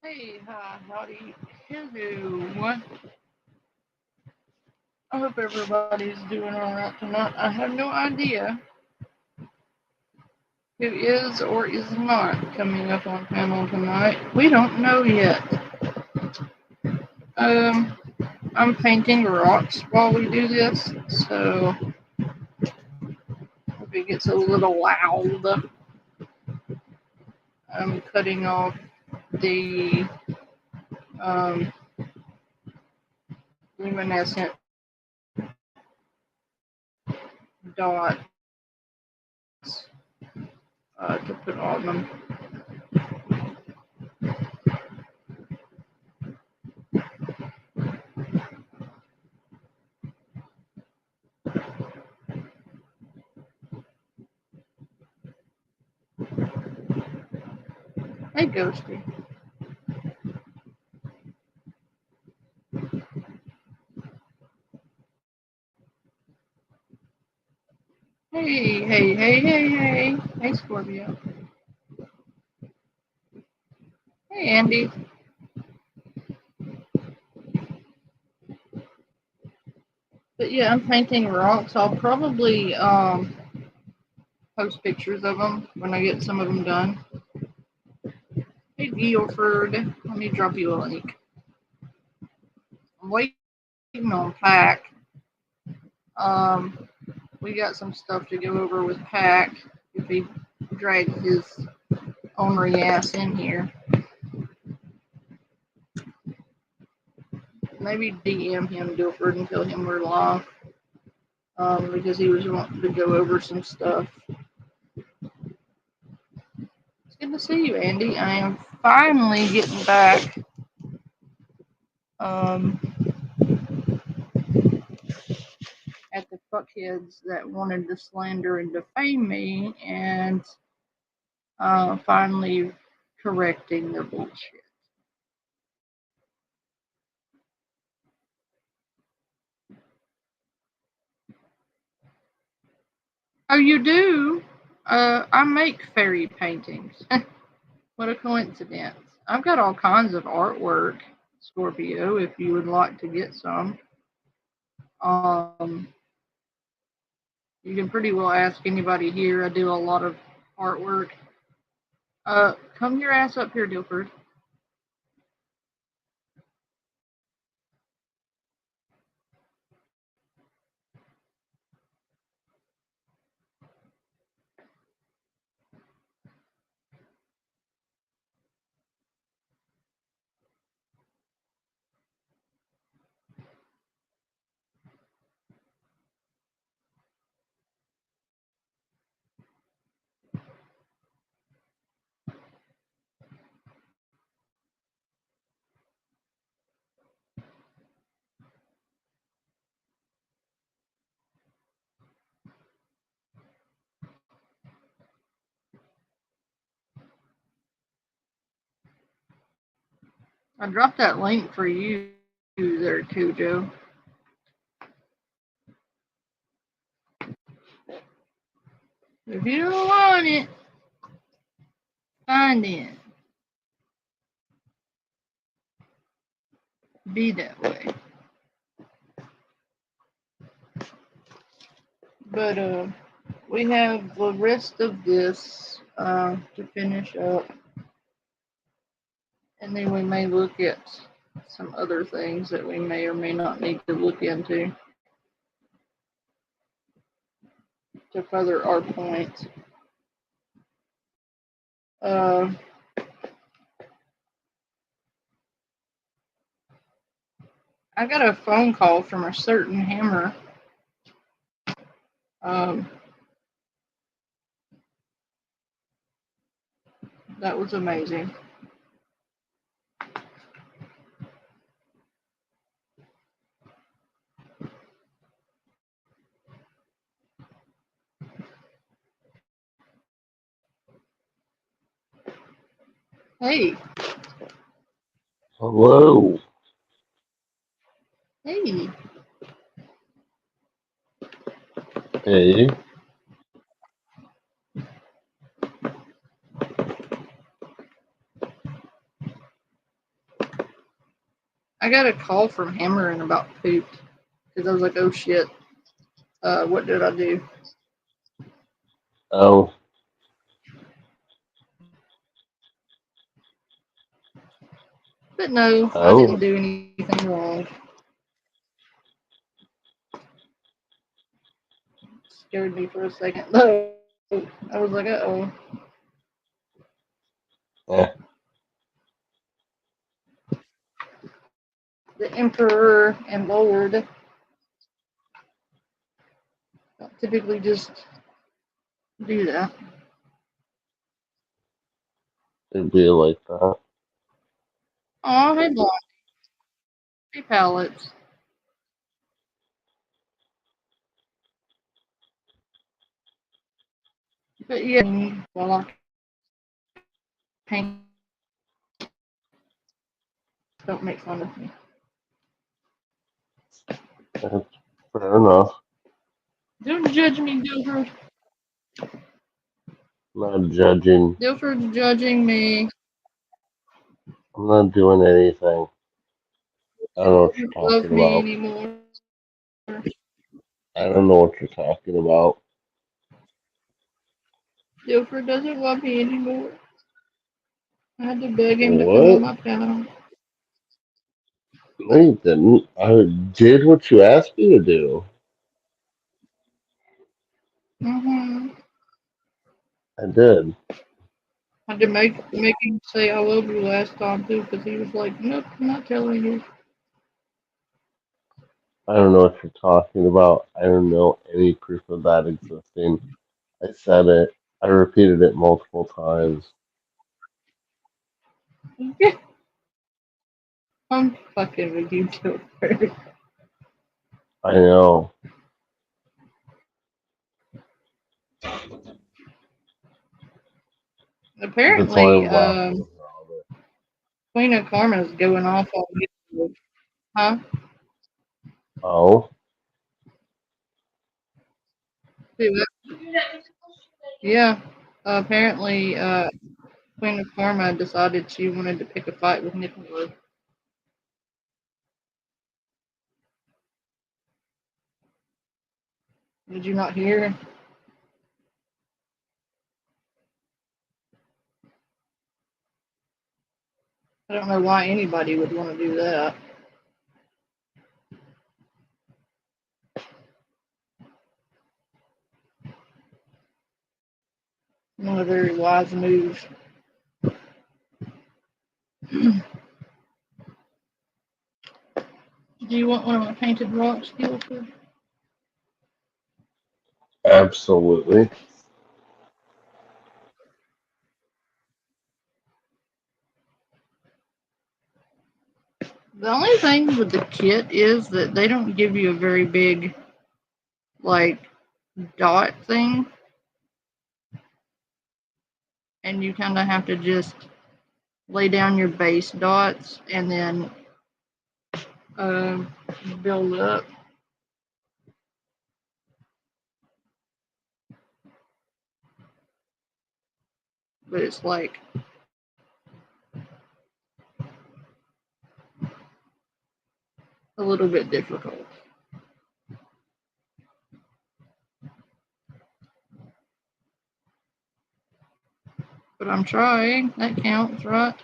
Hey, hi, howdy, hello. I hope everybody's doing alright tonight. I have no idea who is or is not coming up on panel tonight. We don't know yet. Um, I'm painting rocks while we do this, so if it gets a little loud, I'm cutting off the um, luminescent dots to put on them. Hey, Ghosty. Hey. Hey, Scorpio. Hey, Andy. But yeah, I'm painting rocks. I'll probably post pictures of them when I get some of them done. Hey, Guilford. Let me drop you a link. I'm waiting on Pack. We got some stuff to go over with Pack if he drags his ornery ass in here. Maybe DM him, Guilford, and tell him we're live. Because he was wanting to go over some stuff. It's good to see you, Andy. I am finally getting back. At the fuckheads that wanted to slander and defame me, and finally correcting their bullshit. Oh, you do? I make fairy paintings. What a coincidence. I've got all kinds of artwork, Scorpio, if you would like to get some. Um, you can pretty well ask anybody here. I do a lot of artwork. Come your ass up here, Dilford. I dropped that link for you there too, Joe. If you don't want it, find it. Be that way. But we have the rest of this to finish up, and then we may look at some other things that we may or may not need to look into to further our point. Uh, I got a phone call from a certain hammer. Um, that was amazing. Hey, Hello. hey. Hey. I got a call from Hammering about poop because I was like, oh shit, what did I do? Oh, But no, I didn't oh, do anything wrong. Scared me for a second. No, I was like, uh oh. eh, The Emperor and Lord typically just do that. it'd be like that. Oh, hey, Blondie. Hey, pallets. But yeah, while I paint, don't make fun of me. That's fair enough. Don't judge me, Dilford. I'm not judging. Dilford's judging me. I'm not doing anything. I don't know what you're Doesn't love talking me about. anymore. I don't know what you're talking about. Dilford doesn't love me anymore. I had to beg him to come on What? my panel. No, you didn't. I did what you asked me to do. Mm-hmm. I did. I had to make him say I love you last time too, because he was like, nope, I'm not telling you. I don't know what you're talking about. I don't know any proof of that existing. I said it. I repeated it multiple times. I'm fucking with you, Dilford. I know. That's why Apparently, I'm laughing about it. Queen of Karma is going off on you. Huh? Oh, Yeah. Apparently, Queen of Karma decided she wanted to pick a fight with Nicola. Did you not hear? I don't know why anybody would want to do that. Not a very wise move. Do you want one of my painted rocks, Guilford? absolutely. The only thing with the kit is that they don't give you a very big, like, dot thing. And you kind of have to just lay down your base dots and then um, build up. But it's like a little bit difficult. But I'm trying. That counts, right?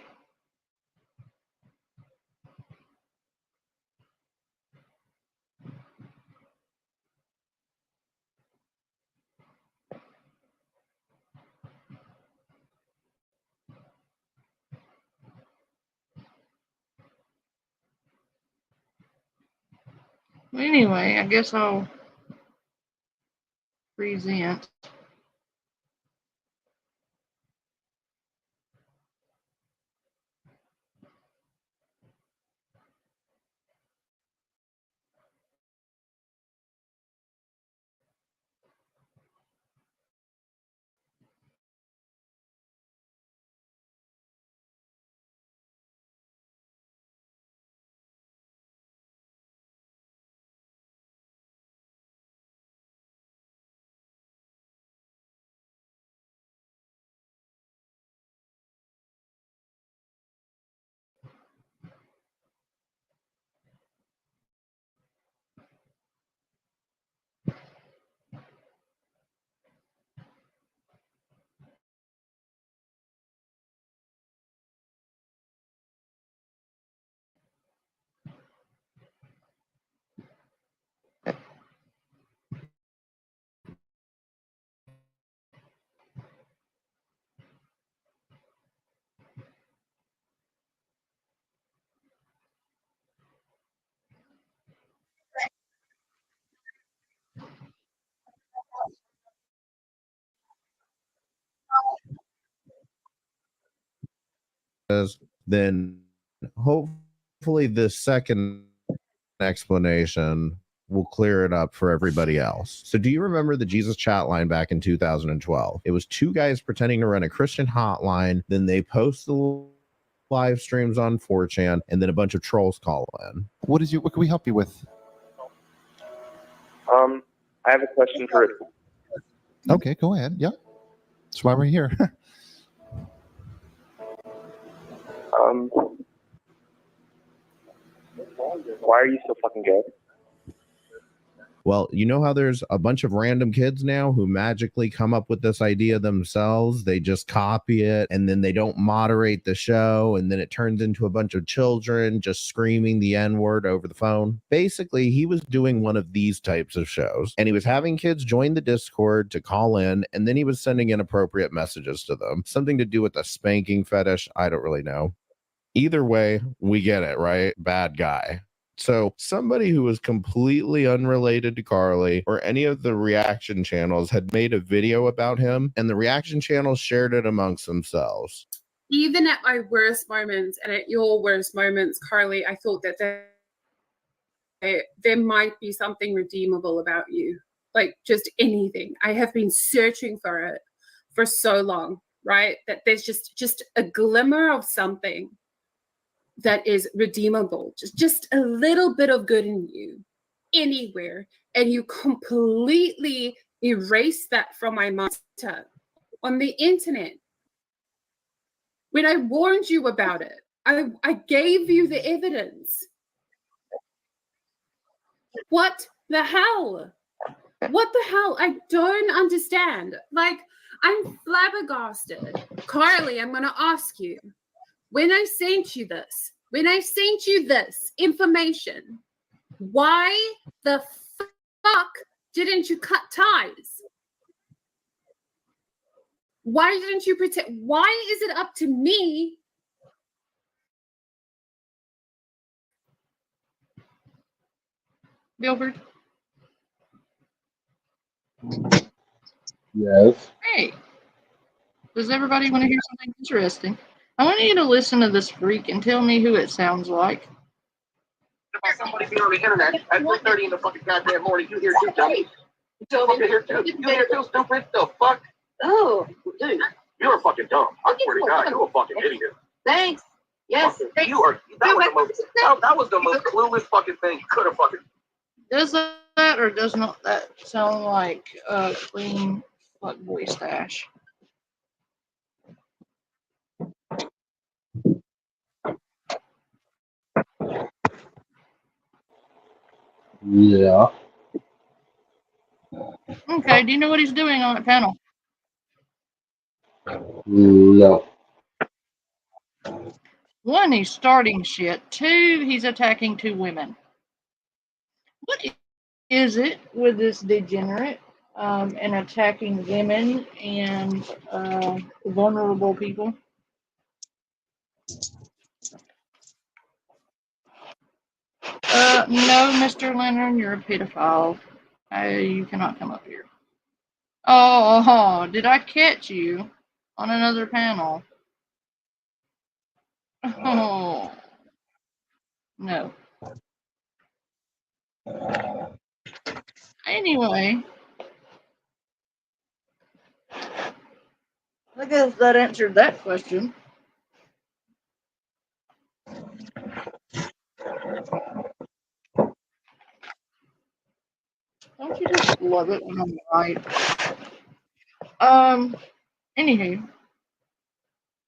Anyway, I guess I'll present. then hopefully this second explanation will clear it up for everybody else. So do you remember the Jesus chat line back in 2012? It was two guys pretending to run a Christian hotline. Then they post the live streams on 4chan, and then a bunch of trolls call in. What can we help you with? I have a question for it. Okay, go ahead. Yeah. That's why we're here. Why are you so fucking gay? Well, you know how there's a bunch of random kids now who magically come up with this idea themselves. They just copy it, and then they don't moderate the show, and then it turns into a bunch of children just screaming the N-word over the phone. Basically, he was doing one of these types of shows, and he was having kids join the Discord to call in, and then he was sending inappropriate messages to them. Something to do with a spanking fetish. I don't really know. Either way, we get it, right? Bad guy. So somebody who was completely unrelated to Carly or any of the reaction channels had made a video about him, and the reaction channels shared it amongst themselves. Even at my worst moments and at your worst moments, Carly, I thought that there might be something redeemable about you. Like just anything. I have been searching for it for so long, right? That there's just a glimmer of something that is redeemable, just a little bit of good in you anywhere, and you completely erase that from my mindset on the internet. When I warned you about it, I gave you the evidence. What the hell? What the hell? I don't understand. Like, I'm flabbergasted. Carly, I'm gonna ask you, when I sent you this information, why the fuck didn't you cut ties? Why didn't you pretend? Why is it up to me? Gilbert? Yes. Hey. Does everybody want to hear something interesting? I want you to listen to this freak and tell me who it sounds like. Somebody be on the internet at 3:30 in the fucking goddamn morning. You hear too, dummy. You hear too. You hear too, stupid. The fuck? Oh, dude. You're fucking dumb. I swear to God, you're a fucking idiot. Thanks. Yes. Fucking, you are. That was the most clueless fucking thing you could have fucking. Does that or does not that sound like a clean fuckboy stash? Yeah. Okay, do you know what he's doing on that panel? No. One, he's starting shit. Two, he's attacking two women. What is it with this degenerate and attacking women and vulnerable people? No, Mr. Leonard, you're a pedophile. You cannot come up here. Oh, did I catch you on another panel? Oh, no. Anyway, I guess that answered that question. Don't you just love it when I'm right? Anywho.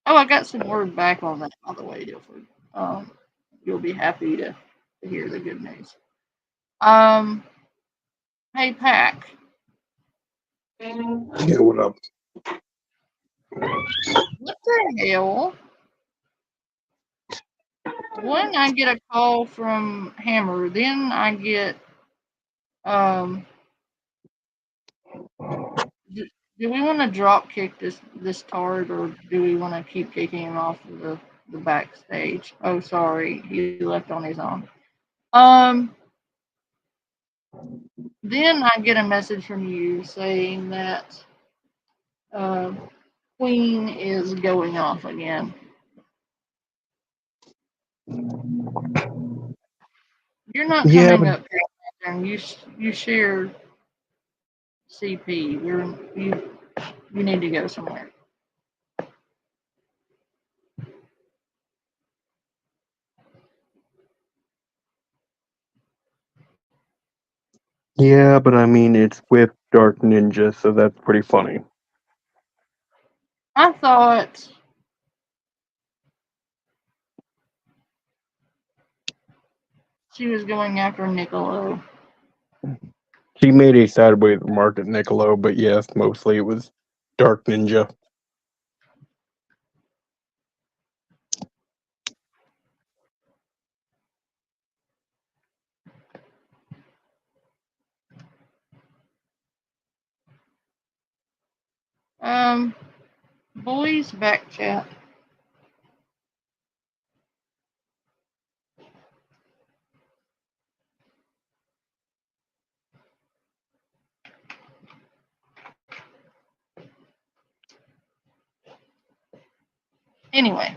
Oh, I got some word back on that, by the way, Dilford. You'll be happy to hear the good news. Hey, Pac. Yeah, what up? What the hell? When I get a call from Hammer, then I get, do we want to drop kick this tard, or do we want to keep kicking him off of the backstage? Oh, sorry, he left on his own. Then I get a message from you saying that Queen is going off again. You're not Yeah, coming but up here, and you share CP. You need to go somewhere. I mean, it's with Dark Ninja, so that's pretty funny. I thought she was going after Niccolo. She made a sideways remark at Niccolo, but yes, mostly it was Dark Ninja. Boys back chat. Anyway,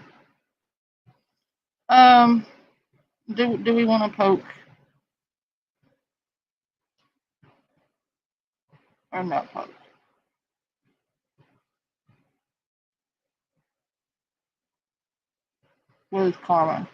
do we want to poke or not poke? With Karma.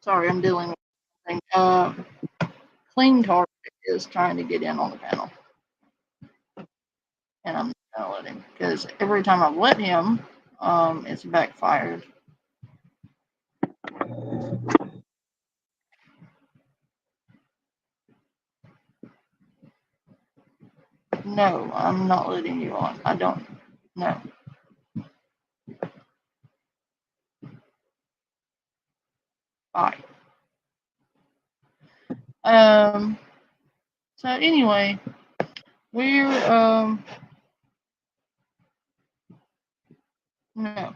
Sorry, I'm dealing with something. Clean Target is trying to get in on the panel, and I'm not gonna let him because every time I've let him, it's backfired. No, I'm not letting you on. I don't. No. Bye. So anyway, we're no.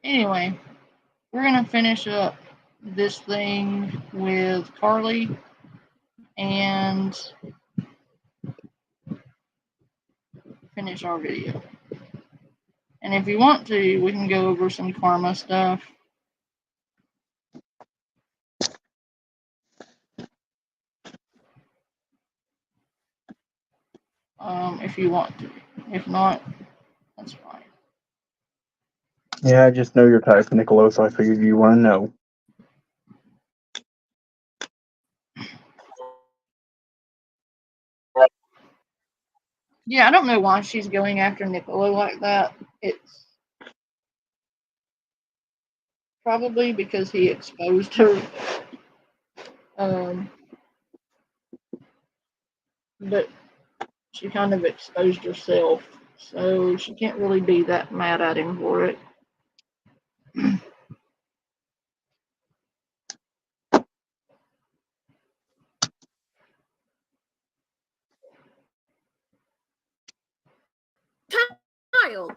Anyway, we're gonna finish up this thing with Carly and finish our video. And if you want to, we can go over some karma stuff. If you want to. If not, that's fine. Yeah, I just know your type, Niccolo, so I figured you want to know. Yeah, I don't know why she's going after Niccolo like that. It's probably because he exposed her. But she kind of exposed herself, so she can't really be that mad at him for it. Child.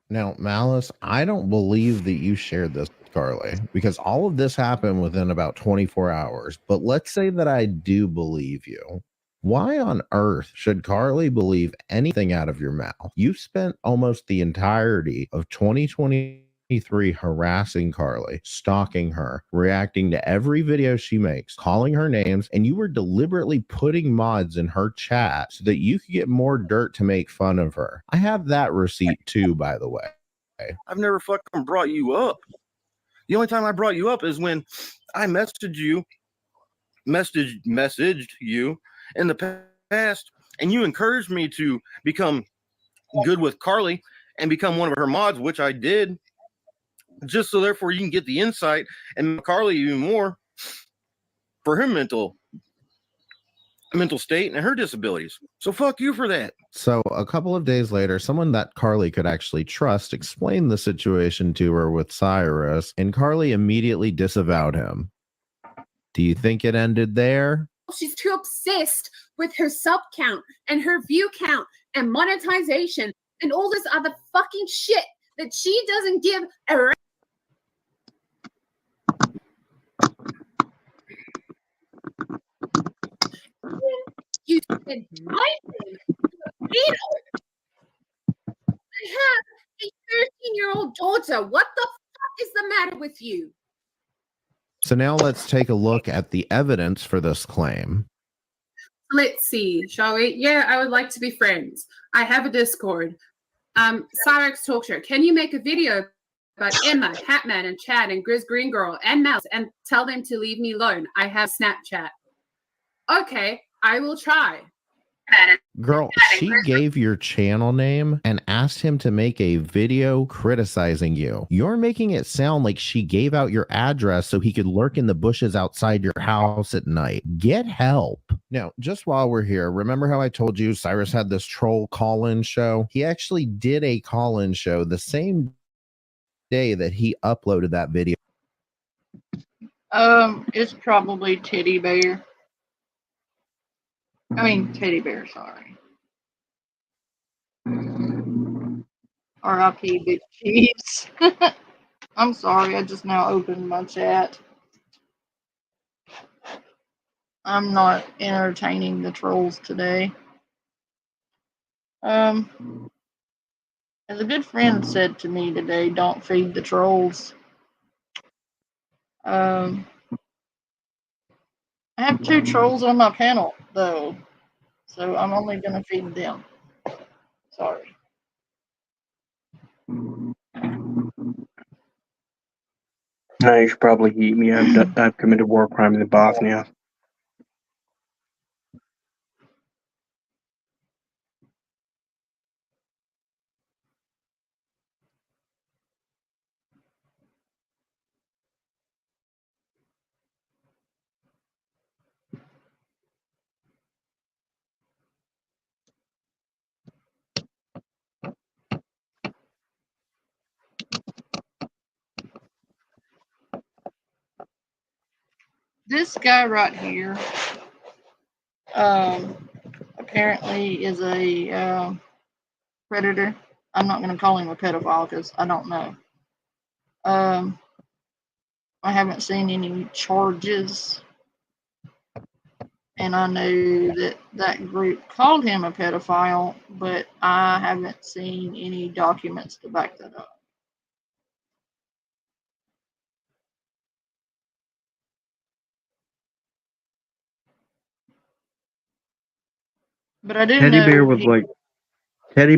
Now, Malice, I don't believe that you shared this, Carly, because all of this happened within about 24 hours. But let's say that I do believe you. Why on earth should Carly believe anything out of your mouth? You spent almost the entirety of 2023 harassing Carly, stalking her, reacting to every video she makes, calling her names, and you were deliberately putting mods in her chat so that you could get more dirt to make fun of her. I have that receipt too, by the way. I've never fucking brought you up. The only time I brought you up is when I messaged you in the past, and you encouraged me to become good with Carly and become one of her mods, which I did, just so therefore you can get the insight and Carly even more for her mental state and her disabilities. So fuck you for that. So a couple of days later, someone that Carly could actually trust explained the situation to her with Cyrus, and Carly immediately disavowed him. Do you think it ended there? She's too obsessed with her sub count and her view count and monetization and all this other fucking shit that she doesn't give a you said my name to I have a 13-year-old daughter. What the fuck is the matter with you? So now let's take a look at the evidence for this claim. Let's see, shall we? Yeah, I would like to be friends. I have a Discord. Cyrex Talk Show. Can you make a video about Emma, Hatman, and Chad, and Grizz Green Girl, and Mouse, and tell them to leave me alone? I have Snapchat. Okay, I will try. Girl, she gave your channel name and asked him to make a video criticizing you. You're making it sound like she gave out your address so he could lurk in the bushes outside your house at night. Get help. Now, just while we're here, remember how I told you Cyrus had this troll call-in show? He actually did a call-in show the same day that he uploaded that video. It's probably Teddy Bear. I mean, Teddy Bear, sorry. R.I.P. Big Cheese. I'm sorry, I just now opened my chat. I'm not entertaining the trolls today. As a good friend said to me today, don't feed the trolls. I have 2 trolls on my panel, though, so I'm only going to feed them. Sorry. No, you should probably eat me. I've committed war crimes in Bosnia. This guy right here, apparently is a predator. I'm not going to call him a pedophile because I don't know. I haven't seen any charges, and I know that that group called him a pedophile, but I haven't seen any documents to back that up. But I do Teddy know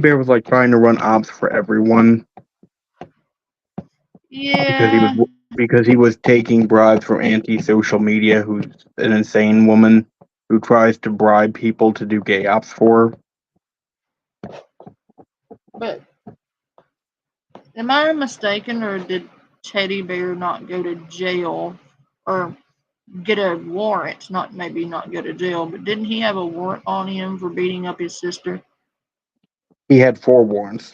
Bear was like trying to run ops for everyone yeah, because he was taking bribes from anti-social media, who's an insane woman who tries to bribe people to do gay ops for her. but am I mistaken, or did Teddy Bear not go to jail or get a warrant? Maybe not go to jail, but didn't he have a warrant on him for beating up his sister? He had 4 warrants.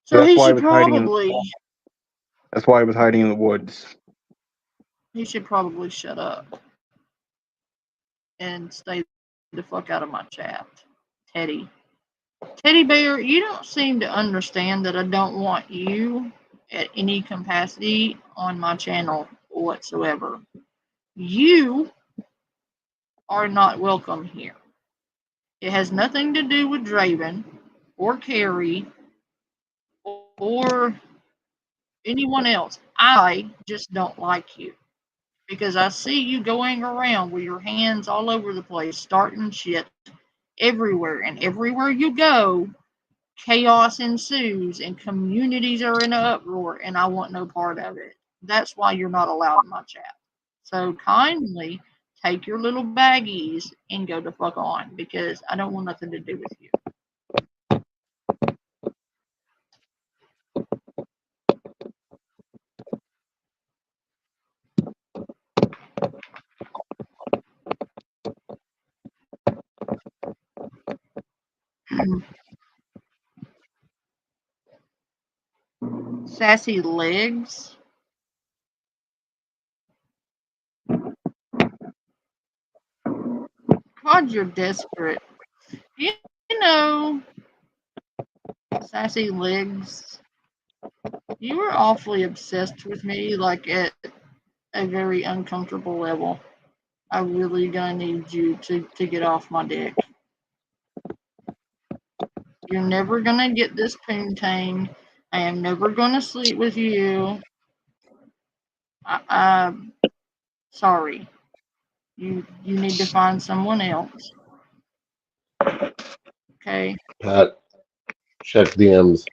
So that's he why should he was hiding that's why he was hiding in the woods. He should probably shut up and stay the fuck out of my chat. Teddy Bear, you don't seem to understand that I don't want you at any capacity on my channel whatsoever. You are not welcome here. It has nothing to do with Draven or Carrie or anyone else. I just don't like you because I see you going around with your hands all over the place, starting shit everywhere. And everywhere you go, chaos ensues and communities are in an uproar, and I want no part of it. That's why you're not allowed in my chat. So kindly take your little baggies and go the fuck on, because I don't want nothing to do with you. Sassy legs. God, you're desperate. You know, Sassy legs, you were awfully obsessed with me, like at a very uncomfortable level. I really gonna need you to get off my dick. You're never gonna get this poontang. I am never gonna sleep with you. I'm sorry. You need to find someone else. Okay. Pat, check DMs.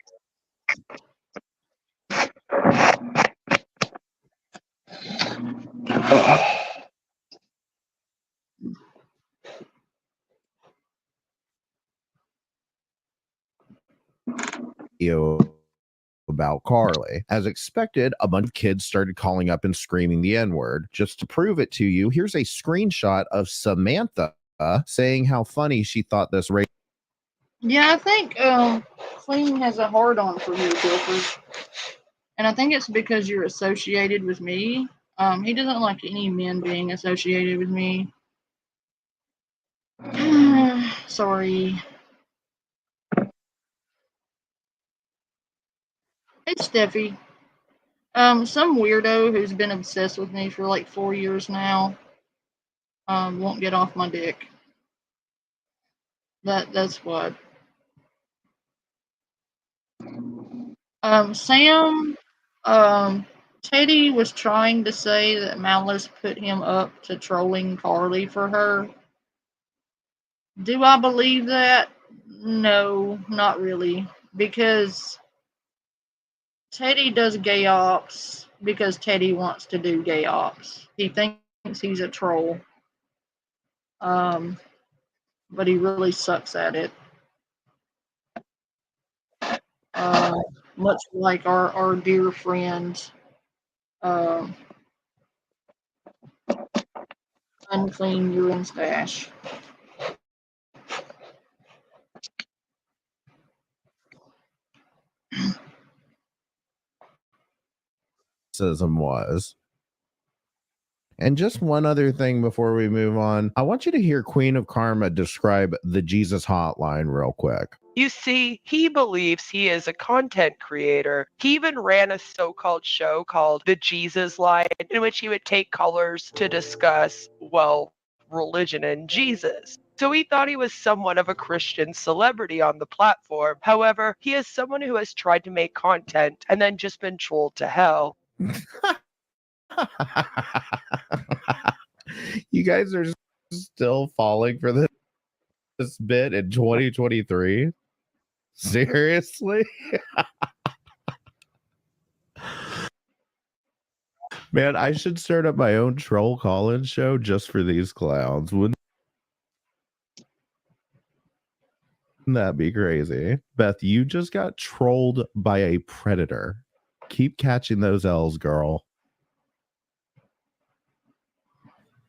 About Carly. As expected, a bunch of kids started calling up and screaming the N-word. Just to prove it to you, here's a screenshot of Samantha saying how funny she thought this race. Yeah, I think Clean has a hard on for you, Guilford. And I think it's because you're associated with me. He doesn't like any men being associated with me. Sorry. Hey, Steffi. Some weirdo who's been obsessed with me for like 4 years now won't get off my dick. That's what. Sam, Teddy was trying to say that Malice put him up to trolling Carly for her. Do I believe that? No, not really. Because Teddy does gay ops because Teddy wants to do gay ops. He thinks he's a troll. But he really sucks at it. Much like our dear friend, Unclean Urine Stash. Was. And just one other thing before we move on, I want you to hear Queen of Karma describe the Jesus hotline real quick. You see, he believes he is a content creator. He even ran a so-called show called The Jesus Line, in which he would take callers to discuss, well, religion and Jesus. So he thought he was somewhat of a Christian celebrity on the platform. However, he is someone who has tried to make content and then just been trolled to hell. You guys are still falling for this bit in 2023? Seriously? Man, I should start up my own troll call-in show just for these clowns. Wouldn't that be crazy? Beth, you just got trolled by a predator. Keep catching those L's, girl.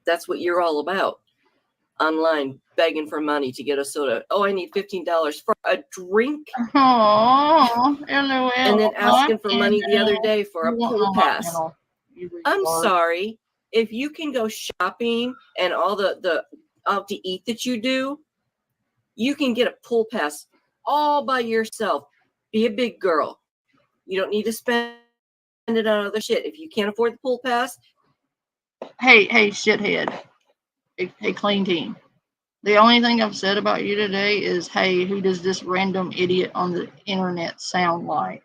That's what you're all about. Online, begging for money to get a soda. Oh, I need $15 for a drink. Aww, LOL. And then asking for money the other day for a pool pass. I'm sorry. If you can go shopping and all the out to eat that you do, you can get a pool pass all by yourself. Be a big girl. You don't need to spend it on other shit. If you can't afford the pool pass. Hey, shithead. Hey, clean team. The only thing I've said about you today is, hey, who does this random idiot on the internet sound like?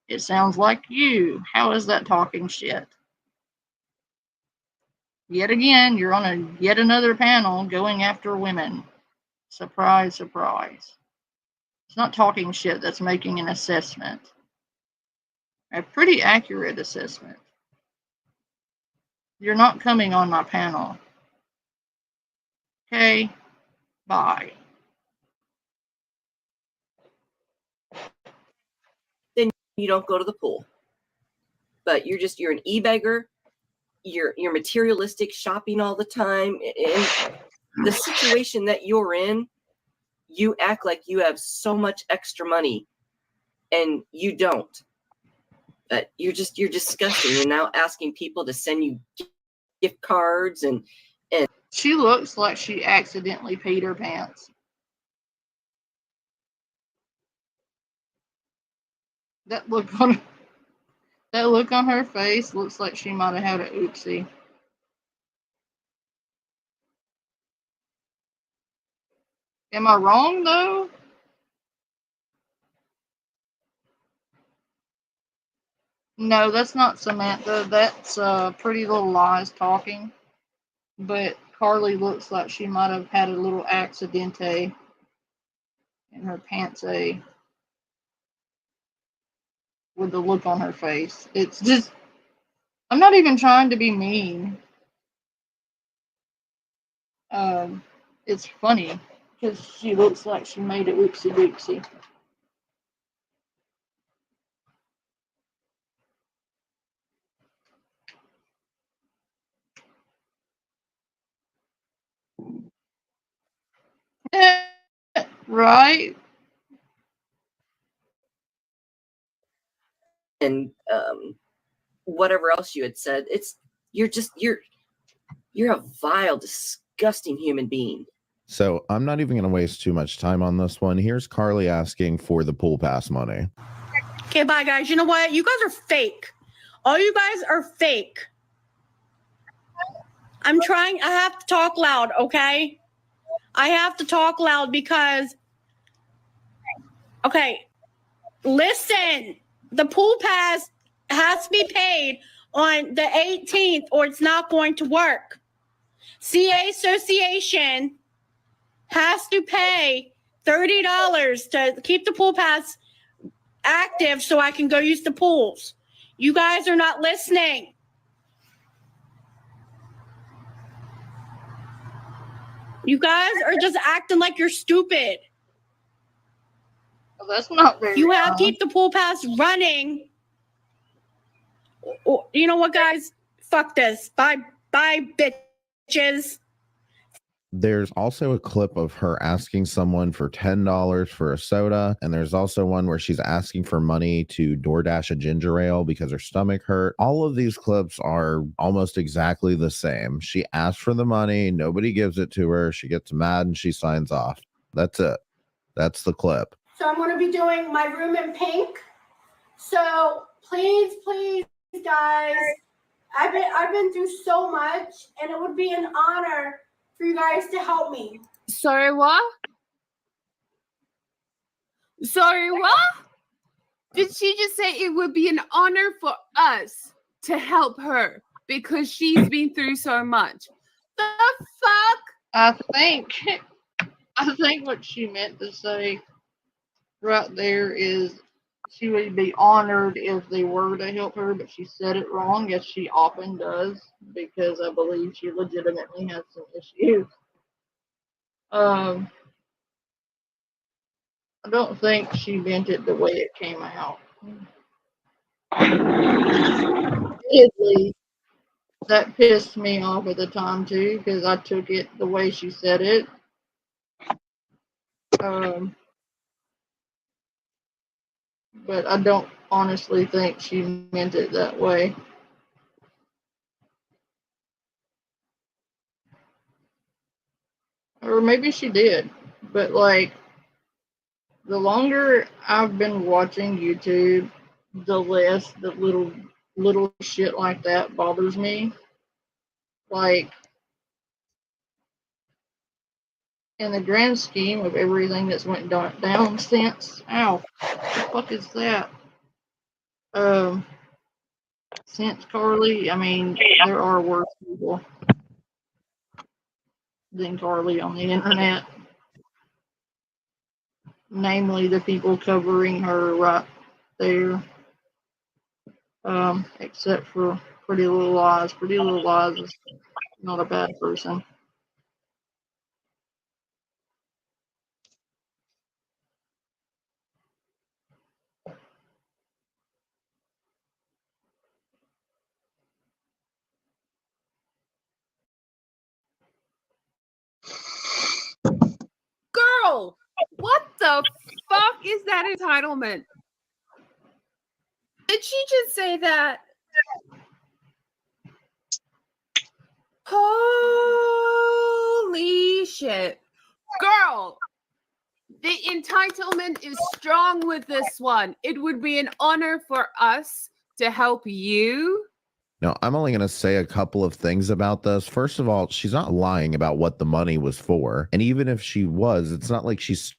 It sounds like you. How is that talking shit? Yet again, you're on yet another panel going after women. Surprise, surprise. It's not talking shit, that's making an assessment. A pretty accurate assessment. You're not coming on my panel. Okay, bye. Then you don't go to the pool. But you're an e-beggar. You're materialistic, shopping all the time. And the situation that you're in, you act like you have so much extra money, and you don't. But you're disgusting. You're now asking people to send you gift cards and she looks like she accidentally peed her pants. That look on her face looks like she might have had an oopsie. Am I wrong though? No, that's not Samantha. That's Pretty Little Lies talking. But Carly looks like she might have had a little accidente in her pants with the look on her face. It's just, I'm not even trying to be mean. It's funny because she looks like she made a oopsie doopsie. Right? and whatever else you had said. You're a vile, disgusting human being. So I'm not even going to waste too much time on this one. Here's Carly asking for the pool pass money. Okay, bye, guys. You know what? You guys are fake. All you guys are fake. I have to talk loud, okay? I have to talk loud because, okay, listen, the pool pass has to be paid on the 18th or it's not going to work. CA Association has to pay $30 to keep the pool pass active so I can go use the pools. You guys are not listening. You guys are just acting like you're stupid. Well, that's not very You have to keep the pool pass running. You know what, guys? Fuck this. Bye, bitches. There's also a clip of her asking someone for $10 for a soda. And there's also one where she's asking for money to DoorDash a ginger ale because her stomach hurt. All of these clips are almost exactly the same. She asks for the money. Nobody gives it to her. She gets mad and she signs off. That's it. That's the clip. So I'm going to be doing my room in pink. So please, guys, I've been through so much, and it would be an honor for you guys to help me. Sorry, what? Sorry, what? Did she just say it would be an honor for us to help her because she's been through so much? The fuck? I think what she meant to say right there is she would be honored if they were to help her, but she said it wrong, as she often does, because I believe she legitimately has some issues. I don't think she meant it the way it came out. Admittedly, that pissed me off at the time too, because I took it the way she said it. But I don't honestly think she meant it that way. Or maybe she did. But like, the longer I've been watching YouTube, the less the little shit like that bothers me. Like, in the grand scheme of everything that's went down since, ow, what the fuck is that? Since Carly, I mean, there are worse people than Carly on the internet. Namely, the people covering her right there. Except for Pretty Little Lies. Pretty Little Lies is not a bad person. the fuck is that entitlement? Did she just say that? Holy shit. Girl, the entitlement is strong with this one. It would be an honor for us to help you. Now, I'm only going to say a couple of things about this. First of all, she's not lying about what the money was for. And even if she was, it's not like she's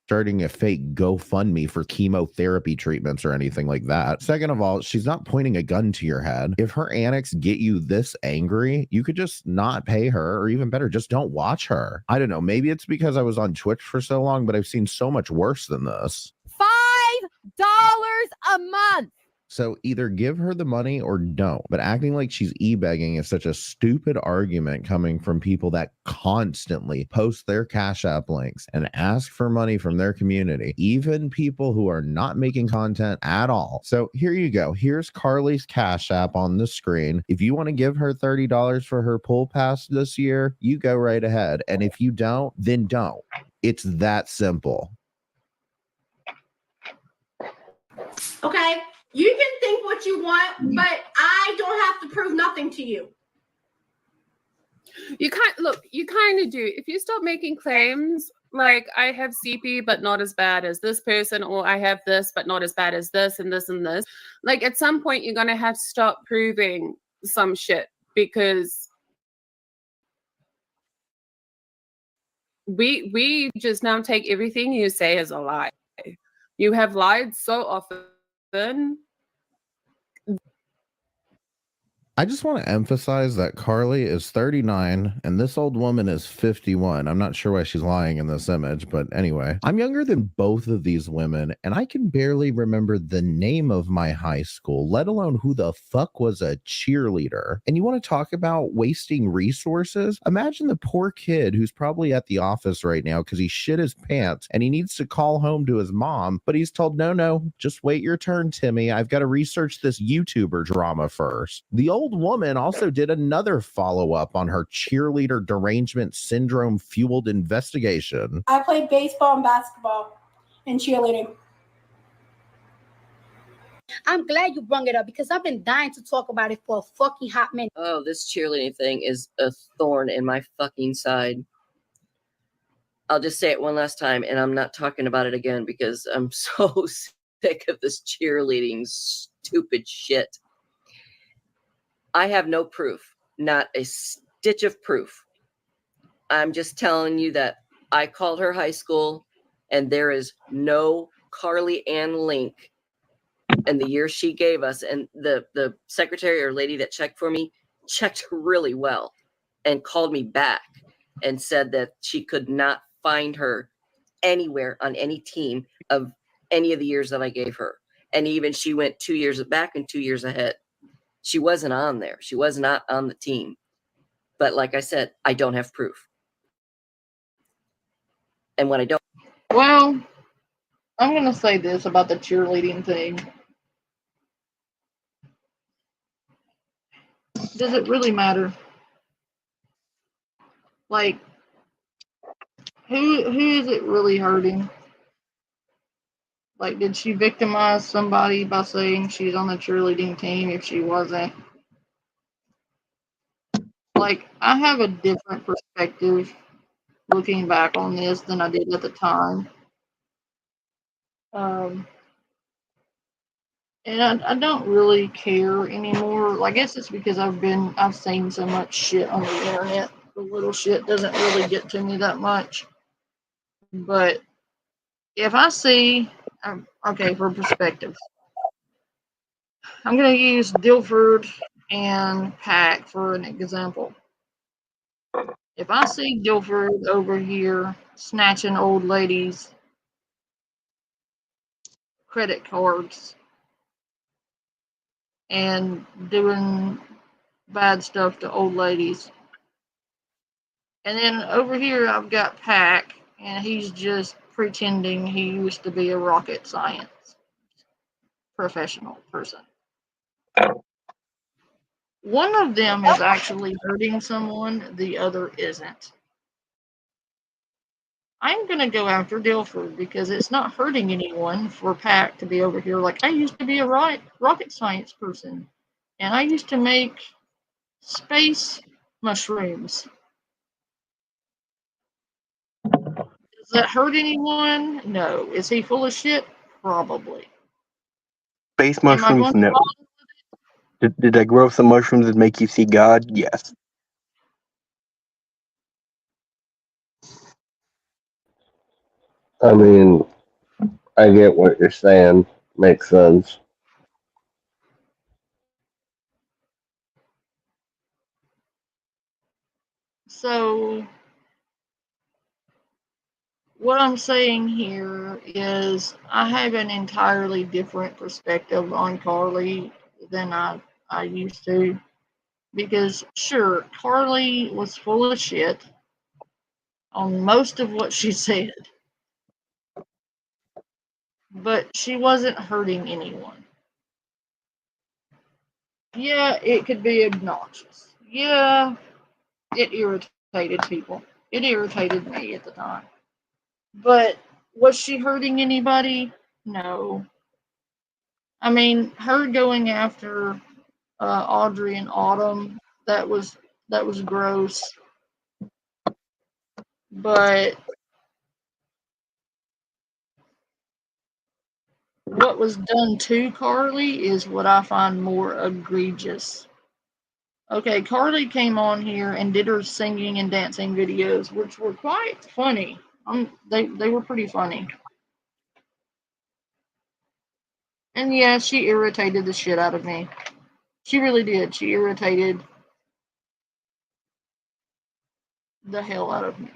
starting a fake GoFundMe for chemotherapy treatments or anything like that. Second of all, she's not pointing a gun to your head. If her annex get you this angry, you could just not pay her, or even better, just don't watch her. I don't know. Maybe it's because I was on Twitch for so long, but I've seen so much worse than this. $5 a month. So either give her the money or don't. But acting like she's e-begging is such a stupid argument coming from people that constantly post their Cash App links and ask for money from their community, even people who are not making content at all. So here you go. Here's Carly's Cash App on the screen. If you want to give her $30 for her pool pass this year, you go right ahead. And if you don't, then don't. It's that simple. Okay? You can think what you want, but I don't have to prove nothing to you. You kind of do. If you stop making claims like I have CP but not as bad as this person, or I have this but not as bad as this and this and this, like at some point you're gonna have to stop proving some shit, because we just now take everything you say as a lie. You have lied so often. I just want to emphasize that Carly is 39 and this old woman is 51. I'm not sure why she's lying in this image, but anyway, I'm younger than both of these women and I can barely remember the name of my high school, let alone who the fuck was a cheerleader. And you want to talk about wasting resources? Imagine the poor kid who's probably at the office right now because he shit his pants and he needs to call home to his mom, but he's told, no, just wait your turn, Timmy. I've got to research this YouTuber drama first. The old woman also did another follow-up on her cheerleader derangement syndrome fueled investigation. I played baseball and basketball and cheerleading. I'm glad you brought it up because I've been dying to talk about it for a fucking hot minute. Oh, this cheerleading thing is a thorn in my fucking side. I'll just say it one last time, and I'm not talking about it again because I'm so sick of this cheerleading stupid shit. I have no proof, not a stitch of proof. I'm just telling you that I called her high school and there is no Carly Ann link in the year she gave us. And the secretary or lady that checked for me checked really well and called me back and said that she could not find her anywhere on any team of any of the years that I gave her. And even she went 2 years back and 2 years ahead. She wasn't on there. She was not on the team. But like I said, I don't have proof. And when I don't... Well, I'm going to say this about the cheerleading thing. Does it really matter? Like, who is it really hurting? Like, did she victimize somebody by saying she's on the cheerleading team if she wasn't? Like, I have a different perspective looking back on this than I did at the time. And I don't really care anymore. I guess it's because I've seen so much shit on the internet. The little shit doesn't really get to me that much. But if I see, okay, for perspective, I'm going to use Dilford and Pack for an example. If I see Dilford over here snatching old ladies' credit cards and doing bad stuff to old ladies, and then over here I've got Pack, and he's just pretending he used to be a rocket science professional person. One of them is actually hurting someone, the other isn't. I'm going to go after Dilford because it's not hurting anyone for Pac to be over here. Like, I used to be a rocket science person, and I used to make space mushrooms. Does that hurt anyone? No. Is he full of shit? Probably. Space Am I mushrooms, going to no. Did I grow some mushrooms that make you see God? Yes. I mean, I get what you're saying. Makes sense. So, what I'm saying here is I have an entirely different perspective on Carly than I used to. Because, sure, Carly was full of shit on most of what she said, but she wasn't hurting anyone. Yeah, it could be obnoxious. Yeah, it irritated people. It irritated me at the time. But was she hurting anybody? No. I mean, her going after Audrey and Autumn, that was gross. But what was done to Carly is what I find more egregious. Okay, Carly came on here and did her singing and dancing videos, which were quite funny. They were pretty funny. And yeah, she irritated the shit out of me. She really did. She irritated the hell out of me.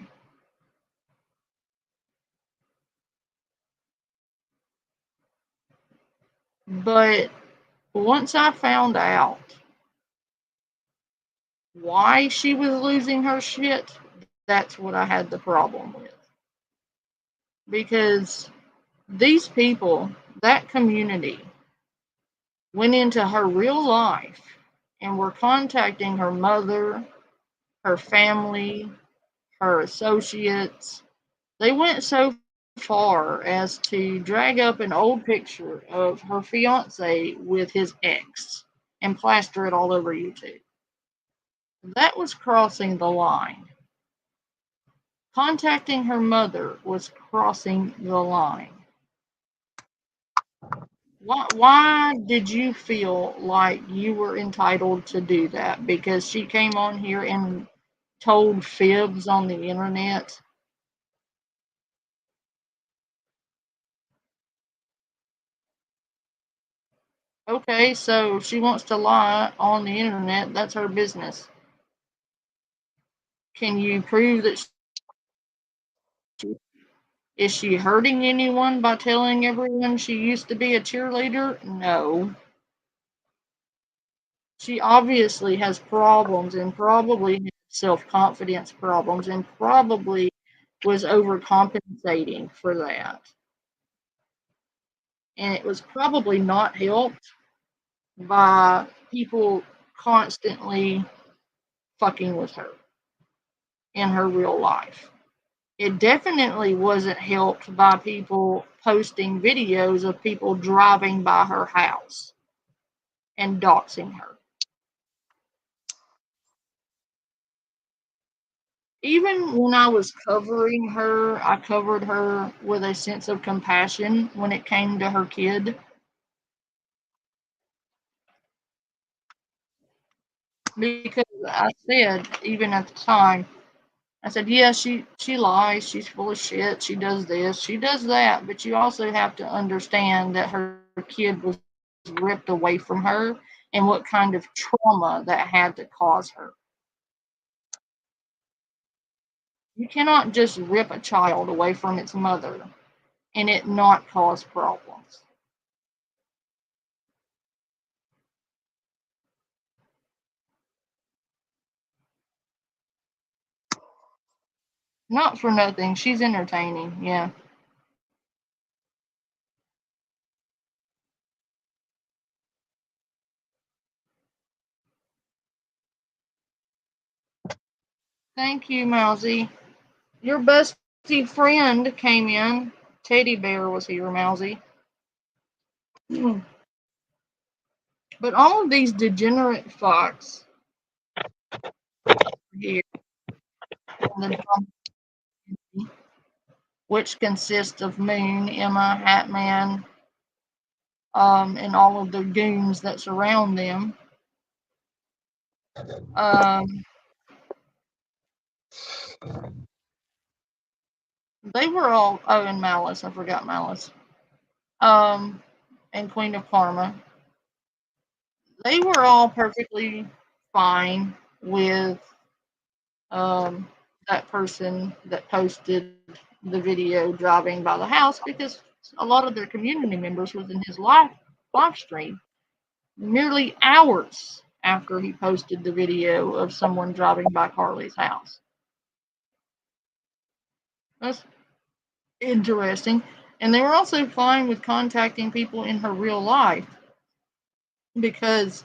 But once I found out why she was losing her shit, that's what I had the problem with. Because these people, that community, went into her real life and were contacting her mother, her family, her associates. They went so far as to drag up an old picture of her fiance with his ex and plaster it all over YouTube. That was crossing the line. Contacting her mother was crossing the line. Why did you feel like you were entitled to do that? Because she came on here and told fibs on the internet? Okay, so she wants to lie on the internet. That's her business. Can you prove that is she hurting anyone by telling everyone she used to be a cheerleader? No. She obviously has problems and probably self-confidence problems and probably was overcompensating for that. And it was probably not helped by people constantly fucking with her in her real life. It definitely wasn't helped by people posting videos of people driving by her house and doxing her. Even when I was covering her, I covered her with a sense of compassion when it came to her kid. Because I said, even at the time, I said, yeah, she lies, she's full of shit, she does this, she does that, but you also have to understand that her kid was ripped away from her and what kind of trauma that had to cause her. You cannot just rip a child away from its mother and it not cause problems. Not for nothing. She's entertaining, yeah. Thank you, Mousy. Your best See, friend came in. Teddy Bear was here, Mousy. But all of these degenerate fucks here, which consists of Moon, Emma, Hatman, and all of the goons that surround them. They were all, and Malice, I forgot Malice, and Queen of Karma. They were all perfectly fine with that person that posted the video driving by the house, because a lot of their community members was in his live stream merely hours after he posted the video of someone driving by Carly's house. That's interesting. And they were also fine with contacting people in her real life, because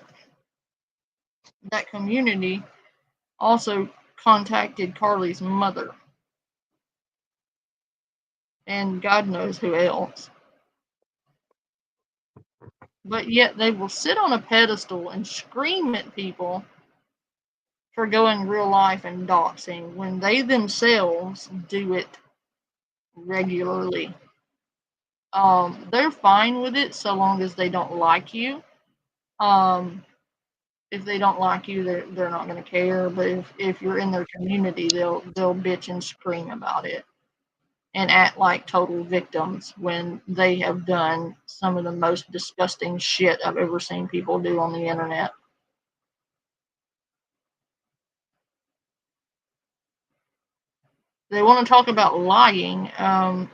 that community also contacted Carly's mother. And God knows who else. But yet they will sit on a pedestal and scream at people for going real life and doxing when they themselves do it regularly. They're fine with it so long as they don't like you. If they don't like you, they're not going to care. But if you're in their community, they'll bitch and scream about it and act like total victims when they have done some of the most disgusting shit I've ever seen people do on the internet. They want to talk about lying.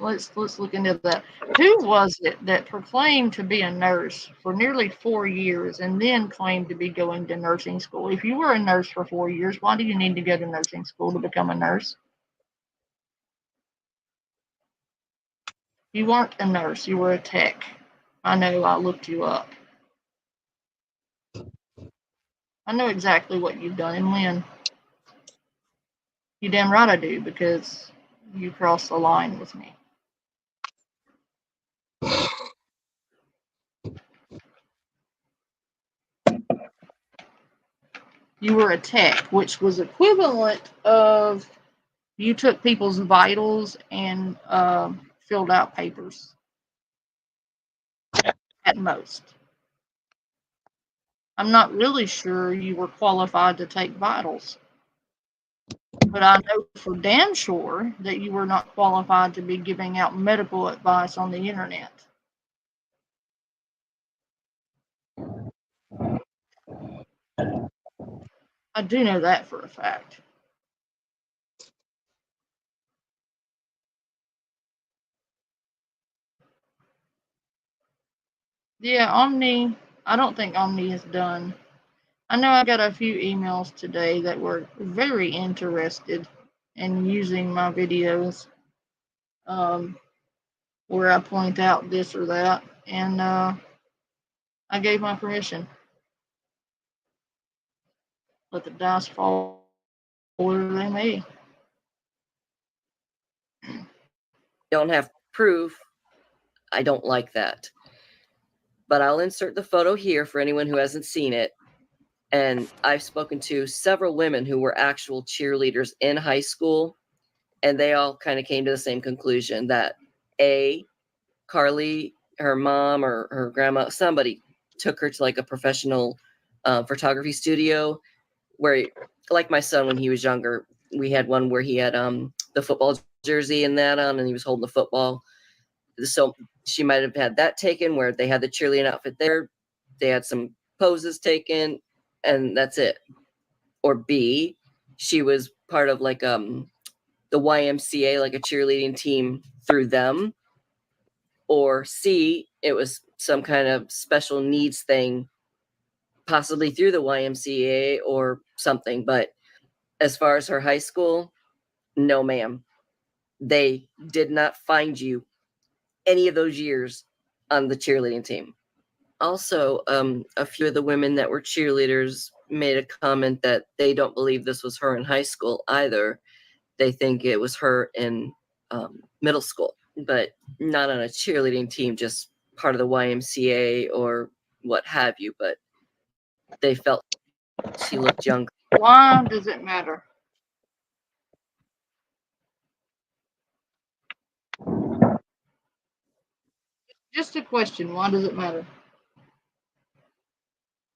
Let's look into that. Who was it that proclaimed to be a nurse for nearly 4 years and then claimed to be going to nursing school? If you were a nurse for 4 years, why do you need to go to nursing school to become a nurse? You weren't a nurse. You were a tech. I know. I looked you up. I know exactly what you've done and when. You damn right I do, because you crossed the line with me. You were a tech, which was equivalent of you took people's vitals and filled out papers at most. I'm not really sure you were qualified to take vitals, but I know for damn sure that you were not qualified to be giving out medical advice on the internet. I do know that for a fact. Yeah, Omni, I don't think Omni is done. I know I got a few emails today that were very interested in using my videos, where I point out this or that, and I gave my permission. Let the dice fall where they may. Don't have proof. I don't like that. But I'll insert the photo here for anyone who hasn't seen it. And I've spoken to several women who were actual cheerleaders in high school, and they all kind of came to the same conclusion that Carly, her mom or her grandma, somebody took her to like a professional photography studio where, like my son when he was younger, we had one where he had the football jersey and that on, and he was holding the football. So she might have had that taken where they had the cheerleading outfit there. They had some poses taken, and that's it. Or B, she was part of like the YMCA, like a cheerleading team through them. Or C, it was some kind of special needs thing, possibly through the YMCA or something. But as far as her high school, no, ma'am. They did not find you any of those years on the cheerleading team. Also, a few of the women that were cheerleaders made a comment that they don't believe this was her in high school either. They think it was her in middle school, but not on a cheerleading team, just part of the YMCA or what have you. But they felt she looked younger. Why does it matter? Just a question. Why does it matter?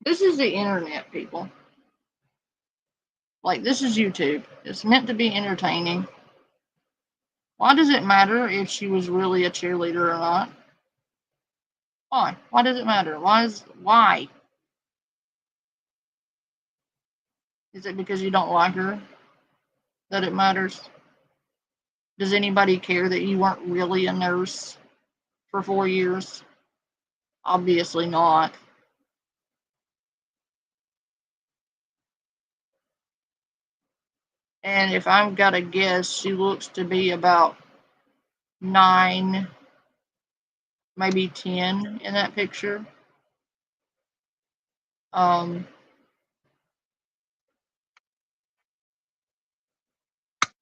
This is the internet, people. Like, this is YouTube. It's meant to be entertaining. Why does it matter if she was really a cheerleader or not? Why? Why does it matter? Why? Is it because you don't like her that it matters? Does anybody care that you weren't really a nurse for 4 years? Obviously not. And if I've got to guess, she looks to be about 9, maybe 10 in that picture.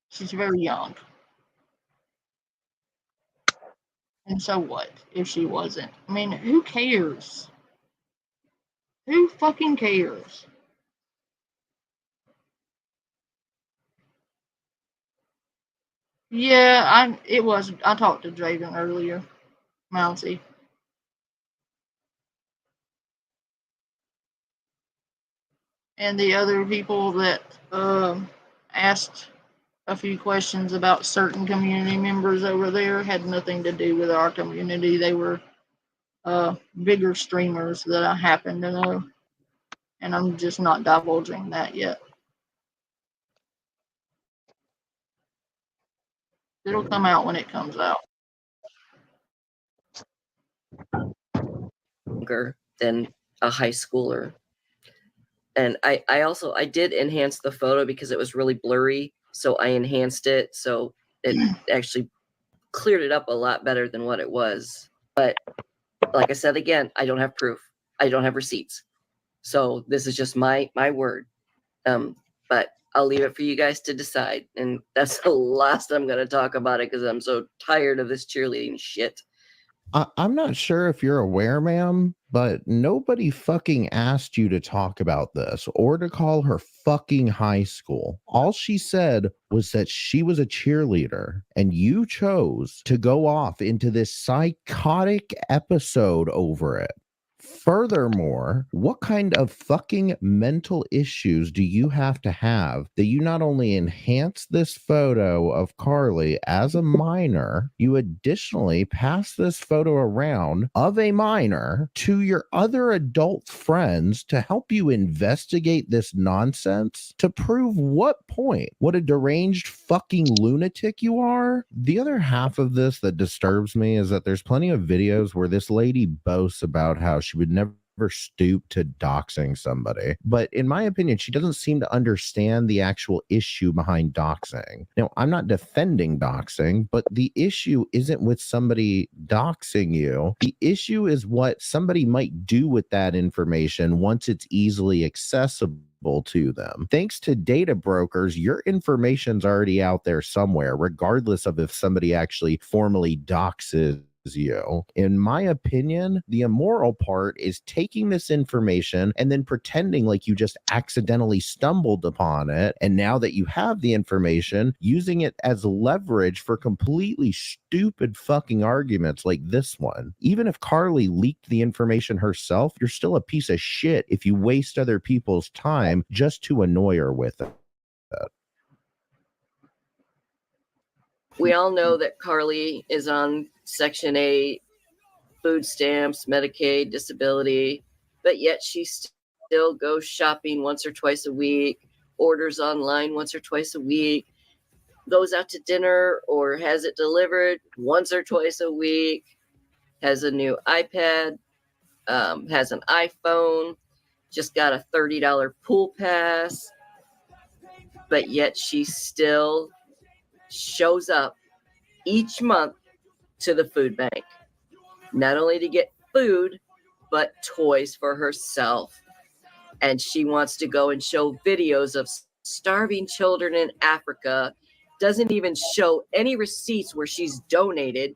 She's very young. And so what if she wasn't? I mean, who cares? Who fucking cares? Yeah, I talked to Draven earlier, Mousy. And the other people that asked a few questions about certain community members over there had nothing to do with our community. They were bigger streamers that I happen to know. And I'm just not divulging that yet. It'll come out when it comes out. Younger than a high schooler. And I did enhance the photo because it was really blurry. So I enhanced it. So it actually cleared it up a lot better than what it was. But like I said, again, I don't have proof. I don't have receipts. So this is just my word. But I'll leave it for you guys to decide. And that's the last I'm going to talk about it because I'm so tired of this cheerleading shit. I'm not sure if you're aware, ma'am, but nobody fucking asked you to talk about this or to call her fucking high school. All she said was that she was a cheerleader, and you chose to go off into this psychotic episode over it. Furthermore, what kind of fucking mental issues do you have that you not only enhance this photo of Carly as a minor, you additionally pass this photo around of a minor to your other adult friends to help you investigate this nonsense to prove what point? What a deranged fucking lunatic you are. The other half of this that disturbs me is that there's plenty of videos where this lady boasts about how she would never stoop to doxing somebody. But in my opinion, she doesn't seem to understand the actual issue behind doxing. Now, I'm not defending doxing, but the issue isn't with somebody doxing you. The issue is what somebody might do with that information once it's easily accessible to them. Thanks to data brokers, your information's already out there somewhere, regardless of if somebody actually formally doxes you. In my opinion, the immoral part is taking this information and then pretending like you just accidentally stumbled upon it. And now that you have the information, using it as leverage for completely stupid fucking arguments like this one. Even if Carly leaked the information herself, you're still a piece of shit if you waste other people's time just to annoy her with it. We all know that Carly is on Section 8, food stamps, Medicaid, disability, but yet she still goes shopping once or twice a week, orders online once or twice a week, goes out to dinner or has it delivered once or twice a week, has a new iPad, has an iPhone, just got a $30 pool pass, but yet she still shows up each month to the food bank, not only to get food, but toys for herself. And she wants to go and show videos of starving children in Africa doesn't even show any receipts where she's donated,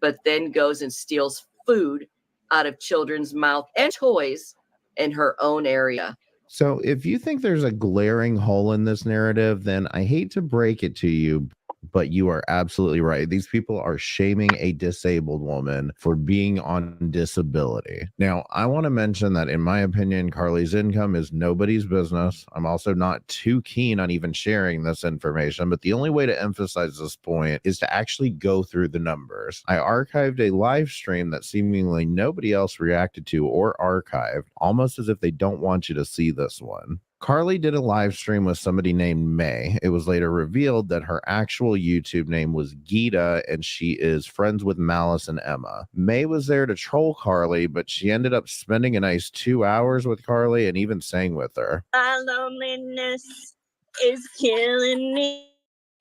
but then goes and steals food out of children's mouth and toys in her own area. So if you think there's a glaring hole in this narrative, then I hate to break it to you, but you are absolutely right. These people are shaming a disabled woman for being on disability. Now, I want to mention that in my opinion, Carly's income is nobody's business. I'm also not too keen on even sharing this information, but the only way to emphasize this point is to actually go through the numbers. I archived a live stream that seemingly nobody else reacted to or archived, almost as if they don't want you to see this one. Carly did a live stream with somebody named May. It was later revealed that her actual YouTube name was Geeta, and she is friends with Malice and Emma. May was there to troll Carly, but she ended up spending a nice 2 hours with Carly and even sang with her. My loneliness is killing me.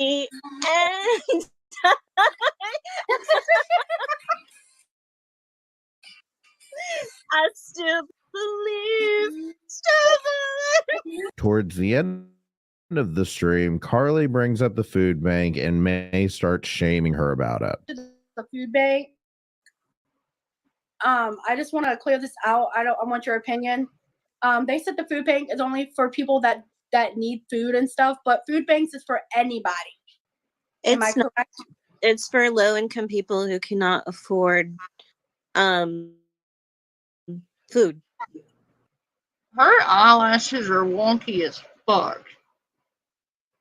And I still believe. Towards the end of the stream, Carly brings up the food bank and May starts shaming her about it. The food bank. I just want to clear this out. I want your opinion. They said the food bank is only for people that need food and stuff, but food banks is for anybody. Am I correct? It's for low income people who cannot afford food. Her eyelashes are wonky as fuck.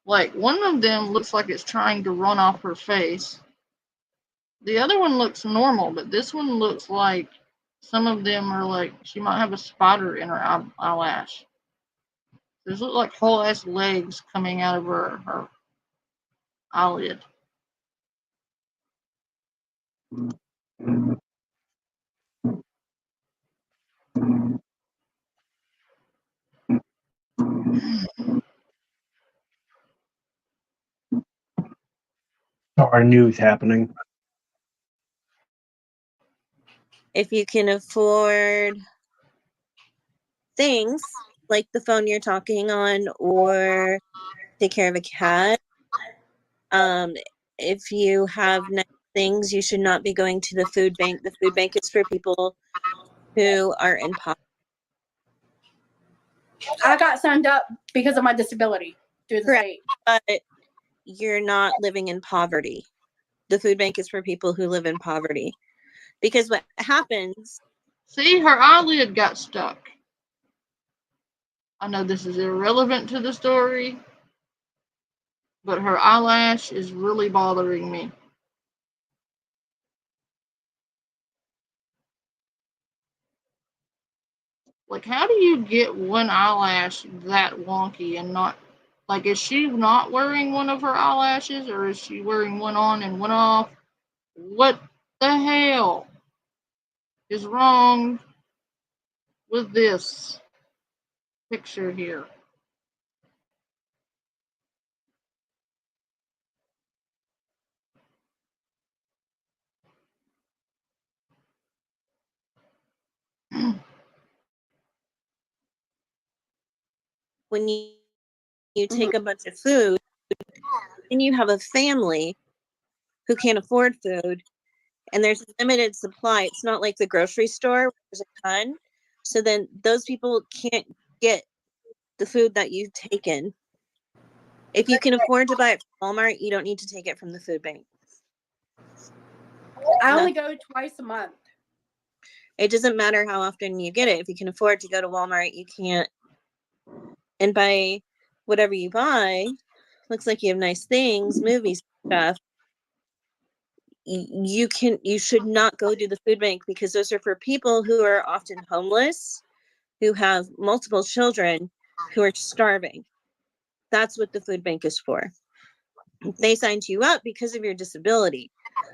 Like, one of them looks like it's trying to run off her face. The other one looks normal, but this one looks like some of them are like she might have a spider in her eyelash. Those look like whole ass legs coming out of her eyelid. Our news happening. If you can afford things like the phone you're talking on or take care of a cat, if you have nice things, you should not be going to the food bank. The food bank is for people who are in poverty. I got signed up because of my disability through the state. But you're not living in poverty. The food bank is for people who live in poverty. Because what happens... See, her eyelid got stuck. I know this is irrelevant to the story, but her eyelash is really bothering me. Like, how do you get one eyelash that wonky and not... Like, is she not wearing one of her eyelashes, or is she wearing one on and one off? What the hell is wrong with this picture here? When you take a bunch of food and you have a family who can't afford food and there's a limited supply, it's not like the grocery store where there's a ton. So then those people can't get the food that you've taken. If you can afford to buy it from Walmart, you don't need to take it from the food bank. I only go twice a month. It doesn't matter how often you get it. If you can afford to go to Walmart, you can't. And buy whatever you buy. Looks like you have nice things, movies, stuff. You should not go to the food bank because those are for people who are often homeless, who have multiple children, who are starving. That's what the food bank is for. They signed you up because of your disability,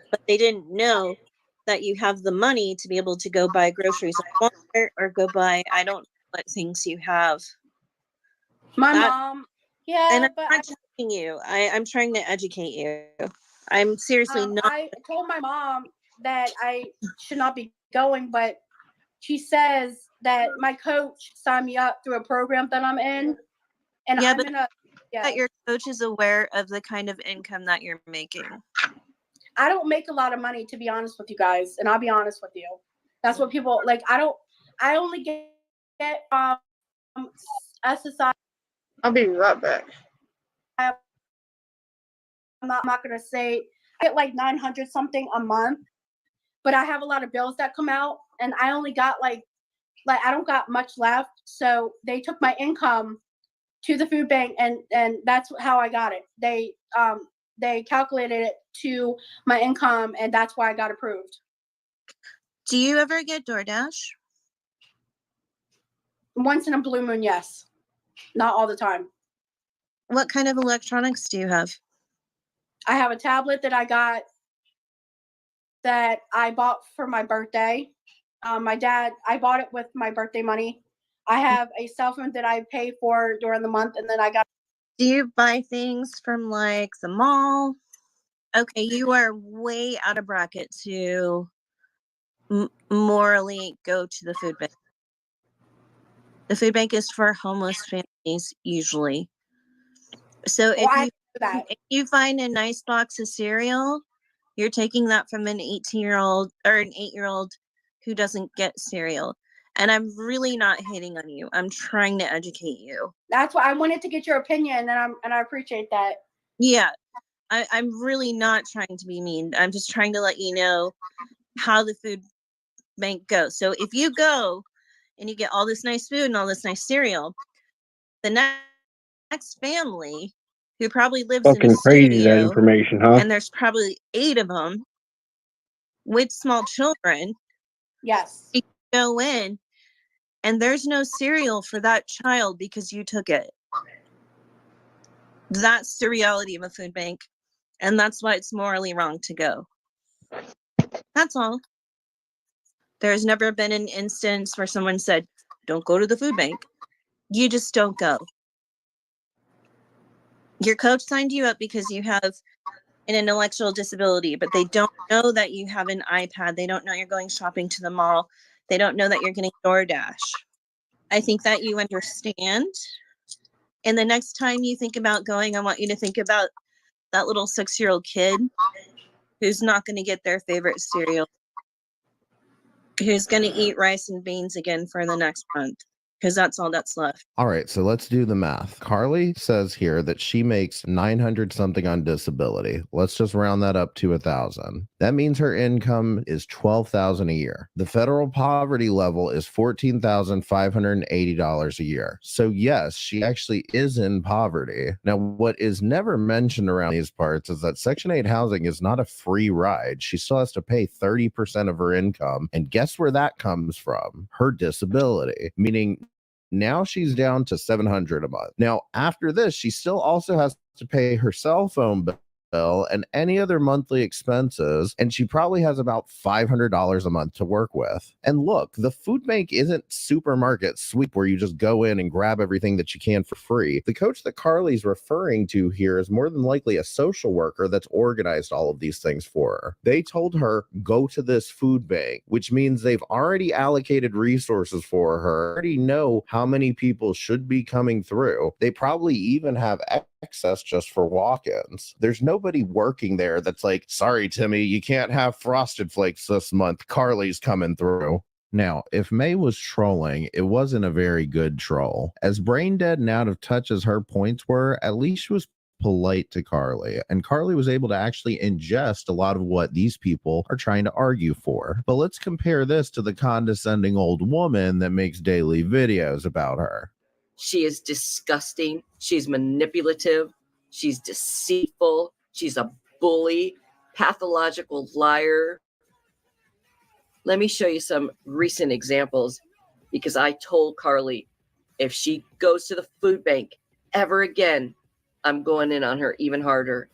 but they didn't know that you have the money to be able to go buy groceries at Walmart or go buy, I don't know what things you have. My mom, yeah, and I'm but not telling you. I'm trying to educate you. I'm seriously not. I told my mom that I should not be going, but she says that my coach signed me up through a program that I'm in, and Yeah, I'm in a that your coach is aware of the kind of income that you're making? I don't make a lot of money, to be honest with you guys, and I'll be honest with you. That's what people like. I only get SSI. I'll be right back. I'm not gonna say I get like 900 something a month, but I have a lot of bills that come out, and I only got like I don't got much left. So they took my income to the food bank, and that's how I got it. They calculated it to my income, and that's why I got approved. Do you ever get DoorDash? Once in a blue moon, yes. Not all the time. What kind of electronics do you have? I have a tablet that I bought for my birthday. My dad, I bought it with my birthday money. I have a cell phone that I pay for during the month, and then I got. Do you buy things from like the mall? Okay, you are way out of bracket to morally go to the food bank. The food bank is for homeless families usually. So if you find a nice box of cereal, you're taking that from an 18-year-old or an 8-year-old who doesn't get cereal. And I'm really not hating on you. I'm trying to educate you. That's why I wanted to get your opinion, and I appreciate that. Yeah, I'm really not trying to be mean. I'm just trying to let you know how the food bank goes. So if you go and you get all this nice food and all this nice cereal, the next family who probably lives in a Fucking crazy, that studio, information, huh? and there's probably 8 of them with small children. Yes. You go in and there's no cereal for that child because you took it. That's the reality of a food bank. And that's why it's morally wrong to go. That's all. There's never been an instance where someone said, don't go to the food bank. You just don't go. Your coach signed you up because you have an intellectual disability, but they don't know that you have an iPad. They don't know you're going shopping to the mall. They don't know that you're getting DoorDash. I think that you understand. And the next time you think about going, I want you to think about that little 6-year-old kid who's not going to get their favorite cereal, who's going to eat rice and beans again for the next month, because that's all that's left. All right, so let's do the math. Carly says here that she makes 900 something on disability. Let's just round that up to 1,000. That means her income is 12,000 a year. The federal poverty level is $14,580 a year. So yes, she actually is in poverty. Now, what is never mentioned around these parts is that Section 8 housing is not a free ride. She still has to pay 30% of her income. And guess where that comes from? Her disability, meaning now she's down to $700 a month. Now, after this, she still also has to pay her cell phone bill and any other monthly expenses, and she probably has about $500 a month to work with. And look, the food bank isn't supermarket sweep where you just go in and grab everything that you can for free. The coach that Carly's referring to here is more than likely a social worker that's organized all of these things for her. They told her, go to this food bank, which means they've already allocated resources for her, already know how many people should be coming through. They probably even have access just for walk-ins. There's nobody working there that's like, sorry, Timmy, you can't have Frosted Flakes this month. Carly's coming through. Now, if May was trolling, it wasn't a very good troll. As brain dead and out of touch as her points were, at least she was polite to Carly, and Carly was able to actually ingest a lot of what these people are trying to argue for. But let's compare this to the condescending old woman that makes daily videos about her. She is disgusting. She's manipulative. She's deceitful. She's a bully, pathological liar. Let me show you some recent examples, because I told Carly if she goes to the food bank ever again, I'm going in on her even harder.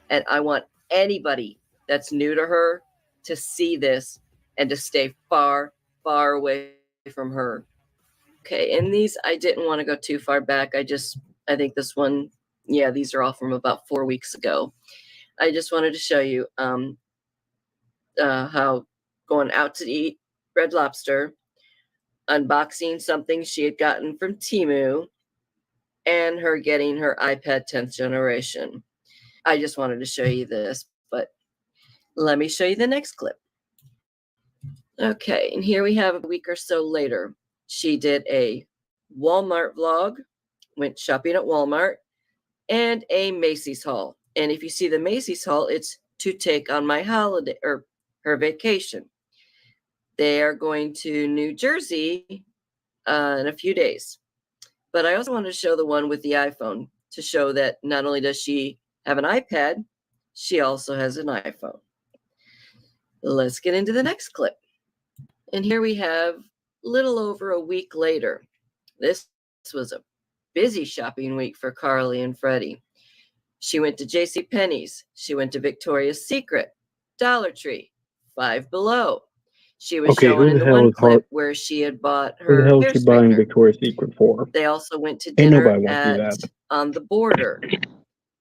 And I want anybody that's new to her to see this and to stay far, far away from her. Okay, and these, I didn't want to go too far back. I think this one, yeah, these are all from about 4 weeks ago. I just wanted to show you how going out to eat Red Lobster, unboxing something she had gotten from Temu, and her getting her iPad 10th generation. I just wanted to show you this, but let me show you the next clip. Okay, and here we have a week or so later. She did a Walmart vlog, went shopping at Walmart, and a Macy's haul. And if you see the Macy's haul, it's to take on my holiday or her vacation. They are going to New Jersey in a few days. But I also wanted to show the one with the iPhone to show that not only does she have an iPad, she also has an iPhone. Let's get into the next clip. And here we have a little over a week later. This was a busy shopping week for Carly and Freddie. She went to JCPenney's. She went to Victoria's Secret, Dollar Tree, Five Below. She was Okay, shown who in the the hell one is clip where she had bought Who the her hell hair is she buying straightener. Victoria's Secret for? They also went to Ain't dinner nobody want to do at that. On the Border.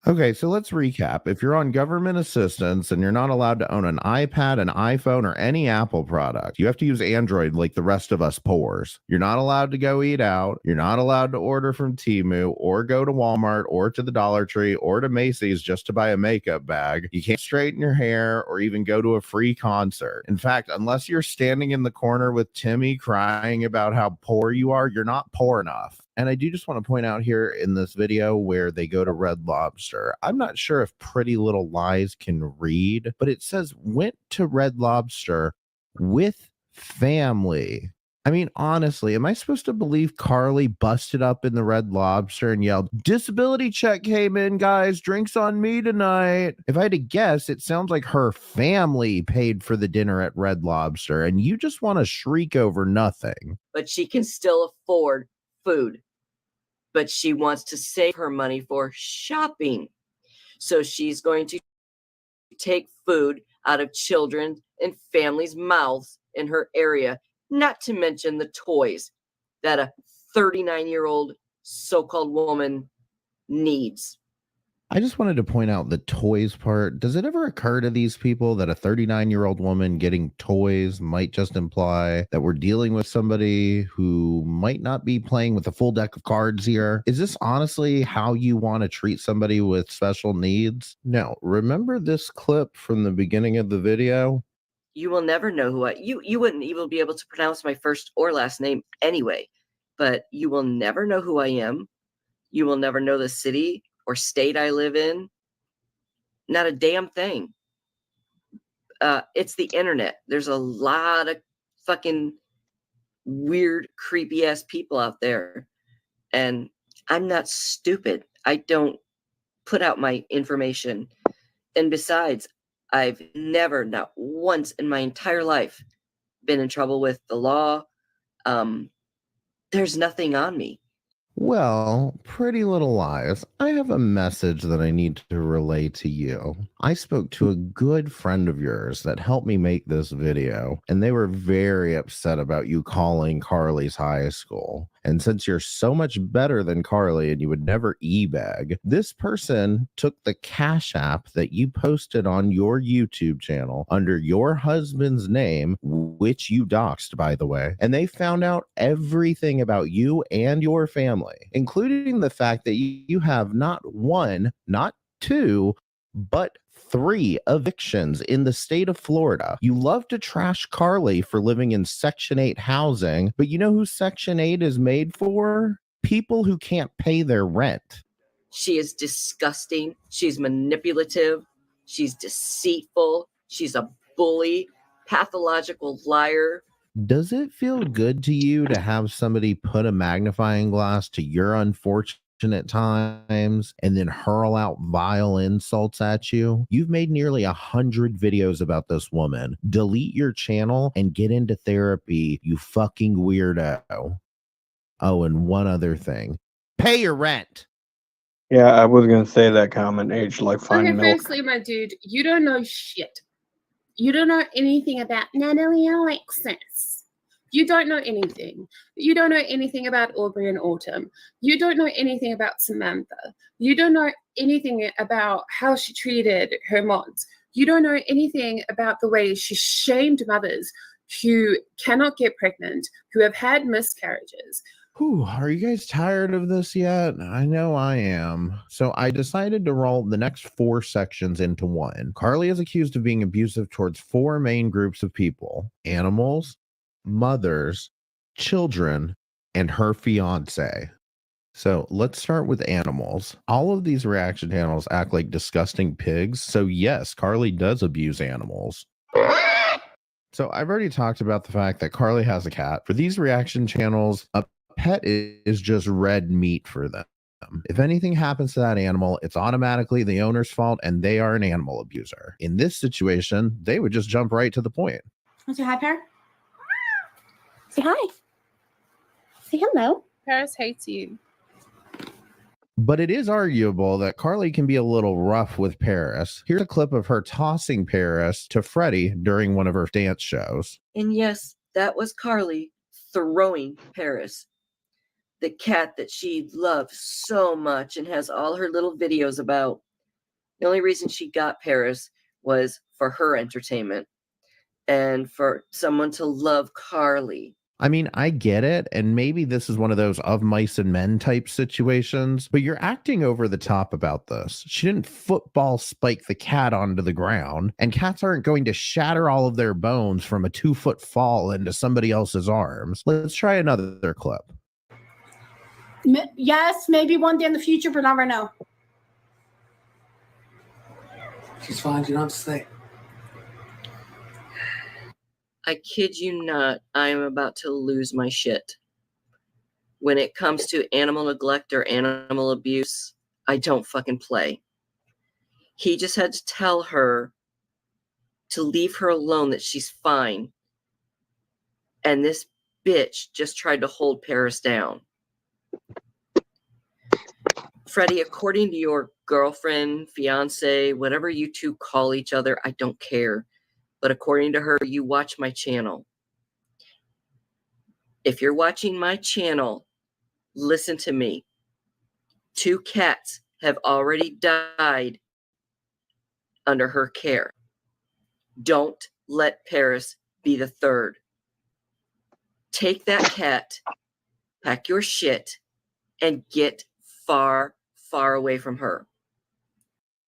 Okay, so let's recap. If you're on government assistance and you're not allowed to own an iPad, an iPhone, or any Apple product, you have to use Android like the rest of us poors. You're not allowed to go eat out. You're not allowed to order from Temu or go to Walmart or to the Dollar Tree or to Macy's just to buy a makeup bag. You can't straighten your hair or even go to a free concert. In fact, unless you're standing in the corner with Timmy crying about how poor you are, you're not poor enough. And I do just want to point out here in this video where they go to Red Lobster. I'm not sure if Pretty Little Lies can read, but it says went to Red Lobster with family. I mean, honestly, am I supposed to believe Carly busted up in the Red Lobster and yelled, "Disability check came in, guys, drinks on me tonight"? If I had to guess, it sounds like her family paid for the dinner at Red Lobster, and you just want to shriek over nothing. But she can still afford food. But she wants to save her money for shopping. So she's going to take food out of children and families' mouths in her area, not to mention the toys that a 39-year-old so-called woman needs. I just wanted to point out the toys part. Does it ever occur to these people that a 39-year-old woman getting toys might just imply that we're dealing with somebody who might not be playing with a full deck of cards here? Is this honestly how you want to treat somebody with special needs? Now, remember this clip from the beginning of the video? You will never know who you wouldn't even be able to pronounce my first or last name anyway, but you will never know who I am. You will never know the city or state I live in. Not a damn thing. It's the internet. There's a lot of fucking weird, creepy ass people out there. And I'm not stupid. I don't put out my information. And besides, I've never, not once in my entire life, been in trouble with the law. There's nothing on me. Well, Pretty Little Lies, I have a message that I need to relay to you. I spoke to a good friend of yours that helped me make this video, and they were very upset about you calling Carly's high school. And since you're so much better than Carly and you would never e-bag, this person took the Cash App that you posted on your YouTube channel under your husband's name, which you doxed, by the way, and they found out everything about you and your family, including the fact that you have not one, not two, but 3 evictions in the state of Florida. You love to trash Carly for living in Section 8 housing, but you know who Section 8 is made for? People who can't pay their rent. She is disgusting. She's manipulative. She's deceitful. She's a bully, pathological liar. Does it feel good to you to have somebody put a magnifying glass to your unfortunate times and then hurl out vile insults at you? You've made nearly 100 videos about this woman. Delete your channel and get into therapy, you fucking weirdo. Oh, and one other thing. Pay your rent. Yeah, I was gonna say that comment aged like fine Okay, milk. firstly, my dude, you don't know shit. You don't know anything about Natalie Alexis. You don't know anything. You don't know anything about Aubrey and Autumn. You don't know anything about Samantha. You don't know anything about how she treated her mods. You don't know anything about the way she shamed mothers who cannot get pregnant, who have had miscarriages, Whew, are you guys tired of this yet? I know I am. So I decided to roll the next 4 sections into one. Carly is accused of being abusive towards 4 main groups of people: animals, mothers, children, and her fiance. So let's start with animals. All of these reaction channels act like disgusting pigs. So yes, Carly does abuse animals. So I've already talked about the fact that Carly has a cat. For these reaction channels, a pet is just red meat for them. If anything happens to that animal, it's automatically the owner's fault and they are an animal abuser. In this situation, they would just jump right to the point. Want to say hi, Pear? Say hi. Say hello. Paris hates you. But it is arguable that Carly can be a little rough with Paris. Here's a clip of her tossing Paris to Freddie during one of her dance shows. And yes, that was Carly throwing Paris, the cat that she loves so much and has all her little videos about. The only reason she got Paris was for her entertainment and for someone to love Carly. I mean, I get it, and maybe this is one of those of mice and men type situations, but you're acting over the top about this. She didn't football spike the cat onto the ground, and cats aren't going to shatter all of their bones from a 2-foot fall into somebody else's arms. Let's try another clip. Yes, maybe one day in the future, but not right now. She's fine. You don't have to say. I kid you not, I am about to lose my shit. When it comes to animal neglect or animal abuse, I don't fucking play. He just had to tell her to leave her alone, that she's fine. And this bitch just tried to hold Paris down. Freddie, according to your girlfriend, fiance, whatever you two call each other, I don't care. But according to her, you watch my channel. If you're watching my channel, listen to me. 2 cats have already died under her care. Don't let Paris be the 3rd. Take that cat, pack your shit, and get far, far away from her.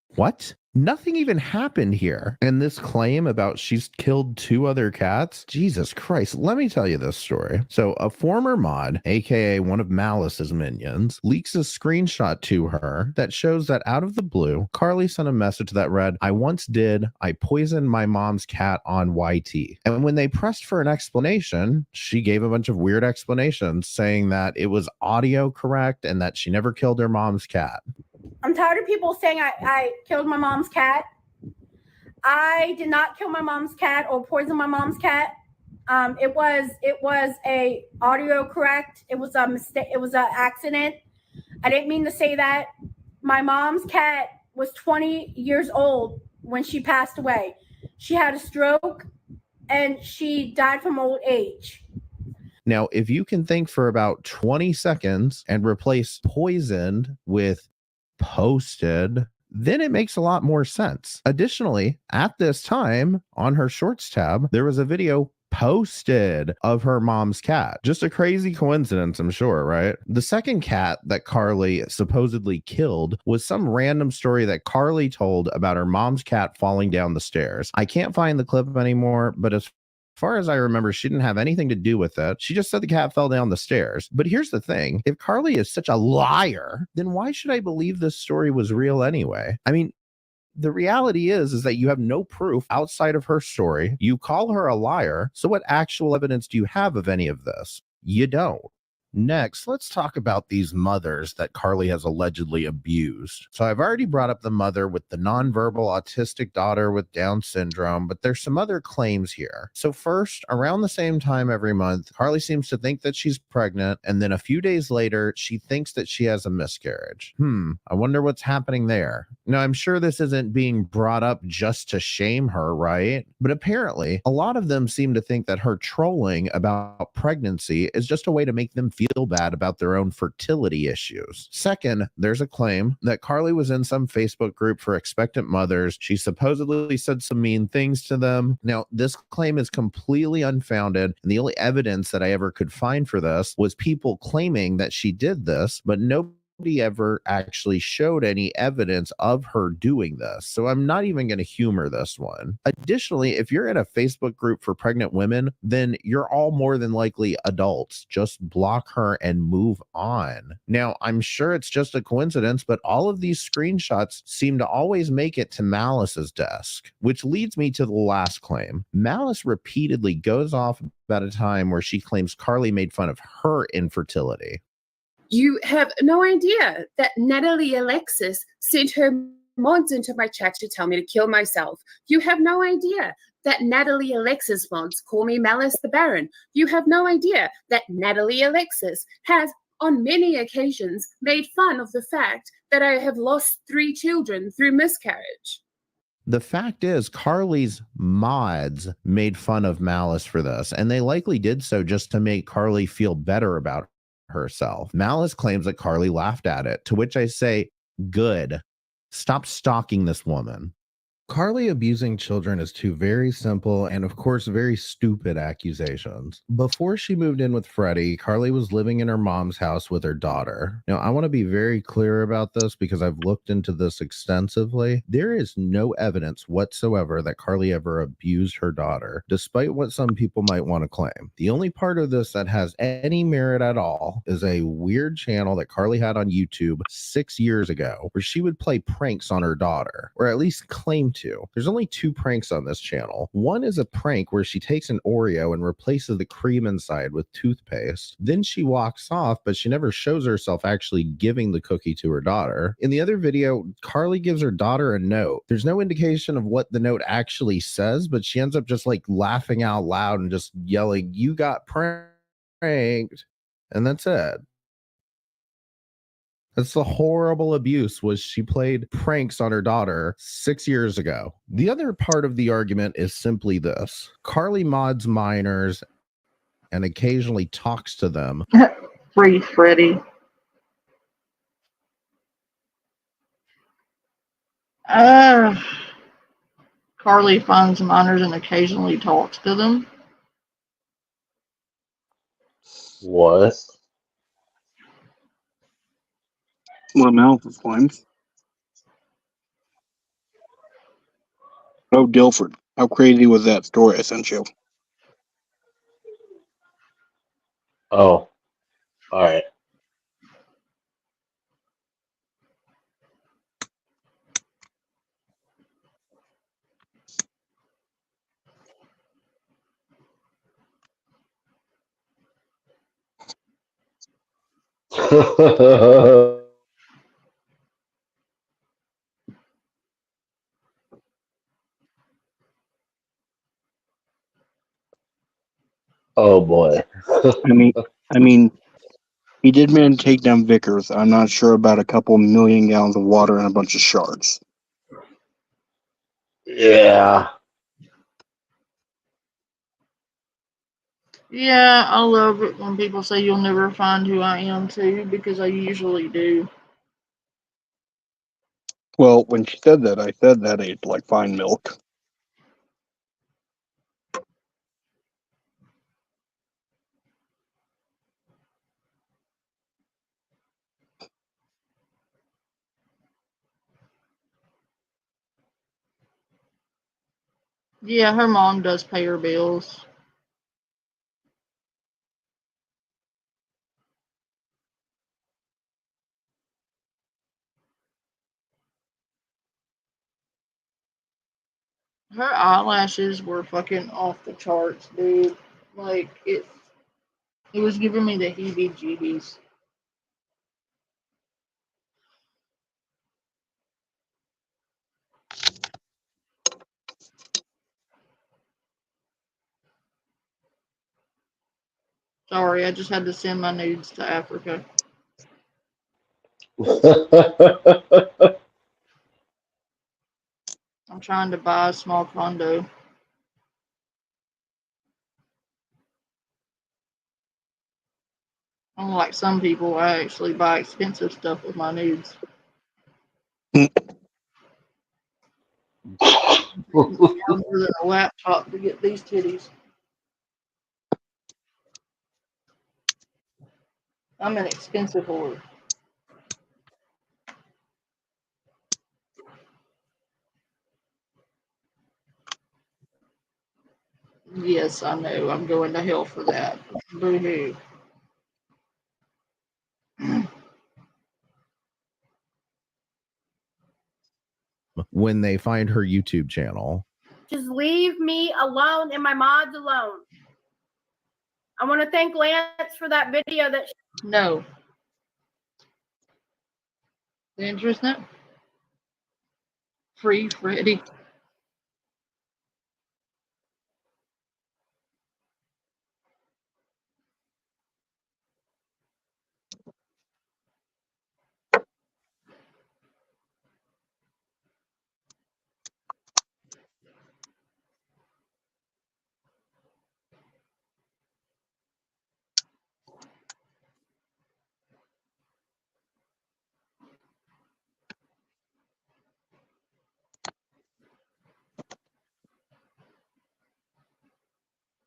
What? Nothing even happened here. And this claim about she's killed 2 other cats? Jesus Christ, let me tell you this story. So a former mod, aka one of Malice's minions, leaks a screenshot to her that shows that out of the blue, Carly sent a message that read, "I once did. I poisoned my mom's cat on YT." And when they pressed for an explanation, she gave a bunch of weird explanations saying that it was audio correct and that she never killed her mom's cat. I'm tired of people saying I killed my mom's cat. I did not kill my mom's cat or poison my mom's cat. It was a audio correct. It was a mistake. It was an accident. I didn't mean to say that. My mom's cat was 20 years old when she passed away. She had a stroke and she died from old age. Now, if you can think for about 20 seconds and replace poisoned with posted, then it makes a lot more sense. Additionally, at this time on her shorts tab, there was a video posted of her mom's cat. Just a crazy coincidence, I'm sure, right? The second cat that Carly supposedly killed was some random story that Carly told about her mom's cat falling down the stairs. I can't find the clip anymore, but as far as I remember, she didn't have anything to do with it. She just said the cat fell down the stairs. But here's the thing. If Carly is such a liar, then why should I believe this story was real anyway? I mean, the reality is that you have no proof outside of her story. You call her a liar. So what actual evidence do you have of any of this? You don't. Next, let's talk about these mothers that Carly has allegedly abused. So I've already brought up the mother with the nonverbal autistic daughter with Down syndrome, but there's some other claims here. So first, around the same time every month, Carly seems to think that she's pregnant, and then a few days later, she thinks that she has a miscarriage. I wonder what's happening there. Now, I'm sure this isn't being brought up just to shame her, right? But apparently, a lot of them seem to think that her trolling about pregnancy is just a way to make them feel feel bad about their own fertility issues. Second, there's a claim that Carly was in some Facebook group for expectant mothers. She supposedly said some mean things to them. Now, this claim is completely unfounded, and the only evidence that I ever could find for this was people claiming that she did this, but nobody ever actually showed any evidence of her doing this. So I'm not even going to humor this one. Additionally, if you're in a Facebook group for pregnant women, then you're all more than likely adults. Just block her and move on. Now, I'm sure it's just a coincidence, but all of these screenshots seem to always make it to Malice's desk, which leads me to the last claim. Malice repeatedly goes off about a time where she claims Carly made fun of her infertility. You have no idea that Natalie Alexis sent her mods into my chat to tell me to kill myself. You have no idea that Natalie Alexis mods call me Malice the Baron. You have no idea that Natalie Alexis has, on many occasions, made fun of the fact that I have lost 3 children through miscarriage. The fact is, Carly's mods made fun of Malice for this, and they likely did so just to make Carly feel better about herself. Malice claims that Carly laughed at it, to which I say, good. Stop stalking this woman. Carly abusing children is 2 very simple and, of course, very stupid accusations. Before she moved in with Freddie, Carly was living in her mom's house with her daughter. Now, I want to be very clear about this because I've looked into this extensively. There is no evidence whatsoever that Carly ever abused her daughter, despite what some people might want to claim. The only part of this that has any merit at all is a weird channel that Carly had on YouTube 6 years ago, where she would play pranks on her daughter, or at least claim to. There's only 2 pranks on this channel. One is a prank where she takes an Oreo and replaces the cream inside with toothpaste. Then she walks off, but she never shows herself actually giving the cookie to her daughter. In the other video, Carly gives her daughter a note. There's no indication of what the note actually says, but she ends up just like laughing out loud and just yelling, "You got pranked." And that's it. That's the horrible abuse, was she played pranks on her daughter 6 years ago. The other part of the argument is simply this. Carly mods minors and occasionally talks to them. Free Freddie. Carly finds minors and occasionally talks to them. What? Well, Malice claims. Oh, Dilford. How crazy was that story I sent you? Oh, all right. Oh boy. I mean, he did manage to take down Vickers. I'm not sure about a couple million gallons of water and a bunch of shards. Yeah. Yeah, I love it when people say you'll never find who I am too, because I usually do. Well, when she said that, I said that it's like fine milk. Yeah, her mom does pay her bills. Her eyelashes were fucking off the charts, dude. Like, it was giving me the heebie-jeebies. Sorry, I just had to send my nudes to Africa. I'm trying to buy a small condo. I Unlike some people, I actually buy expensive stuff with my nudes. More than a laptop to get these titties. I'm an expensive whore. Yes, I know. I'm going to hell for that. Boo-hoo. When they find her YouTube channel. Just leave me alone and my mods alone. I want to thank Lance for that video that. No. The internet? Free Freddy.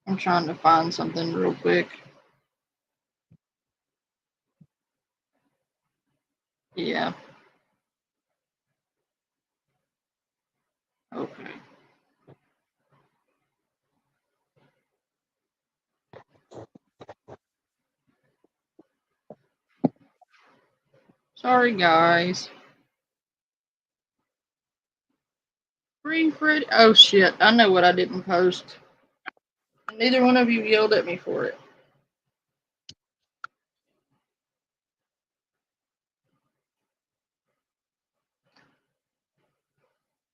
I'm trying to find something real quick. Yeah. Okay. Sorry, guys. Free Freddy. Oh, shit. I know what I didn't post. Neither one of you yelled at me for it.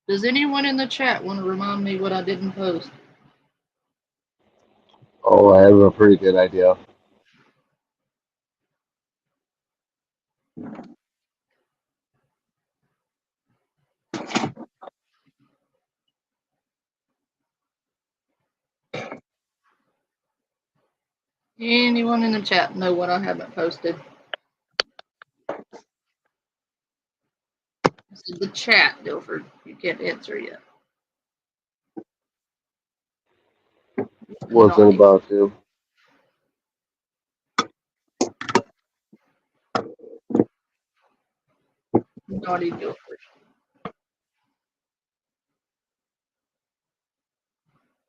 Does anyone in the chat want to remind me what I didn't post? Oh, I have a pretty good idea. Anyone in the chat know what I haven't posted? I said the chat, Dilford. You can't answer yet. Wasn't about to. Naughty Dilford.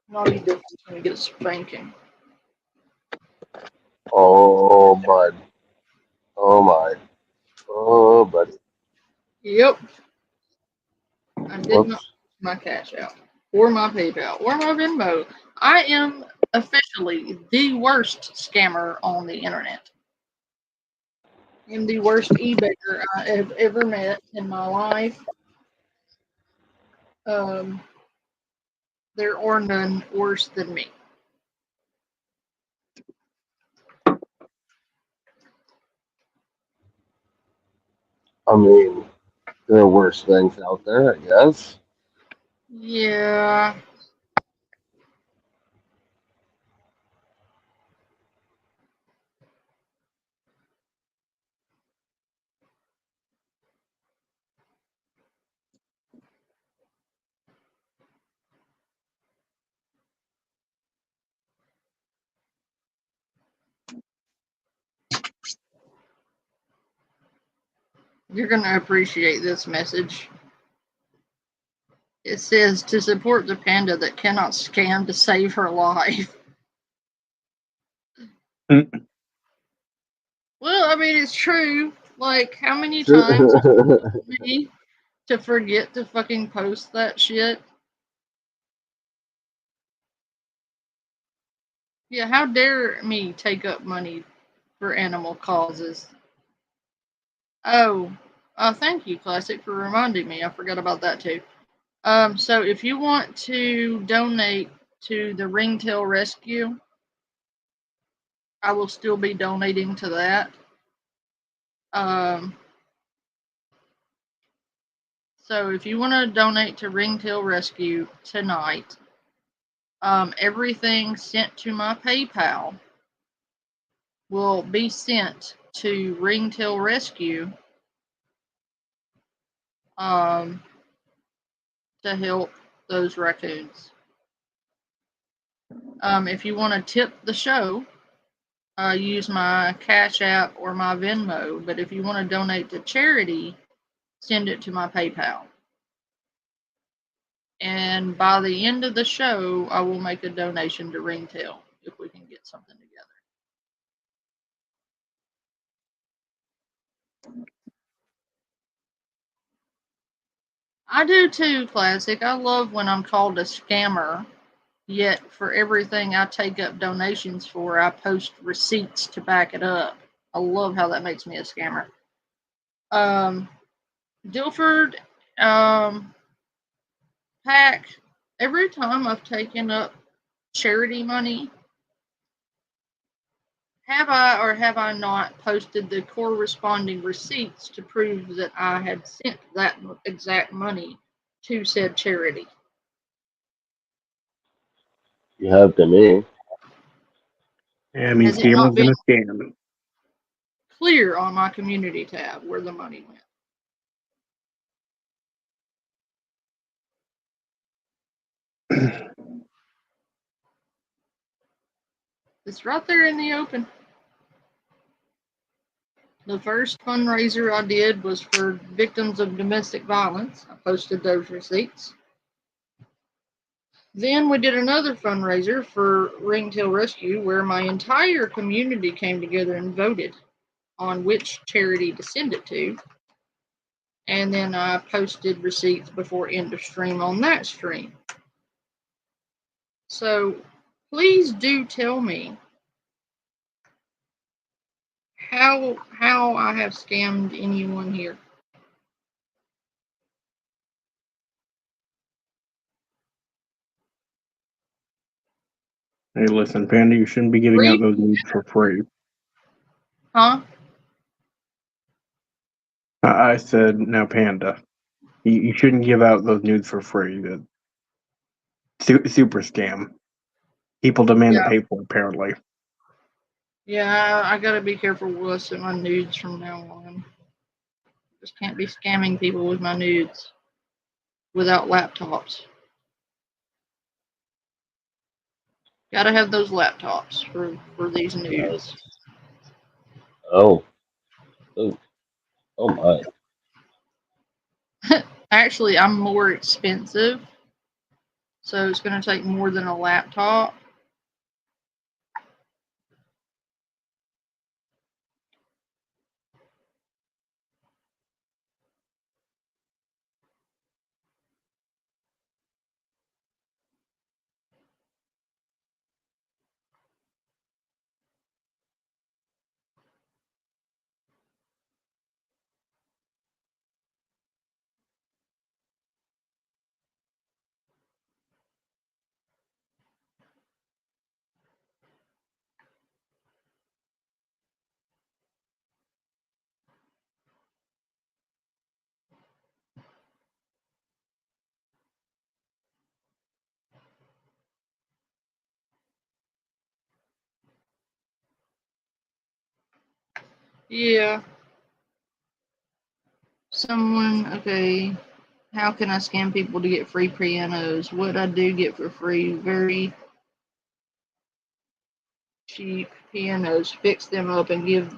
Naughty Dilford's gonna get a spanking. Oh, bud. Oh, my. Oh, buddy. Yep. I did not use my cash out, or my PayPal, or my Venmo. I am officially the worst scammer on the internet. I'm the worst eBayer I have ever met in my life. There are none worse than me. I mean, there are worse things out there, I guess. Yeah. You're going to appreciate this message. It says to support the panda that cannot scam to save her life. Well, I mean, it's true. Like, how many times have you told me to forget to fucking post that shit? Yeah, how dare me take up money for animal causes? Oh, thank you, Classic, for reminding me. I forgot about that too. So if you want to donate to the Ringtail Rescue, I will still be donating to that. So if you want to donate to Ringtail Rescue tonight, everything sent to my PayPal will be sent to Ringtail Rescue to help those raccoons. If you want to tip the show, use my Cash App or my Venmo. But if you want to donate to charity, send it to my PayPal. And by the end of the show, I will make a donation to Ringtail if we can get something together. I do too, Classic. I love when I'm called a scammer, yet for everything I take up donations for, I post receipts to back it up. I love how that makes me a scammer. Dilford, Pack, every time I've taken up charity money, have I or have I not posted the corresponding receipts to prove that I had sent that exact money to said charity? You have to me. Yeah, I mean, Has it not scammer's been gonna scam. clear on my community tab where the money went? It's right there in the open. The first fundraiser I did was for victims of domestic violence. I posted those receipts. Then we did another fundraiser for Ringtail Rescue where my entire community came together and voted on which charity to send it to. And then I posted receipts before end of stream on that stream. So please do tell me how I have scammed anyone here. Hey, listen, Panda, you shouldn't be giving out those nudes for free. Huh? I said, now, Panda, you shouldn't give out those nudes for free. That super scam. People demand to pay for it, apparently. Yeah, I gotta be careful with my nudes from now on. Just can't be scamming people with my nudes without laptops. Gotta have those laptops for these nudes. Oh. Oh my. Actually, I'm more expensive, so it's gonna take more than a laptop. Yeah. Okay. How can I scam people to get free pianos? What I do get for free, very cheap pianos, fix them up and give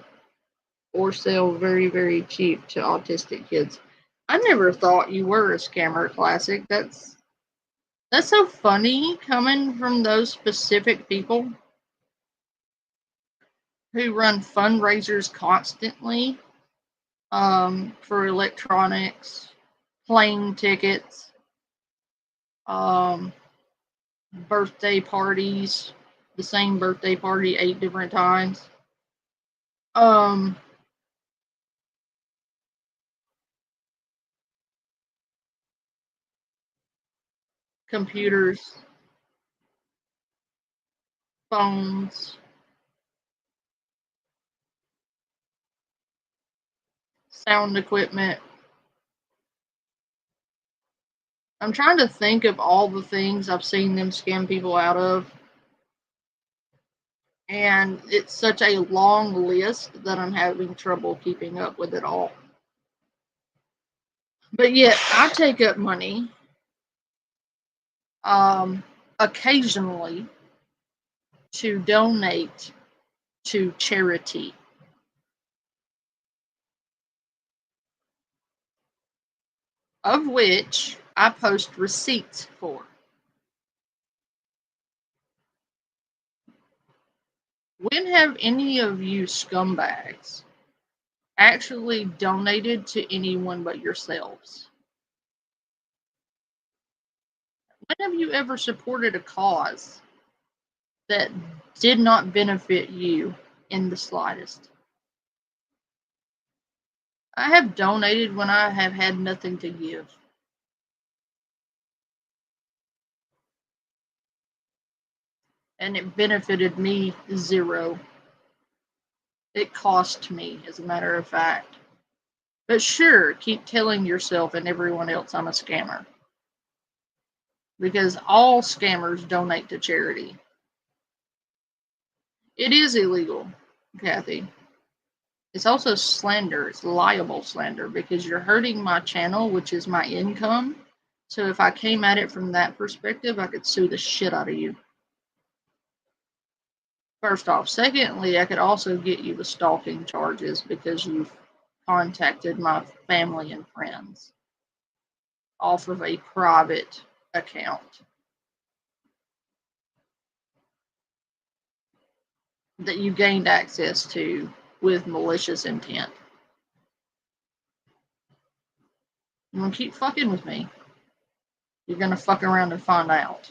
or sell very, very cheap to autistic kids. I never thought you were a scammer, Classic. That's so funny coming from those specific people who run fundraisers constantly for electronics, plane tickets, birthday parties, the same birthday party 8 different times. Computers, phones, sound equipment. I'm trying to think of all the things I've seen them scam people out of. And it's such a long list that I'm having trouble keeping up with it all. But yet, I take up money occasionally to donate to charity. Of which I post receipts for. When have any of you scumbags actually donated to anyone but yourselves? When have you ever supported a cause that did not benefit you in the slightest? I have donated when I have had nothing to give. And it benefited me zero. It cost me, as a matter of fact. But sure, keep telling yourself and everyone else I'm a scammer. Because all scammers donate to charity. It is illegal, Kathy. It's also slander. It's liable slander because you're hurting my channel, which is my income. So if I came at it from that perspective, I could sue the shit out of you. First off. Secondly, I could also get you with stalking charges because you've contacted my family and friends off of a private account that you gained access to with malicious intent. You want to keep fucking with me? You're going to fuck around and find out.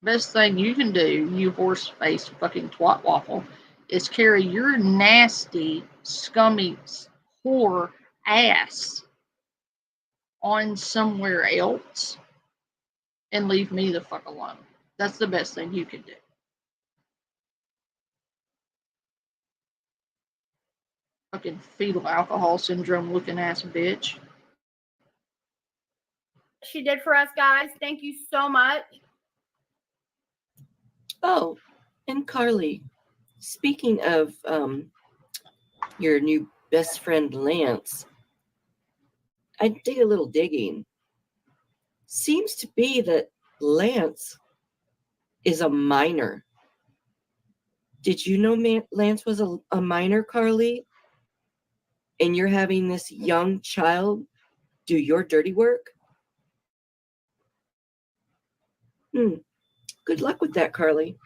Best thing you can do, you horse-faced fucking twat waffle, is carry your nasty, scummy whore ass on somewhere else and leave me the fuck alone. That's the best thing you can do. Fucking fetal alcohol syndrome looking ass bitch. She did for us, guys. Thank you so much. Oh, and Carly, speaking of your new best friend Lance, I did a little digging. Seems to be that Lance is a minor. Did you know Lance was a minor, Carly? And you're having this young child do your dirty work? Good luck with that, Carly.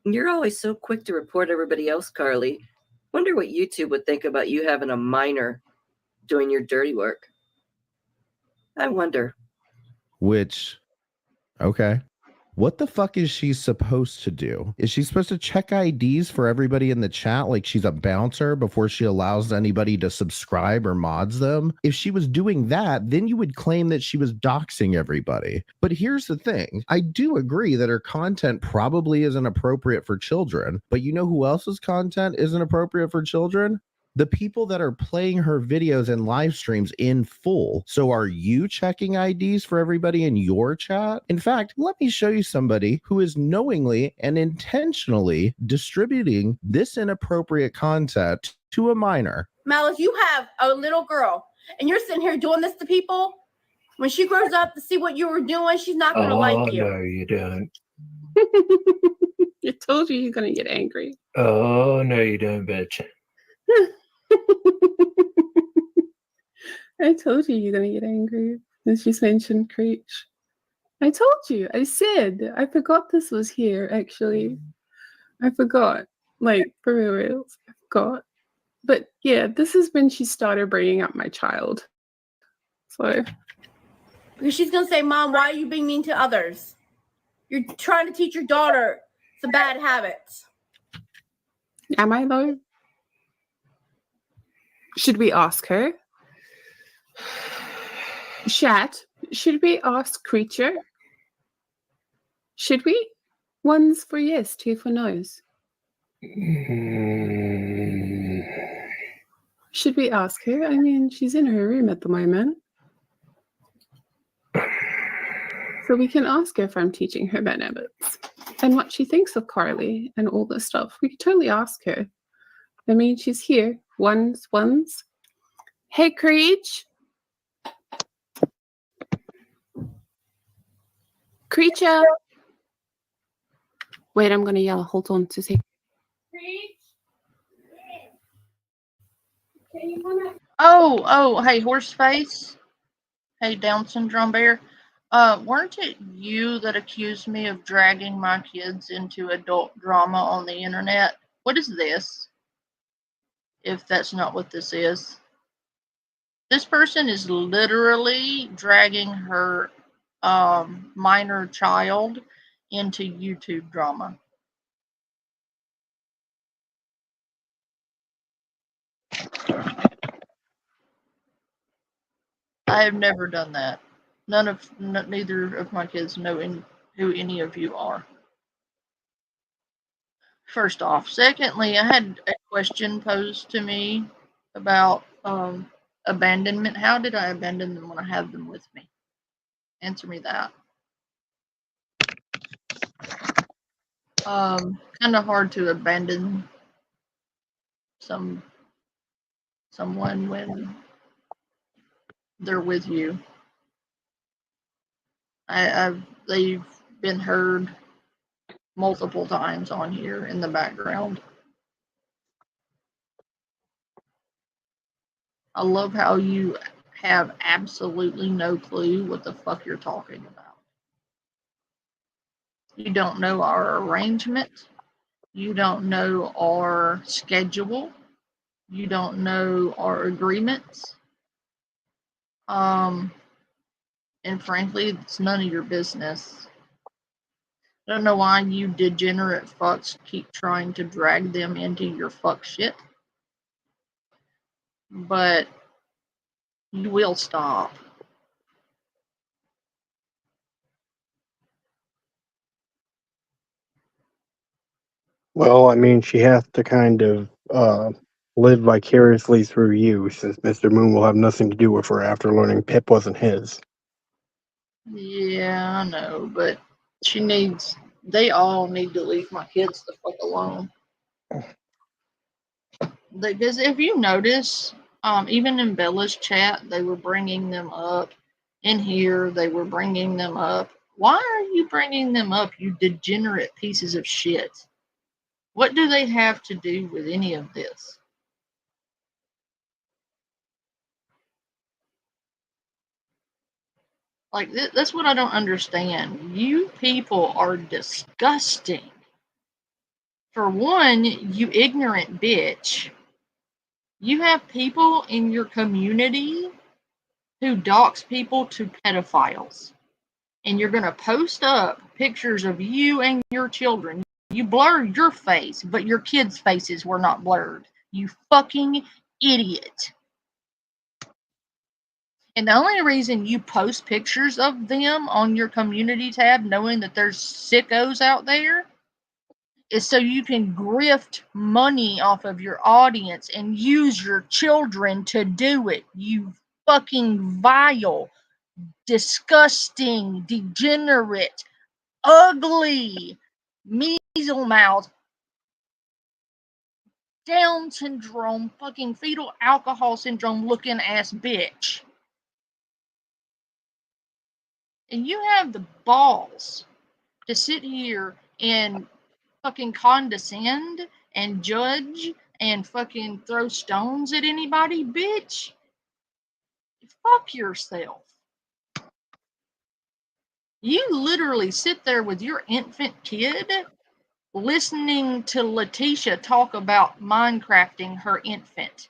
You're always so quick to report everybody else, Carly. Wonder what YouTube would think about you having a minor doing your dirty work. I wonder. Which, okay. What the fuck is she supposed to do? Is she supposed to check IDs for everybody in the chat like she's a bouncer before she allows anybody to subscribe or mods them? If she was doing that, then you would claim that she was doxing everybody. But here's the thing. I do agree that her content probably isn't appropriate for children, but you know who else's content isn't appropriate for children? The people that are playing her videos and live streams in full. So are you checking IDs for everybody in your chat? In fact, let me show you somebody who is knowingly and intentionally distributing this inappropriate content to a minor. Mel, if you have a little girl and you're sitting here doing this to people, when she grows up to see what you were doing, she's not going to like you. No, you don't. I told you you're going to get angry. Oh, no, you don't, bitch. I told you you're going to get angry. And she's mentioned Creech. I told you. I said. I forgot this was here, actually. I forgot. Like, for real. I forgot. But yeah, this is when she started bringing up my child. So. Because she's going to say, Mom, why are you being mean to others? You're trying to teach your daughter some bad habits. Am I, though? Should we ask her? Chat, should we ask Creature? Should we? One's for yes, two for no's. Should we ask her? I mean, she's in her room at the moment. So we can ask her if I'm teaching her bad habits and what she thinks of Carly and all this stuff. We could totally ask her. I mean, she's here. Ones. Hey, Creech. Creature. Wait, I'm going to yell. Hold on to say. Oh, hey, Horseface. Hey, Down syndrome bear. Weren't it you that accused me of dragging my kids into adult drama on the internet? What is this? If that's not what this is. This person is literally dragging her minor child into YouTube drama. I have never done that. Neither of my kids know who any of you are. First off. Secondly, I had a question posed to me about abandonment. How did I abandon them when I have them with me? Answer me that. Kind of hard to abandon someone when they're with you. They've been heard multiple times on here in the background. I love how you have absolutely no clue what the fuck you're talking about. You don't know our arrangement. You don't know our schedule. You don't know our agreements. And frankly, it's none of your business. I don't know why you degenerate fucks keep trying to drag them into your fuck shit. But you will stop. Well, I mean, she has to kind of live vicariously through you, since Mr. Moon will have nothing to do with her after learning Pip wasn't his. Yeah, I know, but they all need to leave my kids the fuck alone. Because if you notice, even in Bella's chat, they were bringing them up. In here, they were bringing them up. Why are you bringing them up, you degenerate pieces of shit? What do they have to do with any of this? Like, that's what I don't understand. You people are disgusting. For one, you ignorant bitch. You have people in your community who dox people to pedophiles. And you're going to post up pictures of you and your children. You blurred your face, but your kids' faces were not blurred. You fucking idiot. And the only reason you post pictures of them on your community tab, knowing that there's sickos out there, is so you can grift money off of your audience and use your children to do it. You fucking vile, disgusting, degenerate, ugly, measle mouth, Down syndrome, fucking fetal alcohol syndrome looking ass bitch. And you have the balls to sit here and fucking condescend and judge and fucking throw stones at anybody, bitch. Fuck yourself. You literally sit there with your infant kid listening to Letitia talk about Minecrafting her infant.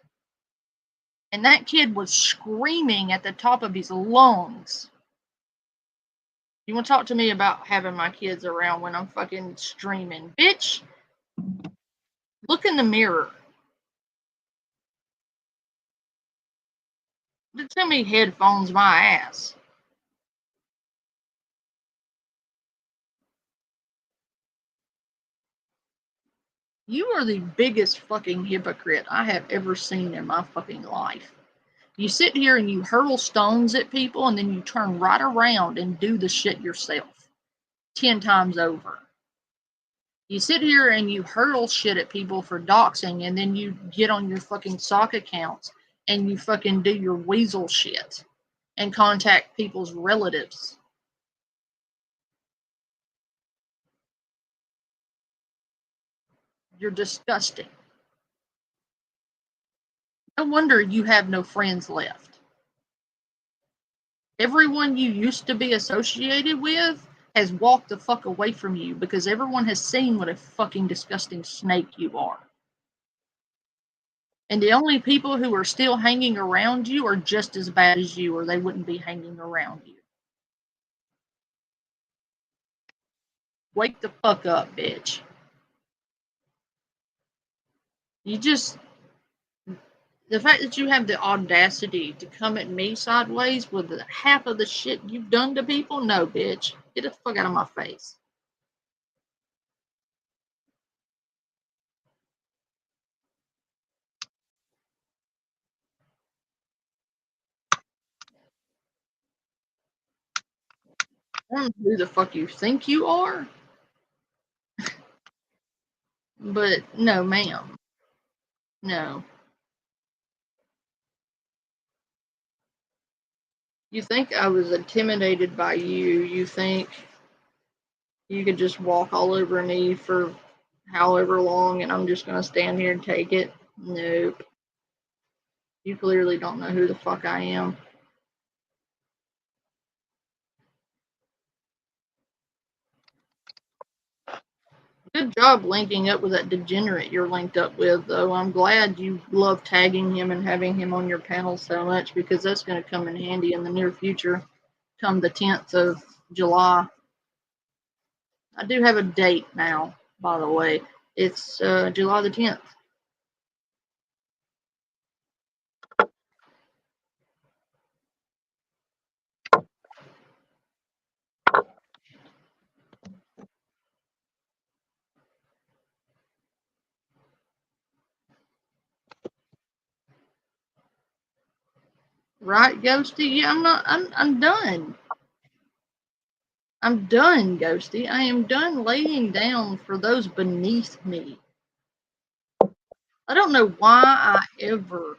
And that kid was screaming at the top of his lungs. You want to talk to me about having my kids around when I'm fucking streaming? Bitch, look in the mirror. Tell me headphones my ass. You are the biggest fucking hypocrite I have ever seen in my fucking life. You sit here and you hurl stones at people, and then you turn right around and do the shit yourself 10 times over. You sit here and you hurl shit at people for doxing, and then you get on your fucking sock accounts and you fucking do your weasel shit and contact people's relatives. You're disgusting. No wonder you have no friends left. Everyone you used to be associated with has walked the fuck away from you because everyone has seen what a fucking disgusting snake you are. And the only people who are still hanging around you are just as bad as you, or they wouldn't be hanging around you. Wake the fuck up, bitch. The fact that you have the audacity to come at me sideways with half of the shit you've done to people, no, bitch. Get the fuck out of my face. I don't know who the fuck you think you are, but no, ma'am. No. You think I was intimidated by you. You think you could just walk all over me for however long and I'm just going to stand here and take it? Nope. You clearly don't know who the fuck I am. Good job linking up with that degenerate you're linked up with, though. I'm glad you love tagging him and having him on your panel so much, because that's going to come in handy in the near future, come the 10th of July. I do have a date now, by the way. It's July the 10th. Right, Ghosty? Yeah, I'm done. I'm done, Ghosty. I am done laying down for those beneath me. I don't know why I ever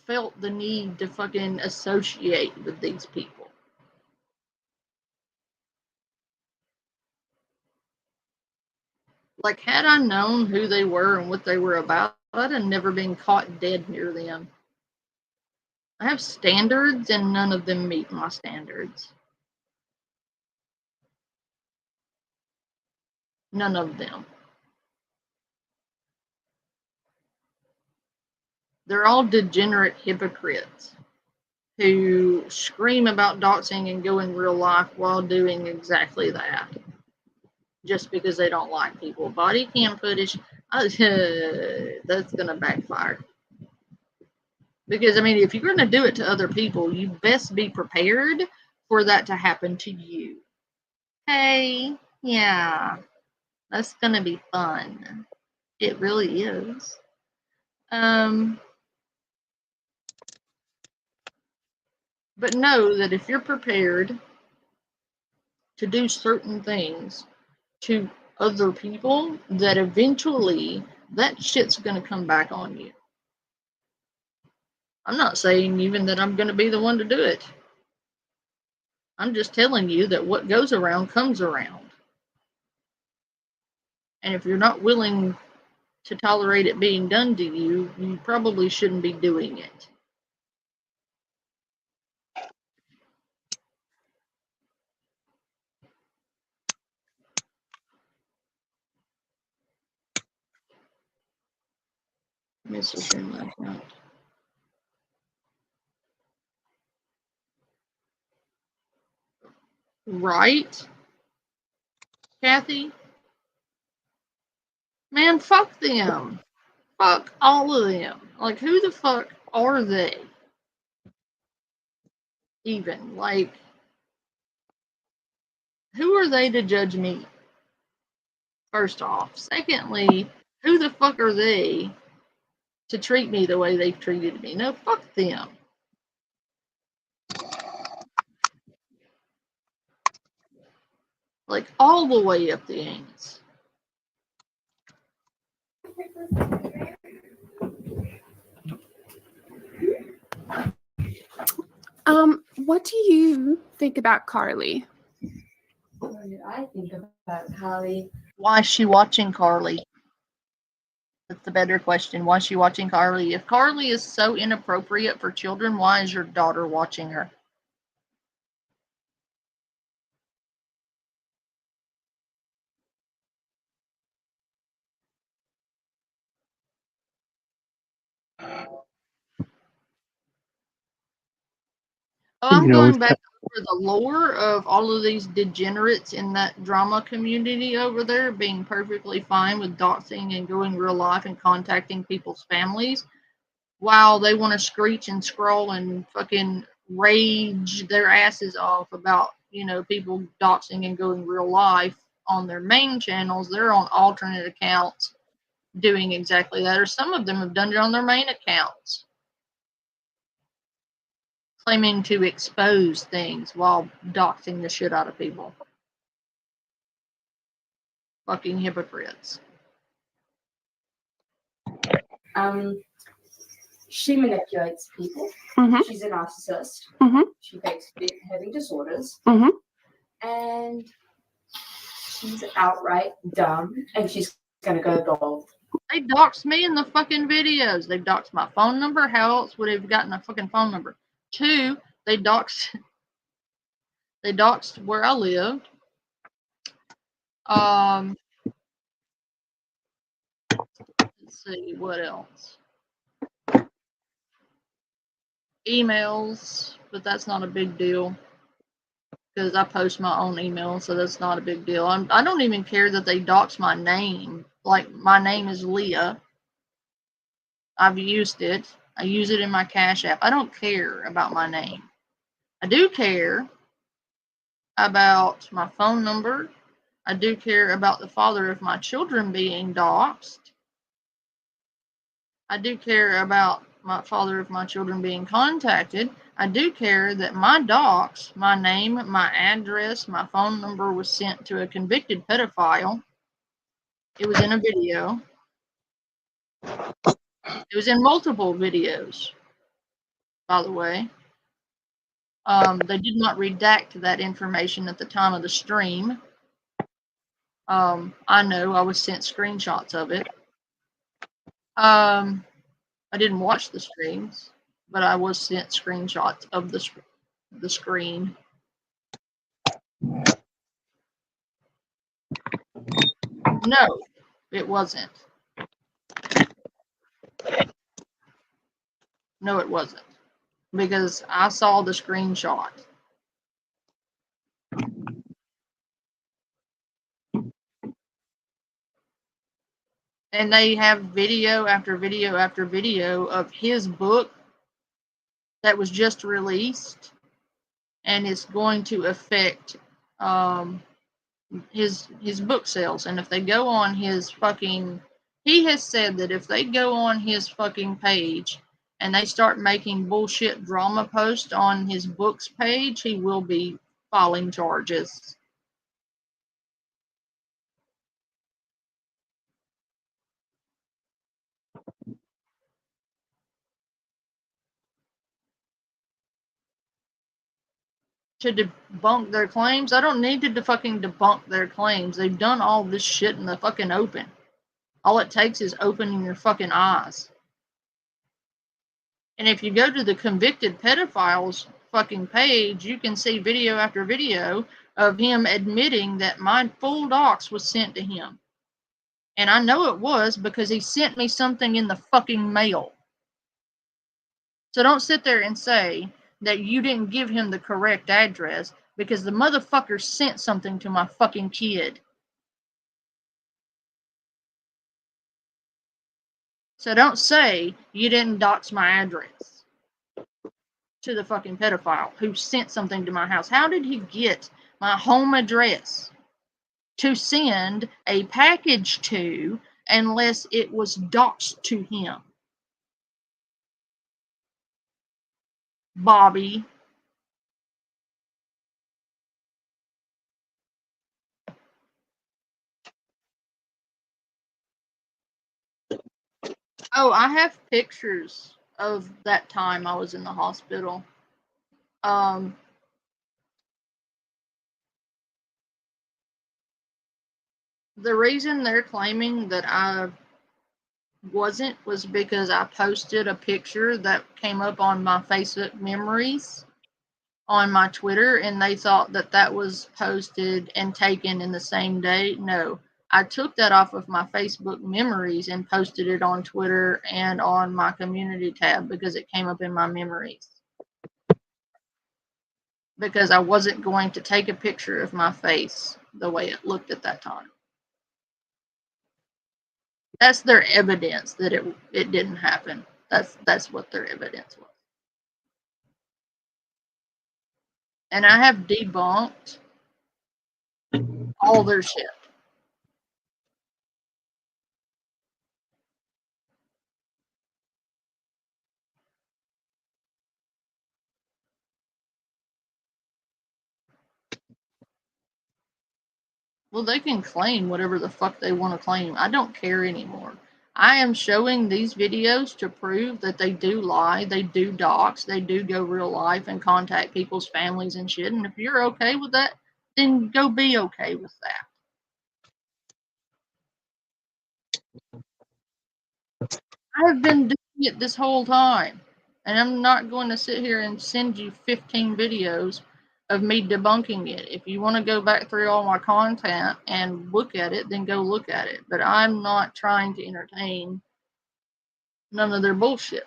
felt the need to fucking associate with these people. Like, had I known who they were and what they were about, I'd have never been caught dead near them. I have standards, and none of them meet my standards. None of them. They're all degenerate hypocrites who scream about doxing and go in real life while doing exactly that. Just because they don't like people. Body cam footage, that's going to backfire. Because, I mean, if you're going to do it to other people, you best be prepared for that to happen to you. Hey, yeah, that's going to be fun. It really is. But know that if you're prepared to do certain things to other people, that eventually that shit's going to come back on you. I'm not saying even that I'm going to be the one to do it. I'm just telling you that what goes around comes around. And if you're not willing to tolerate it being done to you, you probably shouldn't be doing it. Right, Kathy? Man, fuck them. Fuck all of them. Like, who the fuck are they? Even. Like, who are they to judge me? First off. Secondly, who the fuck are they to treat me the way they've treated me. No, fuck them. Like, all the way up the anus. What do you think about Carly? What did I think about Carly? Why is she watching Carly? That's the better question. Why is she watching Carly? If Carly is so inappropriate for children, why is your daughter watching her? I'm going back over the lore of all of these degenerates in that drama community over there being perfectly fine with doxing and going real life and contacting people's families while they want to screech and scroll and fucking rage their asses off about, you know, people doxing and going real life on their main channels. They're on alternate accounts doing exactly that, or some of them have done it on their main accounts, claiming to expose things while doxing the shit out of people. Fucking hypocrites. She manipulates people. Mm-hmm. She's a narcissist. Mm-hmm. She fakes having disorders. Mm-hmm. And she's outright dumb, and she's gonna go bald. They doxed me in the fucking videos. They doxed my phone number. How else would they have gotten a fucking phone number? 2, they doxed where I lived. Let's see, what else? Emails, but that's not a big deal because I post my own email, so that's not a big deal. I don't even care that they dox my name. Like, my name is Leah. I've used it. I use it in my Cash App. I don't care about my name. I do care about my phone number. I do care about the father of my children being doxed. I do care about my father of my children being contacted. I do care that my dox, my name, my address, my phone number was sent to a convicted pedophile. It was in a video. It was in multiple videos, by the way. They did not redact that information at the time of the stream. I know I was sent screenshots of it. I didn't watch the streams, but I was sent screenshots of the screen. No, it wasn't. No, it wasn't. Because I saw the screenshot. And they have video after video after video of his book that was just released. And it's going to affect his book sales. And if they go on his fucking... He has said that if they go on his fucking page and they start making bullshit drama posts on his books page, he will be filing charges. To debunk their claims? I don't need to fucking debunk their claims. They've done all this shit in the fucking open. All it takes is opening your fucking eyes. And if you go to the convicted pedophiles fucking page, you can see video after video of him admitting that my full dox was sent to him. And I know it was because he sent me something in the fucking mail. So don't sit there and say that you didn't give him the correct address because the motherfucker sent something to my fucking kid. So don't say you didn't dox my address to the fucking pedophile who sent something to my house. How did he get my home address to send a package to unless it was doxed to him? Bobby. Oh, I have pictures of that time I was in the hospital. The reason they're claiming that I wasn't was because I posted a picture that came up on my Facebook memories on my Twitter, and they thought that that was posted and taken in the same day. No, I took that off of my Facebook memories and posted it on Twitter and on my community tab because it came up in my memories. Because I wasn't going to take a picture of my face the way it looked at that time. That's their evidence that it didn't happen. That's what their evidence was. And I have debunked all their shit. Well, they can claim whatever the fuck they want to claim. I don't care anymore. I am showing these videos to prove that they do lie, they do dox, they do go real life and contact people's families and shit. And if you're okay with that, then go be okay with that. I have been doing it this whole time. And I'm not going to sit here and send you 15 videos of me debunking it. If you want to go back through all my content and look at it, then go look at it. But I'm not trying to entertain none of their bullshit.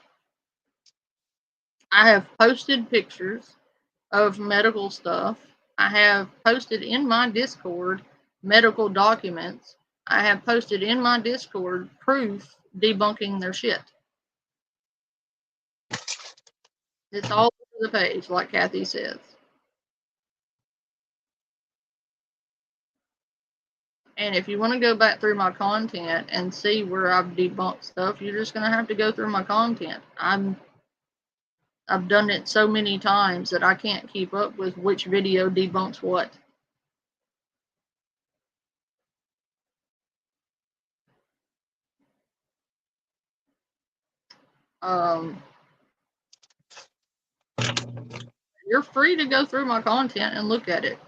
I have posted pictures of medical stuff. I have posted in my Discord medical documents. I have posted in my Discord proof debunking their shit. It's all over the page, like Kathy says. And if you want to go back through my content and see where I've debunked stuff, you're just going to have to go through my content. I've done it so many times that I can't keep up with which video debunks what. You're free to go through my content and look at it.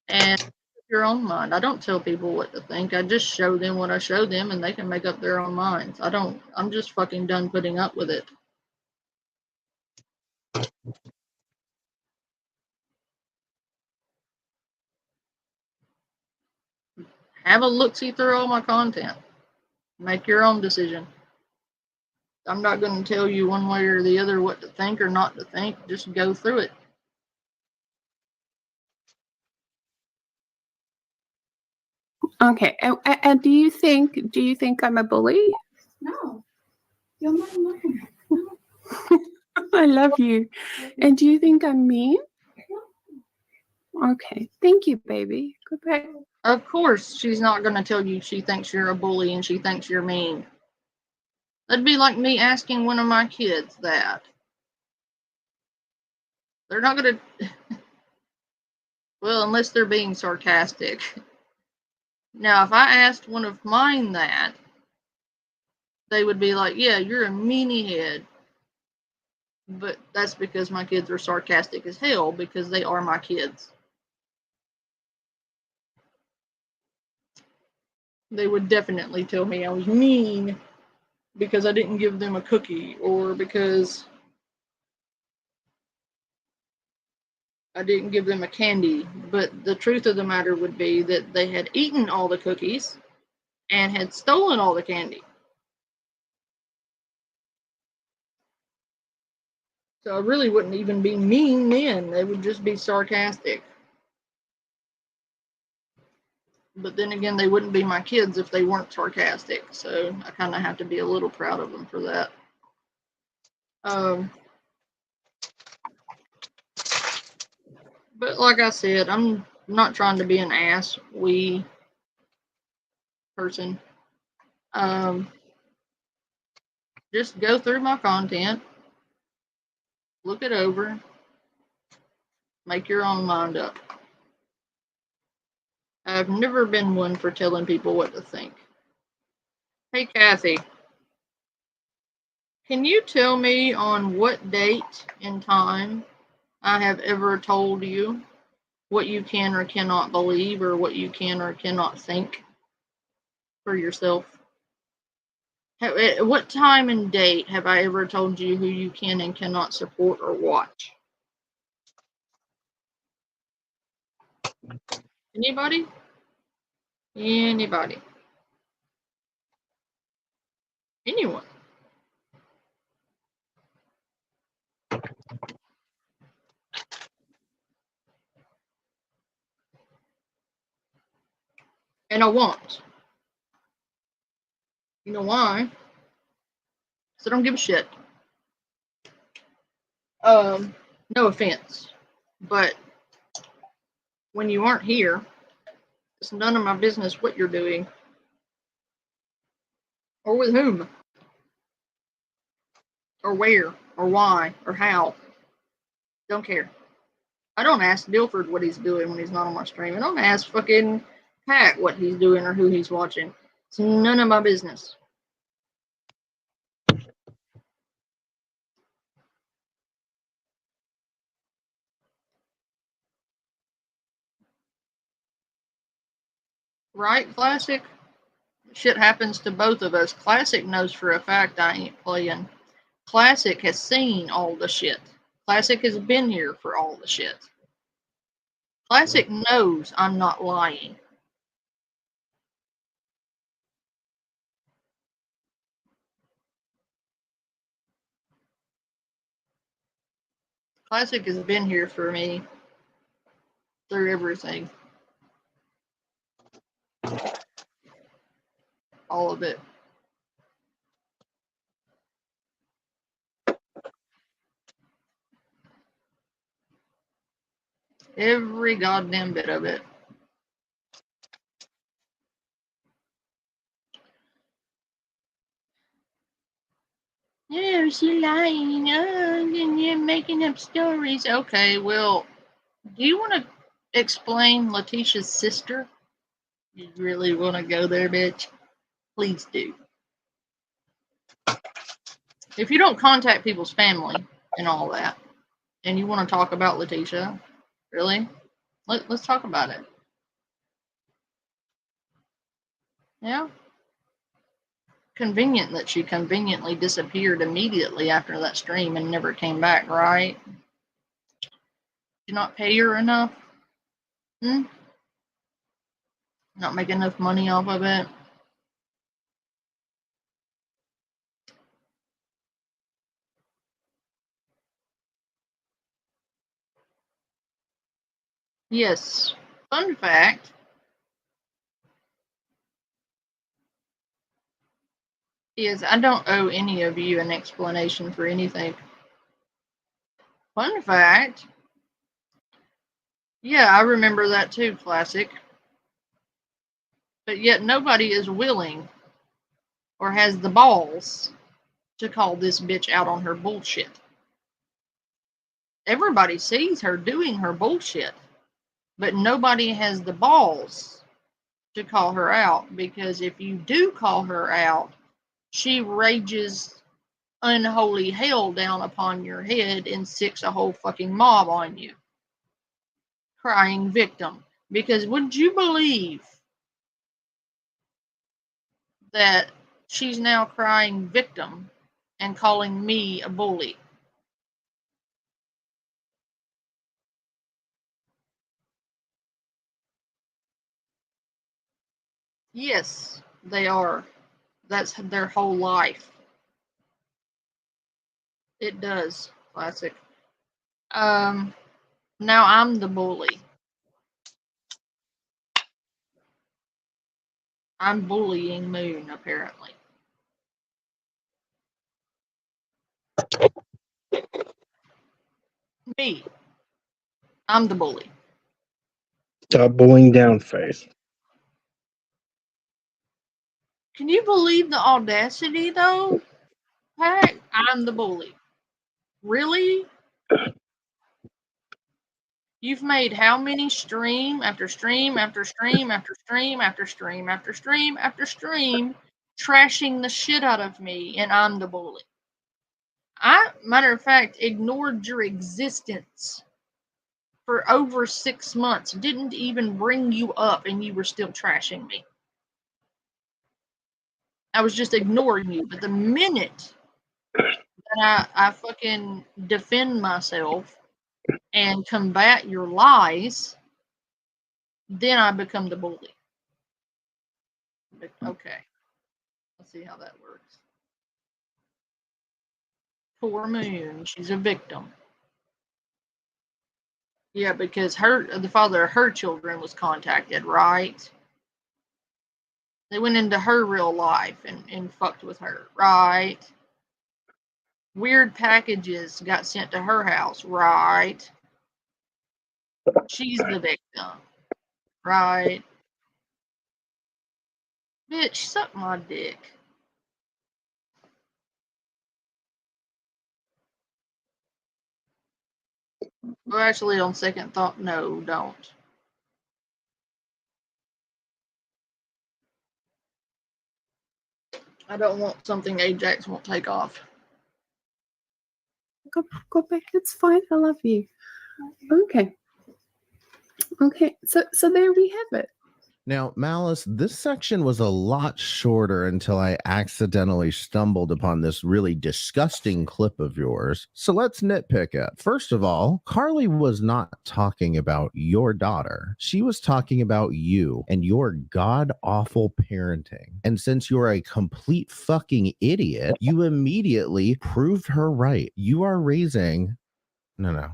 And your own mind. I don't tell people what to think. I just show them what I show them and they can make up their own minds. I'm just fucking done putting up with it. Have a look-see through all my content. Make your own decision. I'm not going to tell you one way or the other what to think or not to think. Just go through it. Okay. And do you think I'm a bully? No. You're my mom. I love you. And do you think I'm mean? Okay. Thank you, baby. Goodbye. Of course, she's not going to tell you she thinks you're a bully and she thinks you're mean. That'd be like me asking one of my kids that. They're not going to... Well, unless they're being sarcastic. Now, if I asked one of mine that, they would be like, yeah, you're a meanie head. But that's because my kids are sarcastic as hell because they are my kids. They would definitely tell me I was mean because I didn't give them a cookie or because I didn't give them a candy. But the truth of the matter would be that they had eaten all the cookies and had stolen all the candy. So I really wouldn't even be mean then. They would just be sarcastic. But then again, they wouldn't be my kids if they weren't sarcastic. So I kind of have to be a little proud of them for that. But like I said, I'm not trying to be an ass person. Just go through my content Look it over. Make your own mind up. I've never been one for telling people what to think. Hey, Kathy. Can you tell me on what date and time I have ever told you what you can or cannot believe or what you can or cannot think for yourself? At what time and date have I ever told you who you can and cannot support or watch? Anybody? Anybody? Anyone? And I won't. You know why? Because I don't give a shit. No offense, but when you aren't here, it's none of my business what you're doing or with whom or where or why or how. Don't care. I don't ask Dilford what he's doing when he's not on my stream. I don't ask fucking Pat what he's doing or who he's watching. It's none of my business. Right, Classic? Shit happens to both of us. Classic knows for a fact I ain't playing. Classic has seen all the shit. Classic has been here for all the shit. Classic knows I'm not lying. Classic has been here for me through everything. All of it. Every goddamn bit of it. Oh, she's lying. Oh, and you're making up stories. Okay, well, do you want to explain Letitia's sister? You really want to go there, bitch? Please do. If you don't contact people's family and all that, and you want to talk about Letitia, really? Let's talk about it. Yeah. Convenient that she conveniently disappeared immediately after that stream and never came back, right? Did you not pay her enough? Not make enough money off of it? Yes. Fun fact. Is I don't owe any of you an explanation for anything. Fun fact. Yeah, I remember that too, Classic. But yet nobody is willing or has the balls to call this bitch out on her bullshit. Everybody sees her doing her bullshit, but nobody has the balls to call her out, because if you do call her out, she rages unholy hell down upon your head and sicks a whole fucking mob on you. Crying victim. Because would you believe that she's now crying victim and calling me a bully? Yes, they are. That's their whole life. It does, Classic. Now I'm the bully. I'm bullying Moon, apparently. Me. I'm the bully. Stop bullying down, face. Can you believe the audacity, though? Heck, I'm the bully. Really? You've made how many stream after stream after stream after stream after stream after stream after stream trashing the shit out of me, and I'm the bully. I, matter of fact, ignored your existence for over 6 months, didn't even bring you up, and you were still trashing me. I was just ignoring you. But the minute that I fucking defend myself and combat your lies, then I become the bully. But, okay. Let's see how that works. Poor Moon, she's a victim. Yeah, because the father of her children was contacted, right? They went into her real life and fucked with her, right? Weird packages got sent to her house, right? She's the victim, right? Bitch, suck my dick. Well, actually, on second thought, no, don't. I don't want something Ajax won't take off. Go back. It's fine. I love you. Okay. Okay. So there we have it. Now, Malice, this section was a lot shorter until I accidentally stumbled upon this really disgusting clip of yours. So let's nitpick it. First of all, Carly was not talking about your daughter. She was talking about you and your god-awful parenting. And since you're a complete fucking idiot, you immediately proved her right. You are raising... No.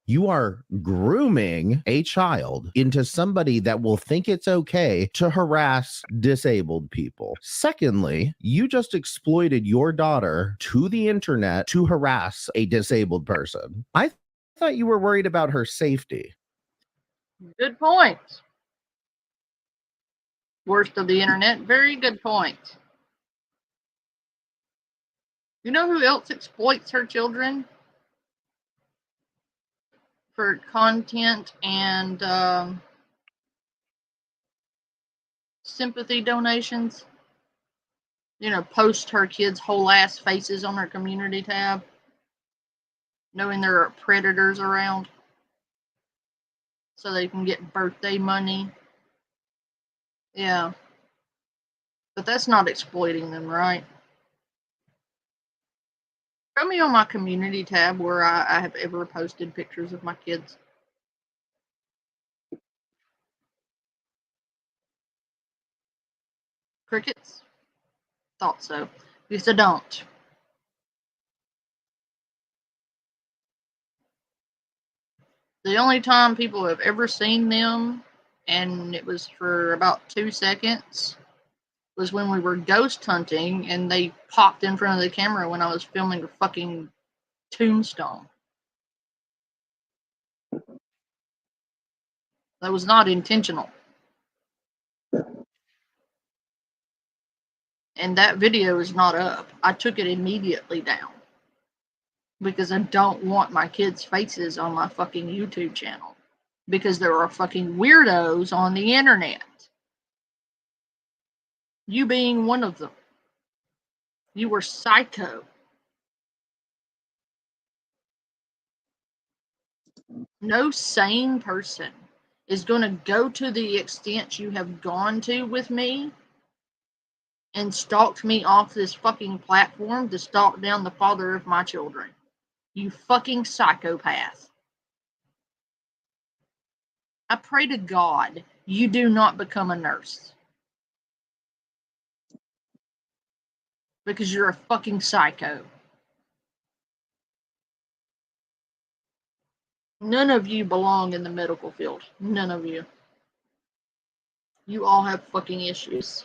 You are grooming a child into somebody that will think it's okay to harass disabled people. Secondly, you just exploited your daughter to the internet to harass a disabled person. I thought you were worried about her safety. Good point. Worst of the internet, very good point. You know who else exploits her children? For content and sympathy donations. You know, post her kids' whole ass faces on her community tab, knowing there are predators around, so they can get birthday money. Yeah. But that's not exploiting them, right? Show me on my community tab where I have ever posted pictures of my kids. Crickets? Thought so. Because I don't. The only time people have ever seen them, and it was for about 2 seconds, was when we were ghost hunting and they popped in front of the camera when I was filming a fucking tombstone. That was not intentional. And that video is not up. I took it immediately down. Because I don't want my kids' faces on my fucking YouTube channel. Because there are fucking weirdos on the internet. You being one of them. You were psycho. No sane person is going to go to the extent you have gone to with me and stalked me off this fucking platform to stalk down the father of my children. You fucking psychopath. I pray to God you do not become a nurse. Because you're a fucking psycho. None of you belong in the medical field. None of you. You all have fucking issues.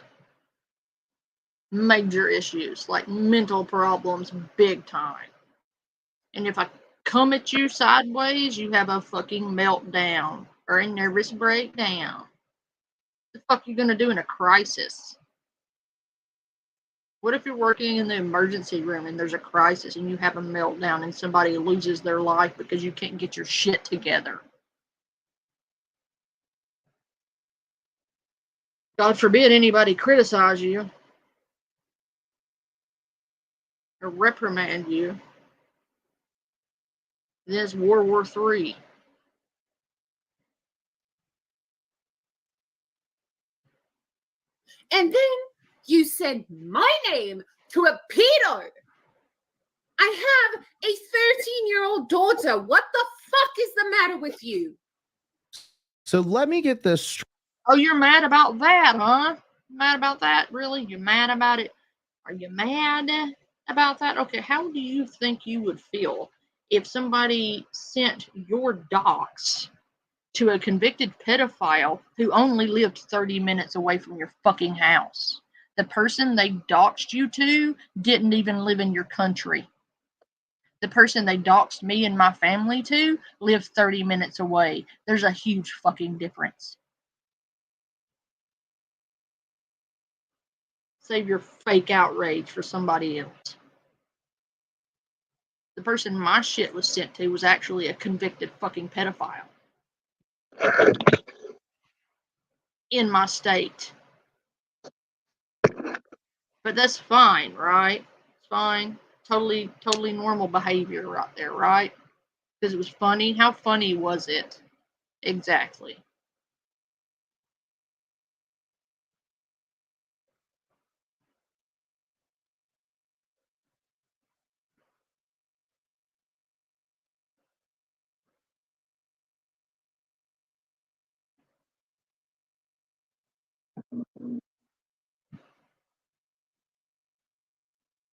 Major issues, like mental problems, big time. And if I come at you sideways, you have a fucking meltdown or a nervous breakdown. What the fuck are you gonna do in a crisis? What if you're working in the emergency room and there's a crisis and you have a meltdown and somebody loses their life because you can't get your shit together? God forbid anybody criticize you or reprimand you. This World War III. And then you said my name to a pedo. I have a 13-year-old daughter. What the fuck is the matter with you? So let me get this straight. Oh, you're mad about that, huh? Mad about that? Really? You're mad about it? Are you mad about that? Okay, how do you think you would feel if somebody sent your docs to a convicted pedophile who only lived 30 minutes away from your fucking house? The person they doxed you to didn't even live in your country. The person they doxed me and my family to lived 30 minutes away. There's a huge fucking difference. Save your fake outrage for somebody else. The person my shit was sent to was actually a convicted fucking pedophile. In my state. But that's fine, right? It's fine. Totally normal behavior right there, right? Because it was funny. How funny was it? Exactly.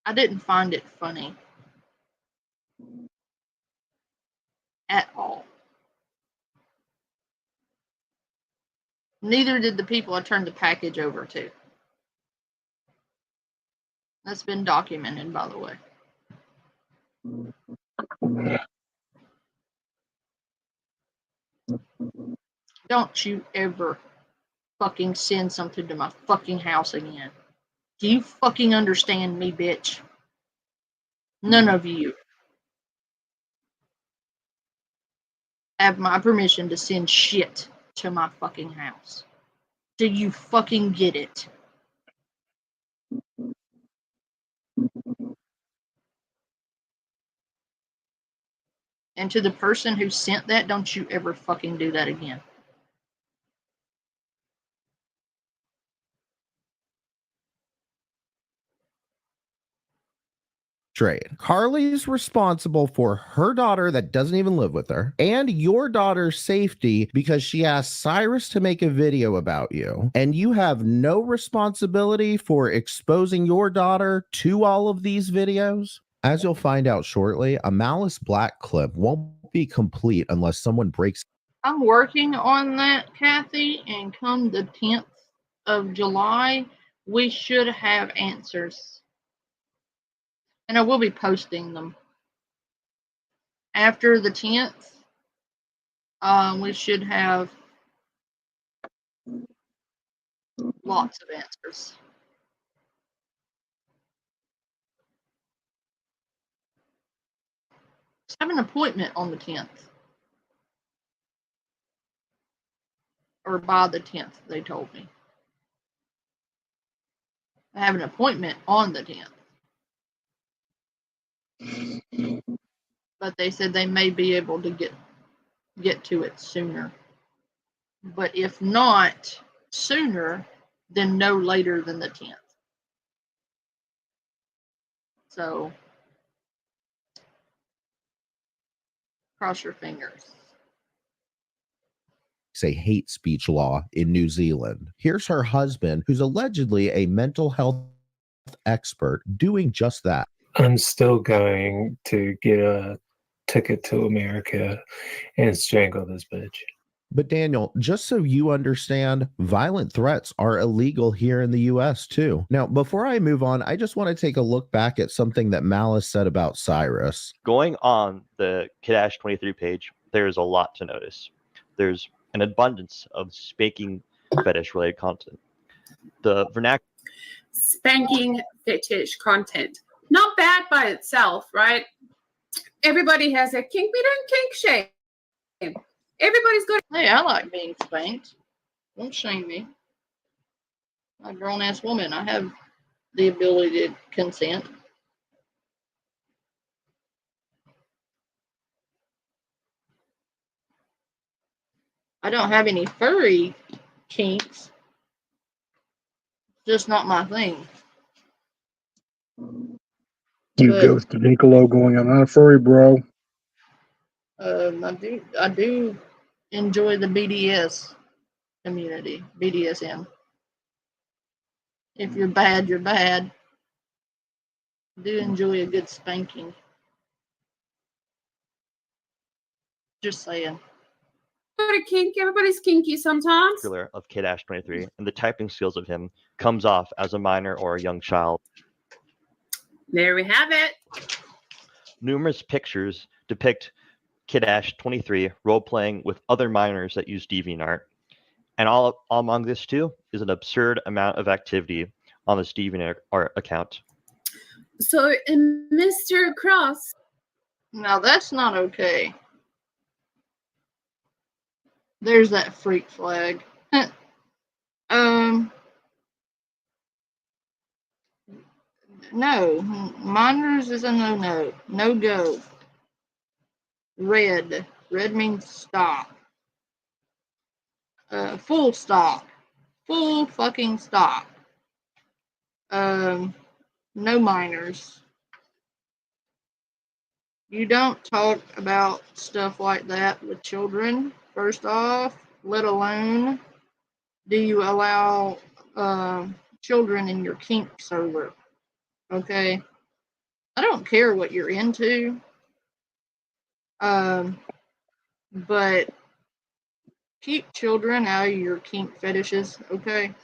I didn't find it funny. At all. Neither did the people I turned the package over to. That's been documented, by the way. Don't you ever fucking send something to my fucking house again. Do you fucking understand me, bitch? None of you have my permission to send shit to my fucking house. Do you fucking get it? And to the person who sent that, don't you ever fucking do that again. Straight. Carly's responsible for her daughter that doesn't even live with her and your daughter's safety because she asked Cyrus to make a video about you. And you have no responsibility for exposing your daughter to all of these videos. As you'll find out shortly, a Malice Black clip won't be complete unless someone breaks. I'm working on that, Kathy, and come the 10th of July, we should have answers. And I will be posting them. After the 10th, we should have lots of answers. I have an appointment on the 10th. Or by the 10th, they told me. I have an appointment on the 10th. But they said they may be able to get to it sooner. But if not sooner, then no later than the 10th. So cross your fingers. A hate speech law in New Zealand. Here's her husband, who's allegedly a mental health expert, doing just that. I'm still going to get a ticket to America and strangle this bitch. But Daniel, just so you understand, violent threats are illegal here in the US too. Now, before I move on, I just want to take a look back at something that Malice said about Cyrus. Going on the Kadash 23 page, there's a lot to notice. There's an abundance of spanking fetish related content. The vernacular. spanking fetish content. Not bad by itself, right? Everybody has a kink. We don't kink shame. Everybody's got. Hey, I like being spanked. Don't shame me. I'm a grown ass woman. I have the ability to consent. I don't have any furry kinks. Just not my thing. You But ghost Niccolo going, I'm not a furry, bro. I do enjoy the BDS community, BDSM. If you're bad, you're bad. I do enjoy a good spanking. Just saying. Got a kink. Everybody's kinky sometimes. Of Kid Ash 23, and the typing skills of him comes off as a minor or a young child. There we have it. Numerous pictures depict Kid Ash 23 role-playing with other minors that use DeviantArt. And all among this too is an absurd amount of activity on this DeviantArt account. So, Mr. Cross. Now that's not okay. There's that freak flag. No. Minors is a no-no. No-go. Red. Red means stop. Full stop. Full fucking stop. No minors. You don't talk about stuff like that with children, first off, let alone do you allow children in your kink server. Okay? I don't care what you're into, but keep children out of your kink fetishes, okay?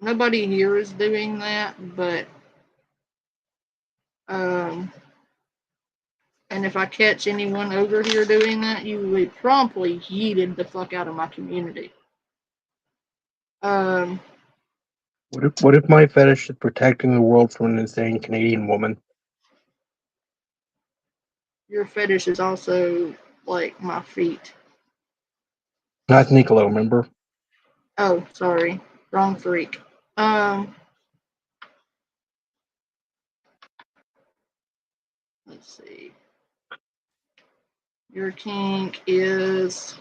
Nobody here is doing that, but and if I catch anyone over here doing that, you will be promptly yeeted the fuck out of my community. What if my fetish is protecting the world from an insane Canadian woman? Your fetish is also like my feet. Not Niccolo, remember? Oh, sorry. Wrong freak. Let's see. Your kink is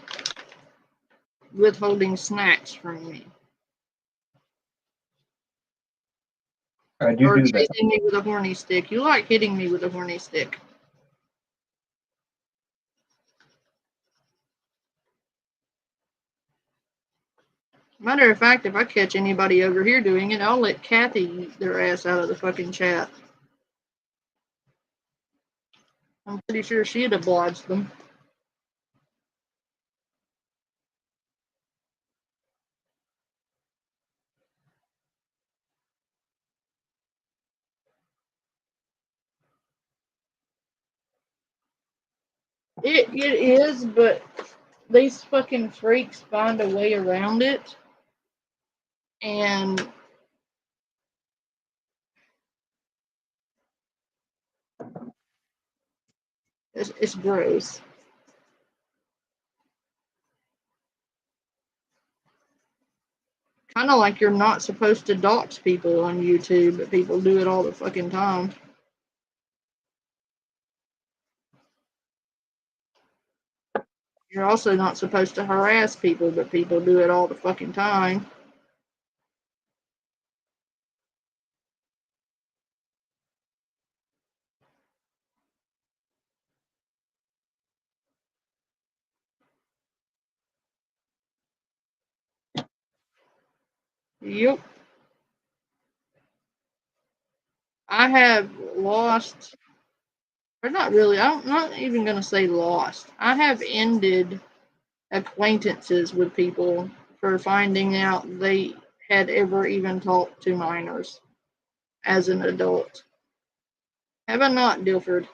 withholding snacks from me. I do Or do that. chasing me with a horny stick. You like hitting me with a horny stick. Matter of fact, if I catch anybody over here doing it, I'll let Kathy eat their ass out of the fucking chat. I'm pretty sure she'd oblige them. It is, but these fucking freaks find a way around it. And it's gross. Kind of like you're not supposed to dox people on YouTube, but people do it all the fucking time. You're also not supposed to harass people, but people do it all the fucking time. Yep. I have lost, or not really, I'm not even going to say lost. I have ended acquaintances with people for finding out they had ever even talked to minors as an adult. Have I not, Dilford?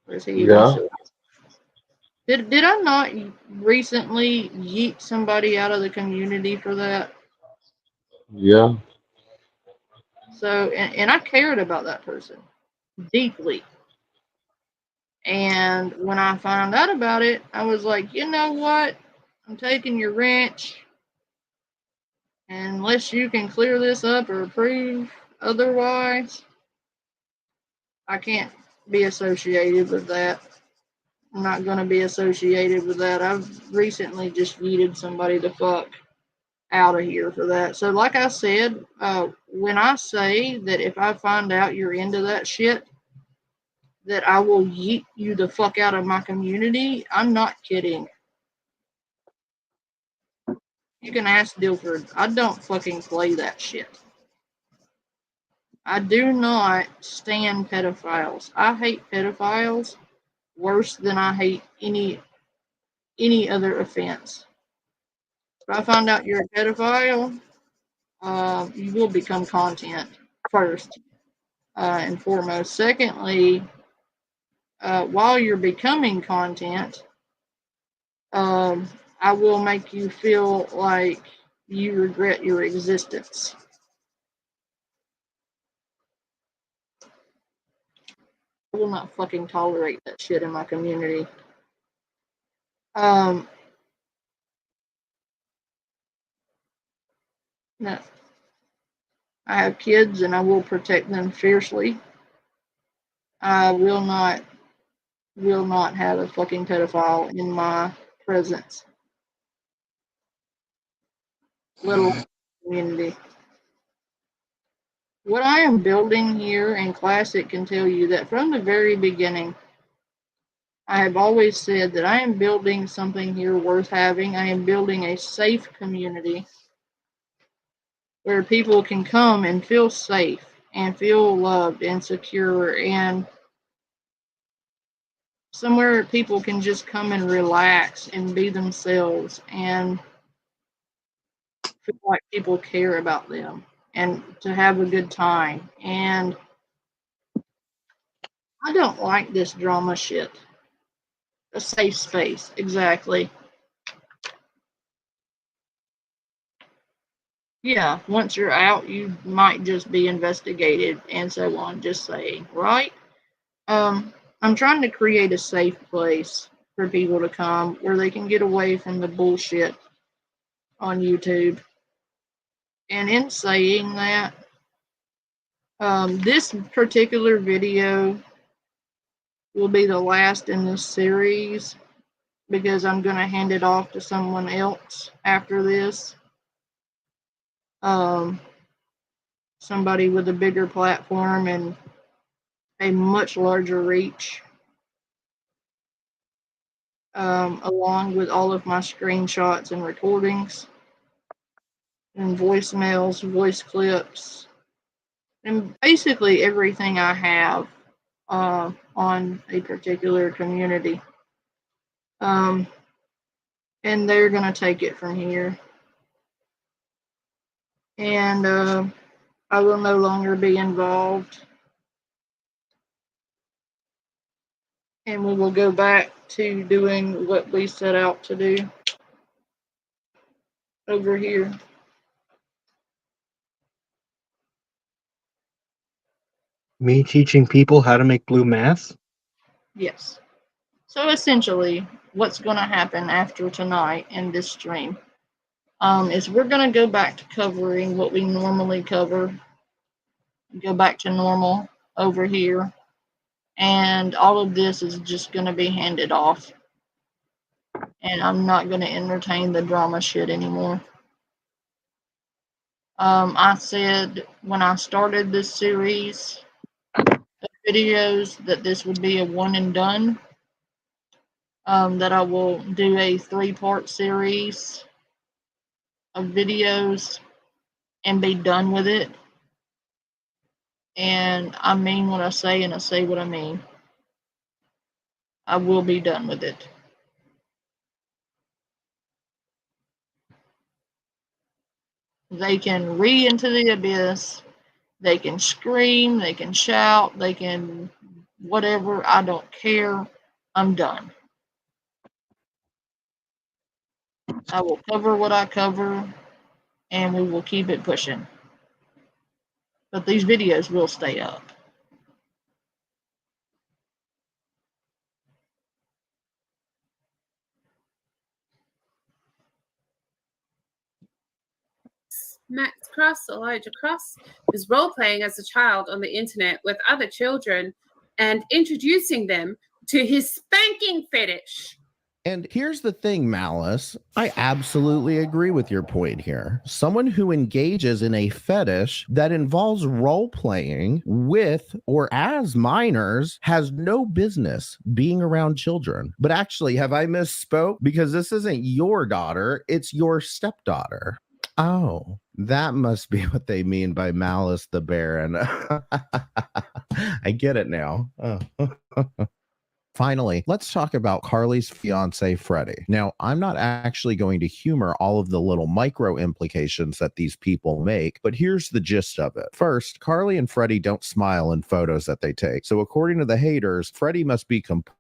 Or is he even Yeah. still? Did I not recently yeet somebody out of the community for that? Yeah. So, and I cared about that person deeply. And when I found out about it, I was like, you know what? I'm taking your ranch. And unless you can clear this up or prove otherwise, I can't be associated with that. I'm not going to be associated with that. I've recently just yeeted somebody the fuck out of here for that. So, like I said, when I say that if I find out you're into that shit, that I will yeet you the fuck out of my community, I'm not kidding. You can ask Dilford. I don't fucking play that shit. I do not stand pedophiles. I hate pedophiles worse than I hate any other offense. If I find out you're a pedophile, you will become content first and foremost. Secondly, while you're becoming content, I will make you feel like you regret your existence. I will not fucking tolerate that shit in my community. No. I have kids and I will protect them fiercely. I will not have a fucking pedophile in my presence. Little community. What I am building here, and Classic can tell you that from the very beginning, I have always said that I am building something here worth having. I am building a safe community where people can come and feel safe and feel loved and secure, and somewhere people can just come and relax and be themselves and feel like people care about them and to have a good time. And I don't like this drama shit. A safe space, exactly. Yeah, once you're out, you might just be investigated and so on, just saying, right? I'm trying to create a safe place for people to come where they can get away from the bullshit on YouTube. And in saying that, this particular video will be the last in this series because I'm going to hand it off to someone else after this. Somebody with a bigger platform and a much larger reach. Along with all of my screenshots and recordings and voicemails, voice clips, and basically everything I have on a particular community. And they're going to take it from here. And I will no longer be involved. And we will go back to doing what we set out to do over here. Me teaching people how to make blue mass? Yes. So essentially, what's going to happen after tonight in this stream is we're going to go back to covering what we normally cover. Go back to normal over here. And all of this is just going to be handed off. And I'm not going to entertain the drama shit anymore. I said when I started this series of videos that this would be a one and done. That I will do a 3-part series of videos and be done with it. And I mean what I say and I say what I mean. I will be done with it. They can read into the abyss. They can scream. They can shout. They can whatever. I don't care. I'm done. I will cover what I cover, and we will keep it pushing. But these videos will stay up. Max Cross, Elijah Cross, is role playing as a child on the internet with other children and introducing them to his spanking fetish. And here's the thing, Malice. I absolutely agree with your point here. Someone who engages in a fetish that involves role playing with or as minors has no business being around children. But actually, have I misspoke? Because this isn't your daughter, it's your stepdaughter. Oh, that must be what they mean by Malice the Baron. I get it now. Oh. Finally, let's talk about Carly's fiance, Freddie. Now, I'm not actually going to humor all of the little micro implications that these people make, but here's the gist of it. First, Carly and Freddie don't smile in photos that they take. So according to the haters, Freddie must be completely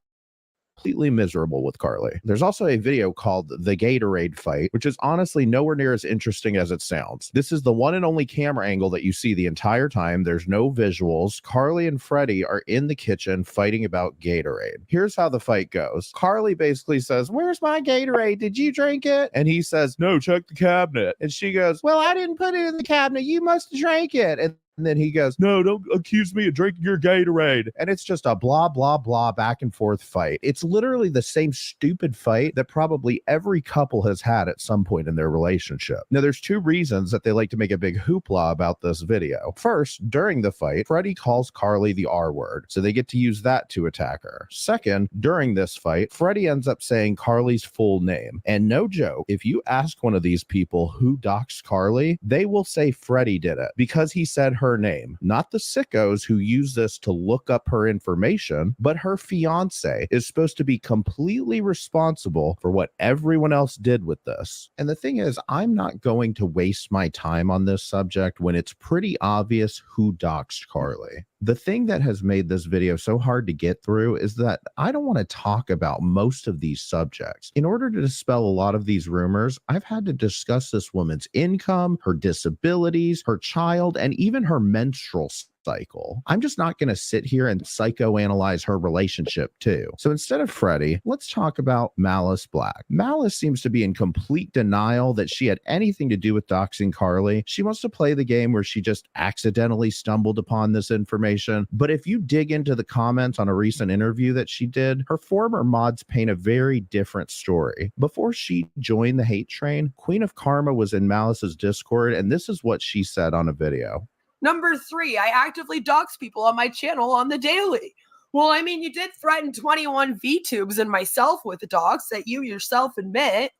miserable with Carly. There's also a video called The Gatorade Fight, which is honestly nowhere near as interesting as it sounds. This is the one and only camera angle that you see the entire time. There's no visuals. Carly and Freddie are in the kitchen fighting about Gatorade. Here's how the fight goes. Carly basically says, "Where's my Gatorade? Did you drink it?" And he says, "No, check the cabinet." And she goes, "Well, I didn't put it in the cabinet. You must have drank it." And then he goes, "No, don't accuse me of drinking your Gatorade." And it's just a blah, blah, blah back and forth fight. It's literally the same stupid fight that probably every couple has had at some point in their relationship. Now, there's two reasons that they like to make a big hoopla about this video. First, during the fight, Freddie calls Carly the R word, so they get to use that to attack her. Second, during this fight, Freddie ends up saying Carly's full name. And no joke, if you ask one of these people who doxed Carly, they will say Freddie did it because he said her name. Not the sickos who use this to look up her information, but her fiance is supposed to be completely responsible for what everyone else did with this. And the thing is, I'm not going to waste my time on this subject when it's pretty obvious who doxed Carly. The thing that has made this video so hard to get through is that I don't want to talk about most of these subjects. In order to dispel a lot of these rumors, I've had to discuss this woman's income, her disabilities, her child, and even her menstrual cycle. I'm just not going to sit here and psychoanalyze her relationship too. So instead of Freddie, let's talk about Malice Black. Malice seems to be in complete denial that she had anything to do with doxing Carly. She wants to play the game where she just accidentally stumbled upon this information. But if you dig into the comments on a recent interview that she did, her former mods paint a very different story. Before she joined the hate train, Queen of Karma was in Malice's Discord, and this is what she said on a video. Number 3, I actively dox people on my channel on the daily. Well, I mean, you did threaten 21 VTubes and myself with a dox that you yourself admit,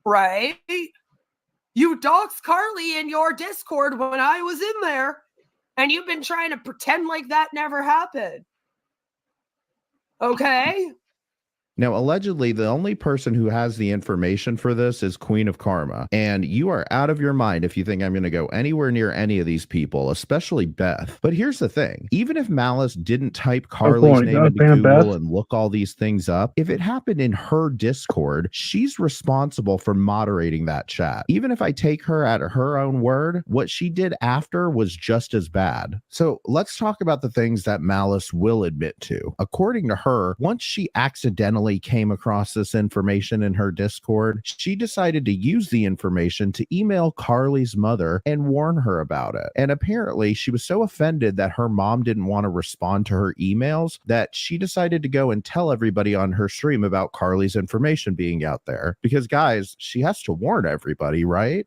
right? You doxed Carly in your Discord when I was in there, and you've been trying to pretend like that never happened. Okay? Now, allegedly, the only person who has the information for this is Queen of Karma. And you are out of your mind if you think I'm going to go anywhere near any of these people, especially Beth. But here's the thing. Even if Malice didn't type Carly's name into Google and look all these things up, if it happened in her Discord, she's responsible for moderating that chat. Even if I take her at her own word, what she did after was just as bad. So let's talk about the things that Malice will admit to. According to her, once she accidentally came across this information in her Discord, she decided to use the information to email Carly's mother and warn her about it. And apparently she was so offended that her mom didn't want to respond to her emails that she decided to go and tell everybody on her stream about Carly's information being out there. Because guys, she has to warn everybody, right?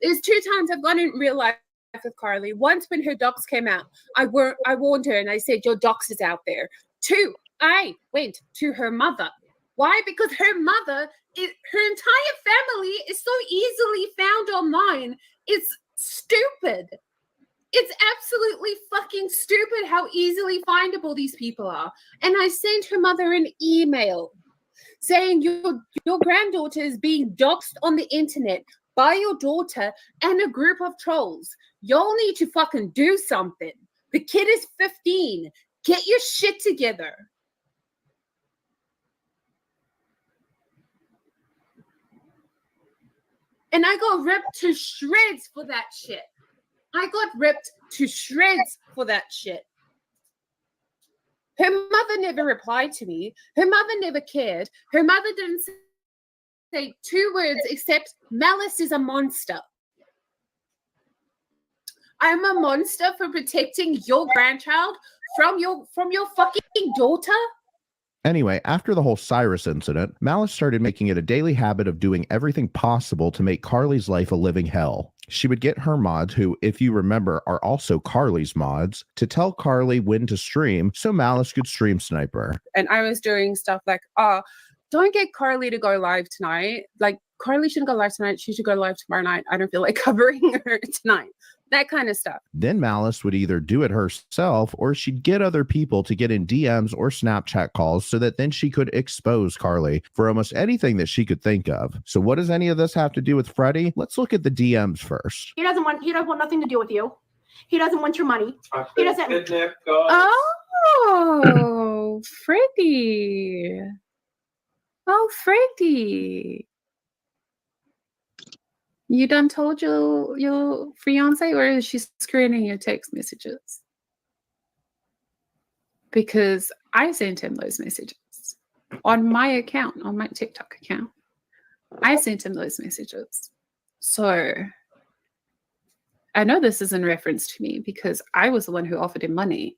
There's 2 times I've gone in real life with Carly. Once when her docs came out, I warned her and I said, your docs is out there. 2, I went to her mother. Why? Because her mother, her entire family is so easily found online. It's stupid. It's absolutely fucking stupid how easily findable these people are. And I sent her mother an email saying your granddaughter is being doxxed on the internet by your daughter and a group of trolls. Y'all need to fucking do something. The kid is 15. Get your shit together. And I got ripped to shreds for that shit. I got ripped to shreds for that shit. Her mother never replied to me. Her mother never cared. Her mother didn't say 2 words except Malice is a monster. I'm a monster for protecting your grandchild from your fucking daughter? Anyway, after the whole Cyrus incident, Malice started making it a daily habit of doing everything possible to make Carly's life a living hell. She would get her mods, who, if you remember, are also Carly's mods, to tell Carly when to stream so Malice could stream snipe her. And I was doing stuff like, don't get Carly to go live tonight. Like, Carly shouldn't go live tonight. She should go live tomorrow night. I don't feel like covering her tonight. That kind of stuff. Then Malice would either do it herself or she'd get other people to get in DMs or Snapchat calls so that then she could expose Carly for almost anything that she could think of. So what does any of this have to do with Freddie? Let's look at the DMs first. He doesn't want nothing to do with you. He doesn't want your money. He doesn't. Oh, Freddie. Oh, Freddie. You done told your fiance, or is she screening your text messages? Because I sent him those messages on my account, on my TikTok account. I sent him those messages. So I know this is in reference to me because I was the one who offered him money.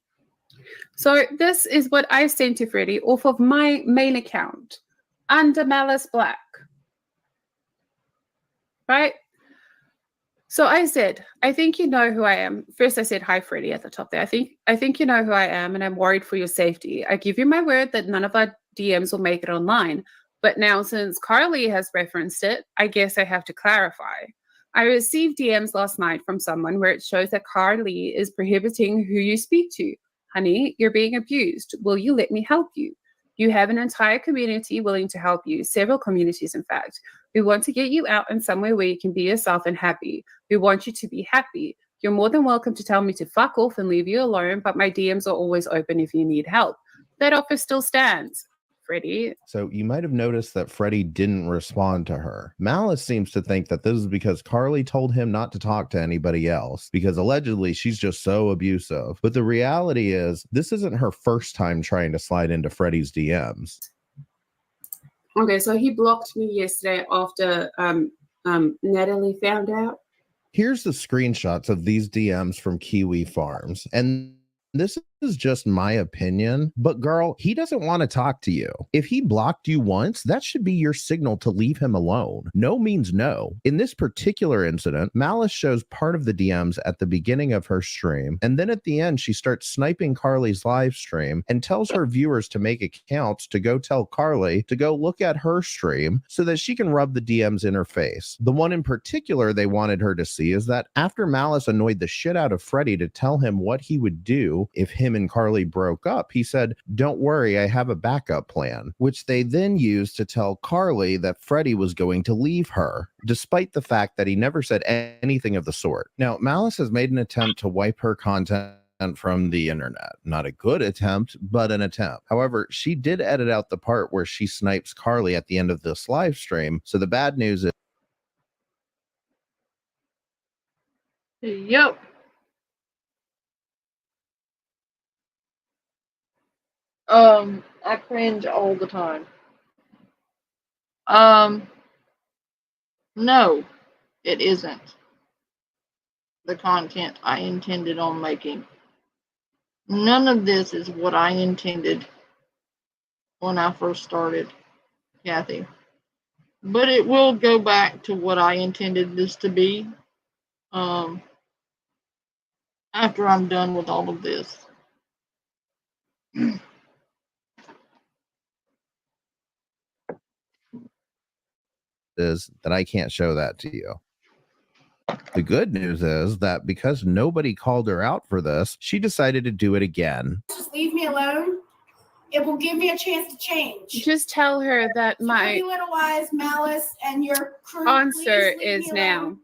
So this is what I sent to Freddie off of my main account under Malice Black. Right? So I said, I think you know who I am. First, I said, hi, Freddie, at the top there. I think you know who I am, and I'm worried for your safety. I give you my word that none of our DMs will make it online. But now, since Carly has referenced it, I guess I have to clarify. I received DMs last night from someone where it shows that Carly is prohibiting who you speak to. Honey, you're being abused. Will you let me help you? You have an entire community willing to help you, several communities, in fact. We want to get you out in somewhere where you can be yourself and happy. We want you to be happy. You're more than welcome to tell me to fuck off and leave you alone, but my DMs are always open if you need help. That offer still stands. Freddie. So you might have noticed that Freddie didn't respond to her. Malice seems to think that this is because Carly told him not to talk to anybody else, because allegedly she's just so abusive. But the reality is, this isn't her first time trying to slide into Freddie's DMs. Okay, so he blocked me yesterday after Natalie found out. Here's the screenshots of these DMs from Kiwi Farms, and this is just my opinion, but girl, he doesn't want to talk to you. If he blocked you once, that should be your signal to leave him alone. No means no. In this particular incident, Malice shows part of the DMs at the beginning of her stream, and then at the end, she starts sniping Carly's live stream and tells her viewers to make accounts to go tell Carly to go look at her stream so that she can rub the DMs in her face. The one in particular they wanted her to see is that after Malice annoyed the shit out of Freddie to tell him what he would do if him and Carly broke up, he said, "Don't worry, I have a backup plan," which they then used to tell Carly that Freddie was going to leave her, despite the fact that he never said anything of the sort. Now, Malice has made an attempt to wipe her content from the internet. Not a good attempt, but an attempt. However, she did edit out the part where she snipes Carly at the end of this live stream. So the bad news is, Yep. I cringe all the time. No, it isn't the content I intended on making. None of this is what I intended when I first started, Kathy. But it will go back to what I intended this to be after I'm done with all of this. is that I can't show that to you. The good news is that because nobody called her out for this, she decided to do it again. Just leave me alone. It will give me a chance to change. Just tell her that So my Pretty Little Lies, Malice, and your crew. answer please leave is me now. alone.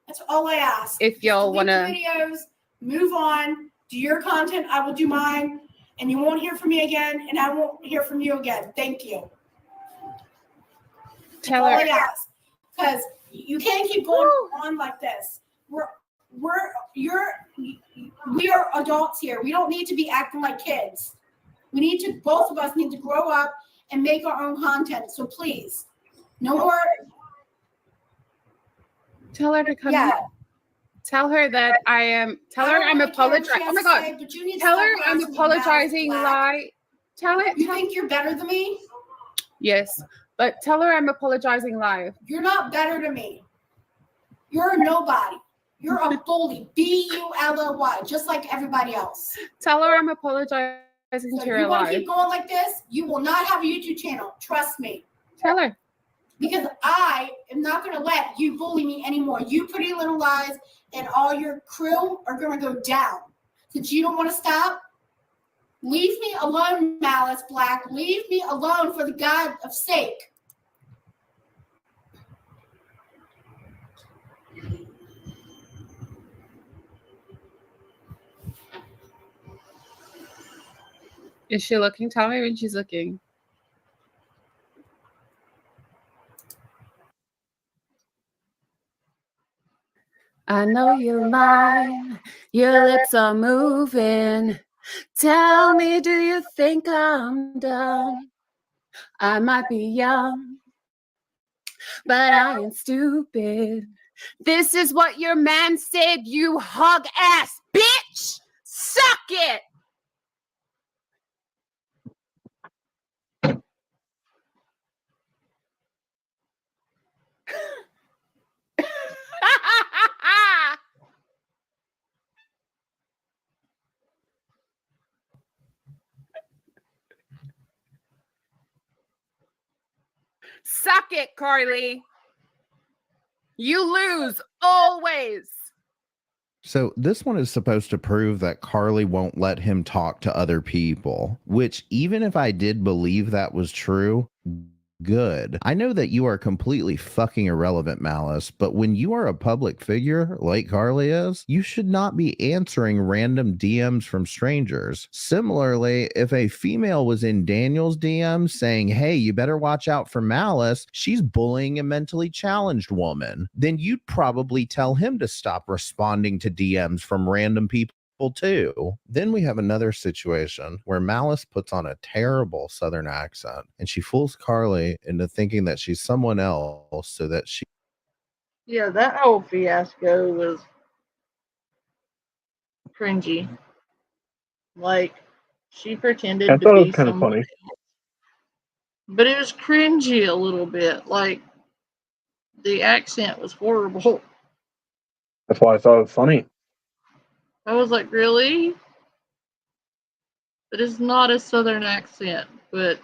That's all I ask. If y'all Delete your wanna videos, move on, do your content. I will do mine, and you won't hear from me again, and I won't hear from you again. Thank you. Tell all her. I ask, because You can't keep going on like this. We are adults here. We don't need to be acting like kids. Both of us need to grow up and make our own content. So please, no more. Tell her to come. Yeah. Here. Tell her that I am. Tell her I'm apologizing. Oh my God. Tell her I'm apologizing. Lie. Tell it. You think you're better than me? Yes, but tell her I'm apologizing live. You're not better than me. You're a nobody. You're a bully. B-U-L-L-Y, just like everybody else. Tell her I'm apologizing to her you want live. to keep going like this, you will not have a YouTube channel. Trust me. Tell her. Because I am not going to let you bully me anymore. You Pretty Little Lies and all your crew are going to go down. Since you don't want to stop, leave me alone, Malice Black. Leave me alone for the God of sake. Is she looking? Tell me when she's looking. I know you're mine. Your lips are moving. Tell me, do you think I'm dumb? I might be young, but I ain't stupid. This is what your man said, you hog ass bitch. Suck it. Suck it, Carly. You lose always. So this one is supposed to prove that Carly won't let him talk to other people, which even if I did believe that was true, good. I know that you are completely fucking irrelevant, Malice, but when you are a public figure like Carly is, you should not be answering random DMs from strangers. Similarly, if a female was in Daniel's DMs saying, hey, you better watch out for Malice, she's bullying a mentally challenged woman, then you'd probably tell him to stop responding to DMs from random people too. Then we have another situation where Malice puts on a terrible Southern accent and she fools Carly into thinking that she's someone else so that she. Yeah, that whole fiasco was cringy. Like, she pretended I to thought it be was kind of someone funny. else. But it was cringy a little bit. Like, the accent was horrible. That's why I thought it was funny. I was like, really? But it's not a Southern accent. But,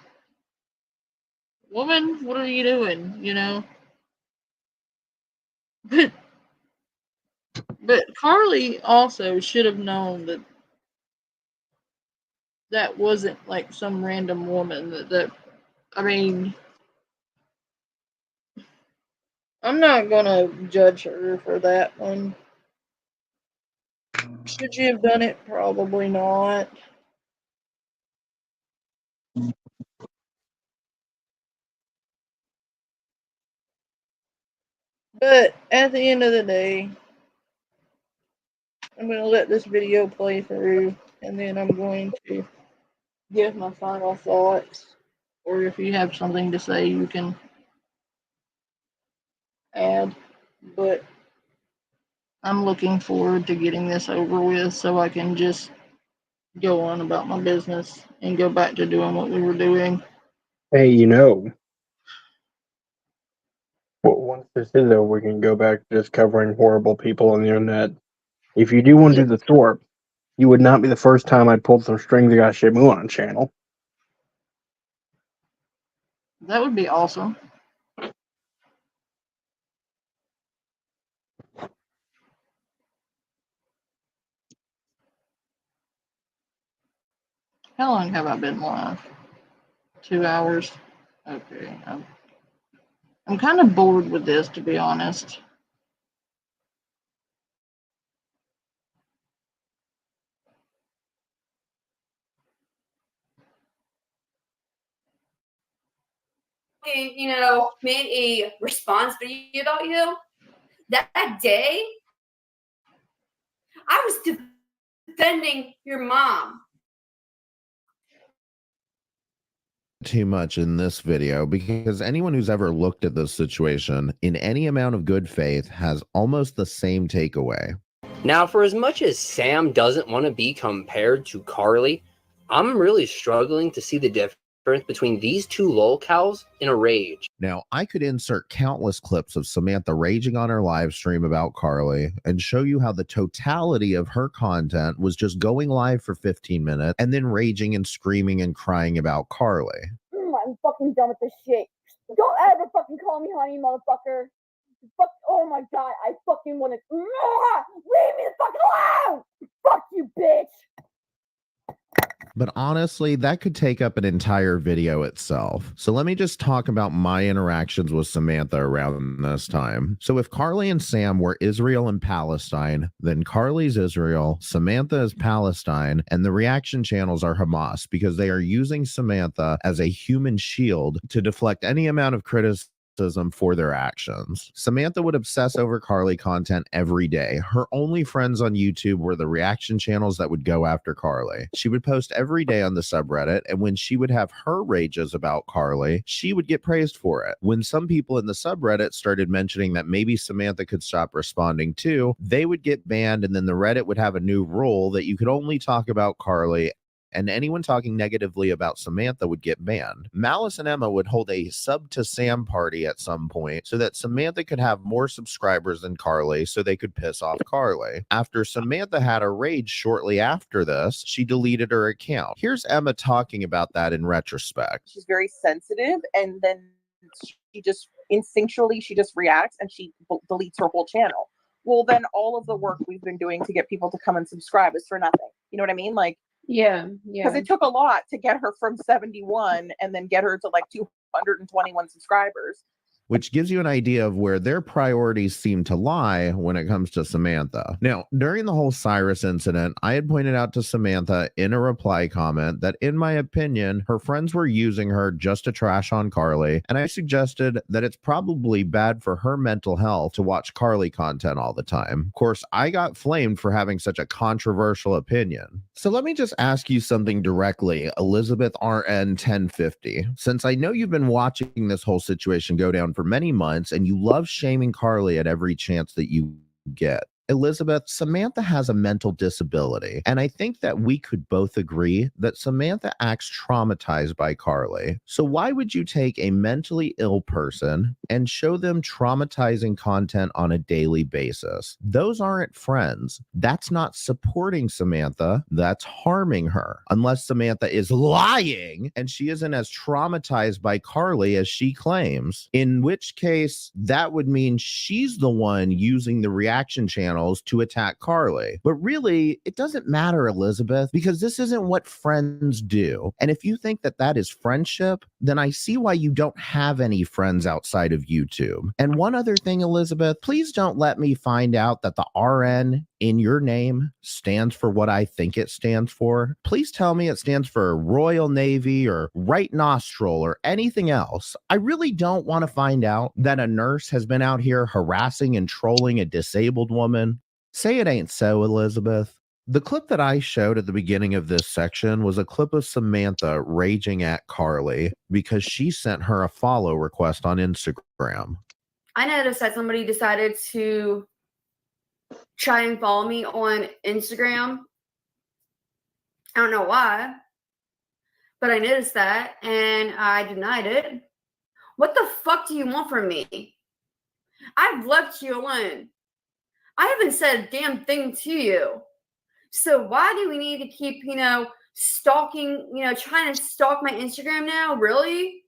woman, what are you doing? You know? But Carly also should have known that that wasn't like some random woman. That I mean, I'm not gonna judge her for that one. Should you have done it? Probably not. But at the end of the day, I'm going to let this video play through, and then I'm going to give my final thoughts. Or if you have something to say, you can add. But I'm looking forward to getting this over with so I can just go on about my business and go back to doing what we were doing. Hey, once this is over, we can go back to just covering horrible people on the internet. If you do want to do the Thorpe, you would not be the first time I pulled some strings and got Shamu on a channel. That would be awesome. How long have I been live? 2 hours? Okay. I'm kind of bored with this, to be honest. made a response video about you, that day, I was defending your mom. Too much in this video because anyone who's ever looked at this situation in any amount of good faith has almost the same takeaway. Now, for as much as Sam doesn't want to be compared to Carly, I'm really struggling to see the difference between these two lolcows in a rage. Now, I could insert countless clips of Samantha raging on her live stream about Carly and show you how the totality of her content was just going live for 15 minutes and then raging and screaming and crying about Carly. I'm fucking done with this shit. Don't ever fucking call me honey, motherfucker. Fuck, oh my god, I fucking want to. Leave me the fuck alone! Fuck you, bitch! But honestly, that could take up an entire video itself. So let me just talk about my interactions with Samantha around this time. So if Carly and Sam were Israel and Palestine, then Carly's Israel, Samantha is Palestine, and the reaction channels are Hamas because they are using Samantha as a human shield to deflect any amount of criticism for their actions. Samantha would obsess over Carly content every day. Her only friends on YouTube were the reaction channels that would go after Carly. She would post every day on the subreddit, and when she would have her rages about Carly, she would get praised for it. When some people in the subreddit started mentioning that maybe Samantha could stop responding too, they would get banned, and then the Reddit would have a new rule that you could only talk about Carly, and anyone talking negatively about Samantha would get banned. Malice and Emma would hold a sub to Sam party at some point so that Samantha could have more subscribers than Carly so they could piss off Carly. After Samantha had a rage shortly after this, she deleted her account. Here's Emma talking about that in retrospect. She's very sensitive, and then she just instinctually, she just reacts and she deletes her whole channel. Well, then all of the work we've been doing to get people to come and subscribe is for nothing. You know what I mean? Like, yeah. Because it took a lot to get her from 71 and then get her to like 221 subscribers. Which gives you an idea of where their priorities seem to lie when it comes to Samantha. Now, during the whole Cyrus incident, I had pointed out to Samantha in a reply comment that, in my opinion, her friends were using her just to trash on Carly, and I suggested that it's probably bad for her mental health to watch Carly content all the time. Of course, I got flamed for having such a controversial opinion. So let me just ask you something directly, Elizabeth RN 1050. Since I know you've been watching this whole situation go down for many months and you love shaming Carly at every chance that you get, Elizabeth, Samantha has a mental disability, and I think that we could both agree that Samantha acts traumatized by Carly. So why would you take a mentally ill person and show them traumatizing content on a daily basis? Those aren't friends. That's not supporting Samantha. That's harming her. Unless Samantha is lying and she isn't as traumatized by Carly as she claims, in which case that would mean she's the one using the reaction channel to attack Carly. But really, it doesn't matter, Elizabeth, because this isn't what friends do. And if you think that that is friendship, then I see why you don't have any friends outside of YouTube. And one other thing, Elizabeth, please don't let me find out that the RN in your name stands for what I think it stands for. Please tell me it stands for Royal Navy or right nostril or anything else. I really don't want to find out that a nurse has been out here harassing and trolling a disabled woman. Say it ain't so, Elizabeth. The clip that I showed at the beginning of this section was a clip of Samantha raging at Carly because she sent her a follow request on Instagram. I noticed that somebody decided to try and follow me on Instagram. I don't know why, but I noticed that and I denied it. What the fuck do you want from me? I've left you alone. I haven't said a damn thing to you. So why do we need to keep, stalking, trying to stalk my Instagram now? Really?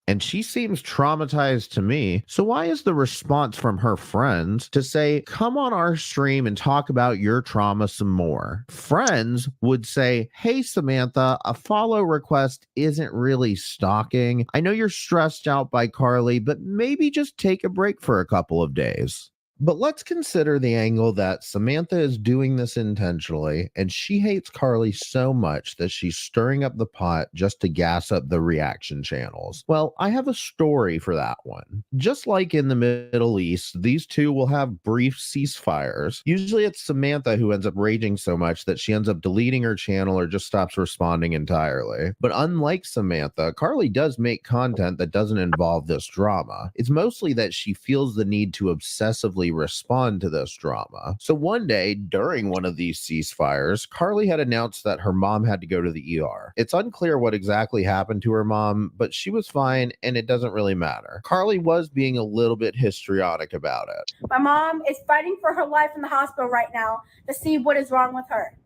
And she seems traumatized to me. So why is the response from her friends to say, come on our stream and talk about your trauma some more? Friends would say, hey, Samantha, a follow request isn't really stalking. I know you're stressed out by Carly, but maybe just take a break for a couple of days. But let's consider the angle that Samantha is doing this intentionally, and she hates Carly so much that she's stirring up the pot just to gas up the reaction channels. Well, I have a story for that one. Just like in the Middle East, these two will have brief ceasefires. Usually it's Samantha who ends up raging so much that she ends up deleting her channel or just stops responding entirely. But unlike Samantha, Carly does make content that doesn't involve this drama. It's mostly that she feels the need to obsessively respond to this drama. So one day during one of these ceasefires, Carly had announced that her mom had to go to the ER. It's unclear what exactly happened to her mom, but she was fine and it doesn't really matter. Carly was being a little bit histrionic about it. My mom is fighting for her life in the hospital right now to see what is wrong with her.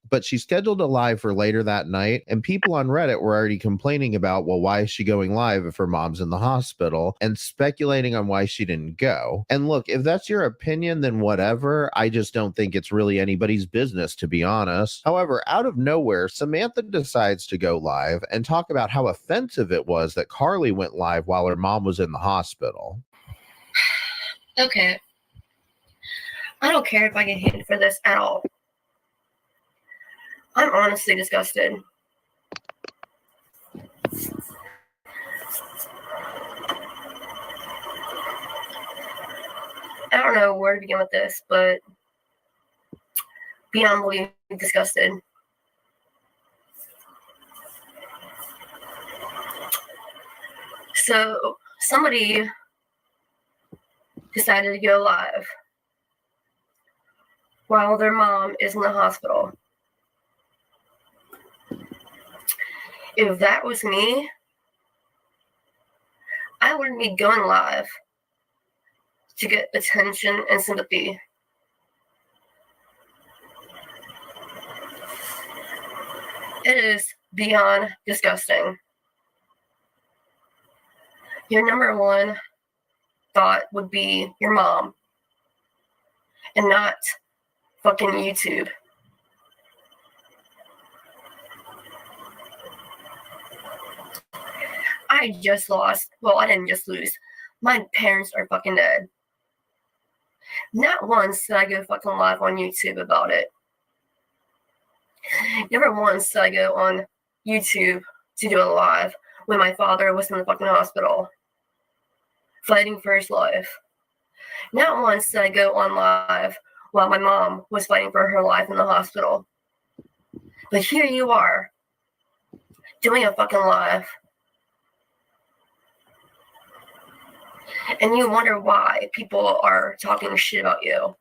But she scheduled a live for later that night, and people on Reddit were already complaining about, well, why is she going live if her mom's in the hospital, and speculating on why she didn't go. And look, if that's your opinion, then whatever. I just don't think it's really anybody's business, to be honest. However, out of nowhere, Samantha decides to go live and talk about how offensive it was that Carly went live while her mom was in the hospital. Okay. I don't care if I get hit for this at all. I'm honestly disgusted. I don't know where to begin with this, but beyond belief, disgusted. So somebody decided to go live while their mom is in the hospital. If that was me, I wouldn't be going live to get attention and sympathy. It is beyond disgusting. Your number one thought would be your mom and not fucking YouTube. I just lost, well, I didn't just lose. My parents are fucking dead. Not once did I go fucking live on YouTube about it. Never once did I go on YouTube to do a live when my father was in the fucking hospital, fighting for his life. Not once did I go on live while my mom was fighting for her life in the hospital. But here you are, doing a fucking live. And you wonder why people are talking shit about you.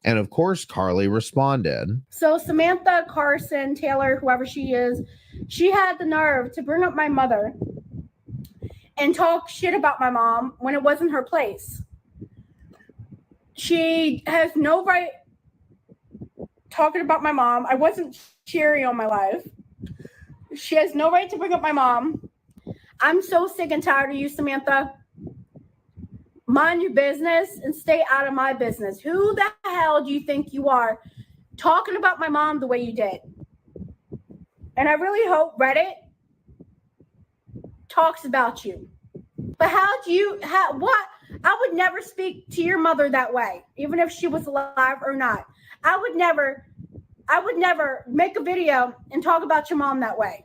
And of course, Carly responded. So Samantha Carson Taylor, whoever she is, she had the nerve to bring up my mother and talk shit about my mom when it wasn't her place. She has no right talking about my mom. I wasn't cheering on my life. She has no right to bring up my mom. I'm so sick and tired of you, Samantha. Mind your business and stay out of my business. Who the hell do you think you are talking about my mom the way you did? And I really hope Reddit talks about you. But what? I would never speak to your mother that way, even if she was alive or not. I would never make a video and talk about your mom that way.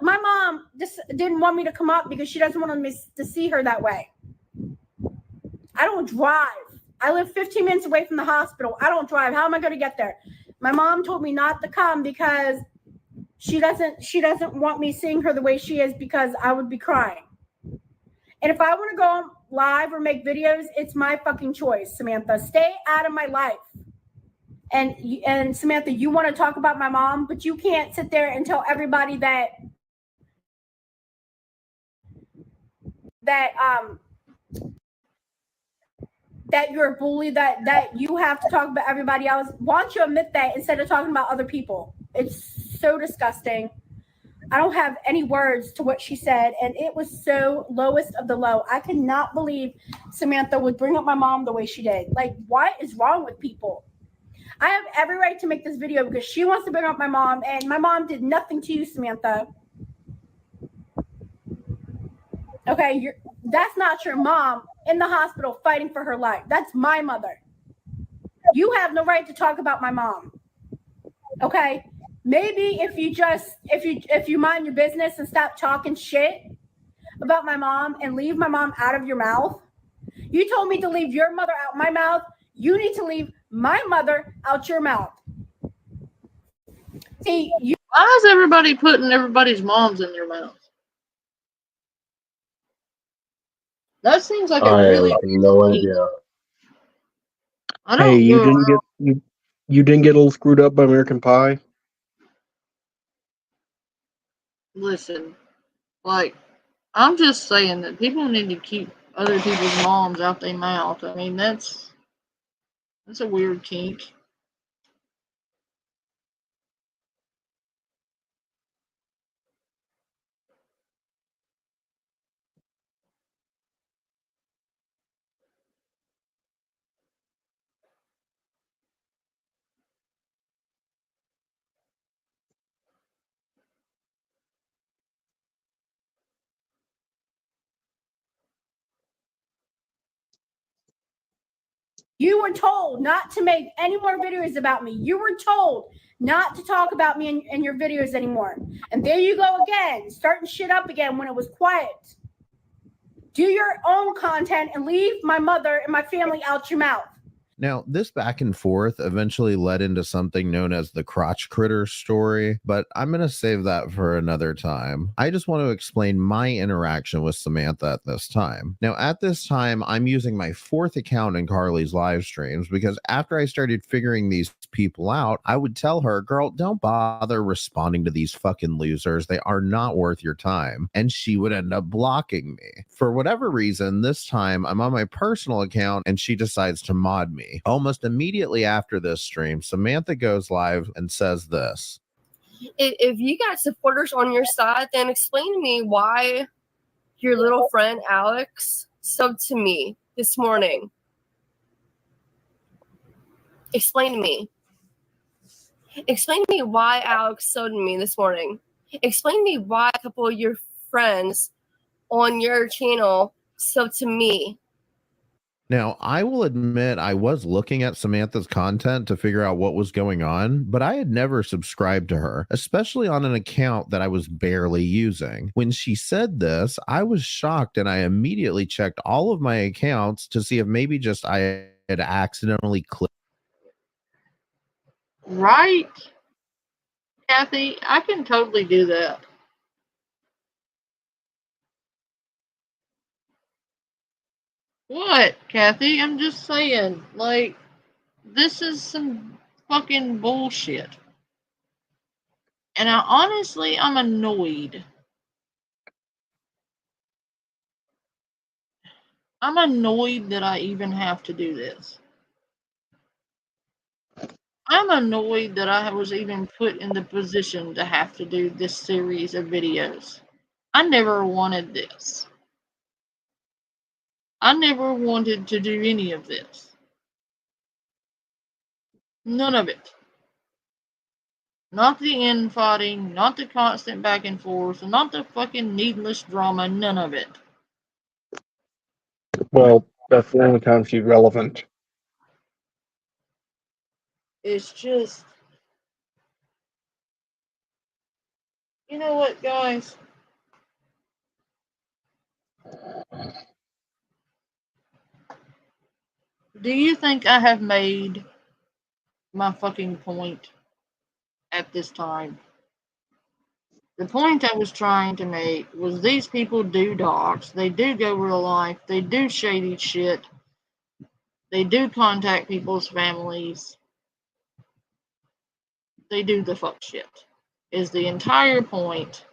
My mom just didn't want me to come up because she doesn't want me to see her that way. I don't drive. I live 15 minutes away from the hospital. I don't drive. How am I going to get there? My mom told me not to come because she doesn't want me seeing her the way she is because I would be crying. And if I want to go live or make videos, it's my fucking choice, Samantha. Stay out of my life. And Samantha, you want to talk about my mom, but you can't sit there and tell everybody that you're a bully, that you have to talk about everybody else. Why don't you admit that instead of talking about other people? It's so disgusting. I don't have any words to what she said, and it was so lowest of the low. I cannot believe Samantha would bring up my mom the way she did. Like, what is wrong with people? I have every right to make this video because she wants to bring up my mom, and my mom did nothing to you, Samantha. Okay, that's not your mom in the hospital fighting for her life. That's my mother. You have no right to talk about my mom. Okay? Maybe if you mind your business and stop talking shit about my mom and leave my mom out of your mouth. You told me to leave your mother out my mouth. You need to leave my mother out your mouth. See, why is everybody putting everybody's moms in their mouth? That seems like a I really have no idea. I Hey, don't you go didn't get you didn't get a little screwed up by American Pie? listen. Like, I'm just saying that people need to keep other people's moms out their mouth. I mean, that's a weird kink. You were told not to make any more videos about me. You were told not to talk about me in your videos anymore. And there you go again, starting shit up again when it was quiet. Do your own content and leave my mother and my family out your mouth. Now, this back and forth eventually led into something known as the crotch critter story, but I'm going to save that for another time. I just want to explain my interaction with Samantha at this time. Now, at this time, I'm using my 4th account in Carly's live streams because after I started figuring these people out, I would tell her, girl, don't bother responding to these fucking losers. They are not worth your time. And she would end up blocking me. For whatever reason, this time I'm on my personal account and she decides to mod me. Almost immediately after this stream, Samantha goes live and says this. If you got supporters on your side, then explain to me why your little friend Alex subbed to me this morning. Explain to me. Explain to me why Alex subbed to me this morning. Explain to me why a couple of your friends on your channel subbed to me. Now, I will admit I was looking at Samantha's content to figure out what was going on, but I had never subscribed to her, especially on an account that I was barely using. When she said this, I was shocked and I immediately checked all of my accounts to see if maybe just I had accidentally clicked. Right? Kathy, I can totally do that. What, Kathy? I'm just saying, like, this is some fucking bullshit. And I'm annoyed. I'm annoyed that I even have to do this. I'm annoyed that I was even put in the position to have to do this series of videos. I never wanted this. I never wanted to do any of this. None of it. Not the infighting, not the constant back and forth, not the fucking needless drama, none of it. Well, that's the only time she's relevant. It's just, you know what, guys? Do you think I have made my fucking point at this time? The point I was trying to make was these people do docs, they do go real life, they do shady shit, they do contact people's families, they do the fuck shit. Is the entire point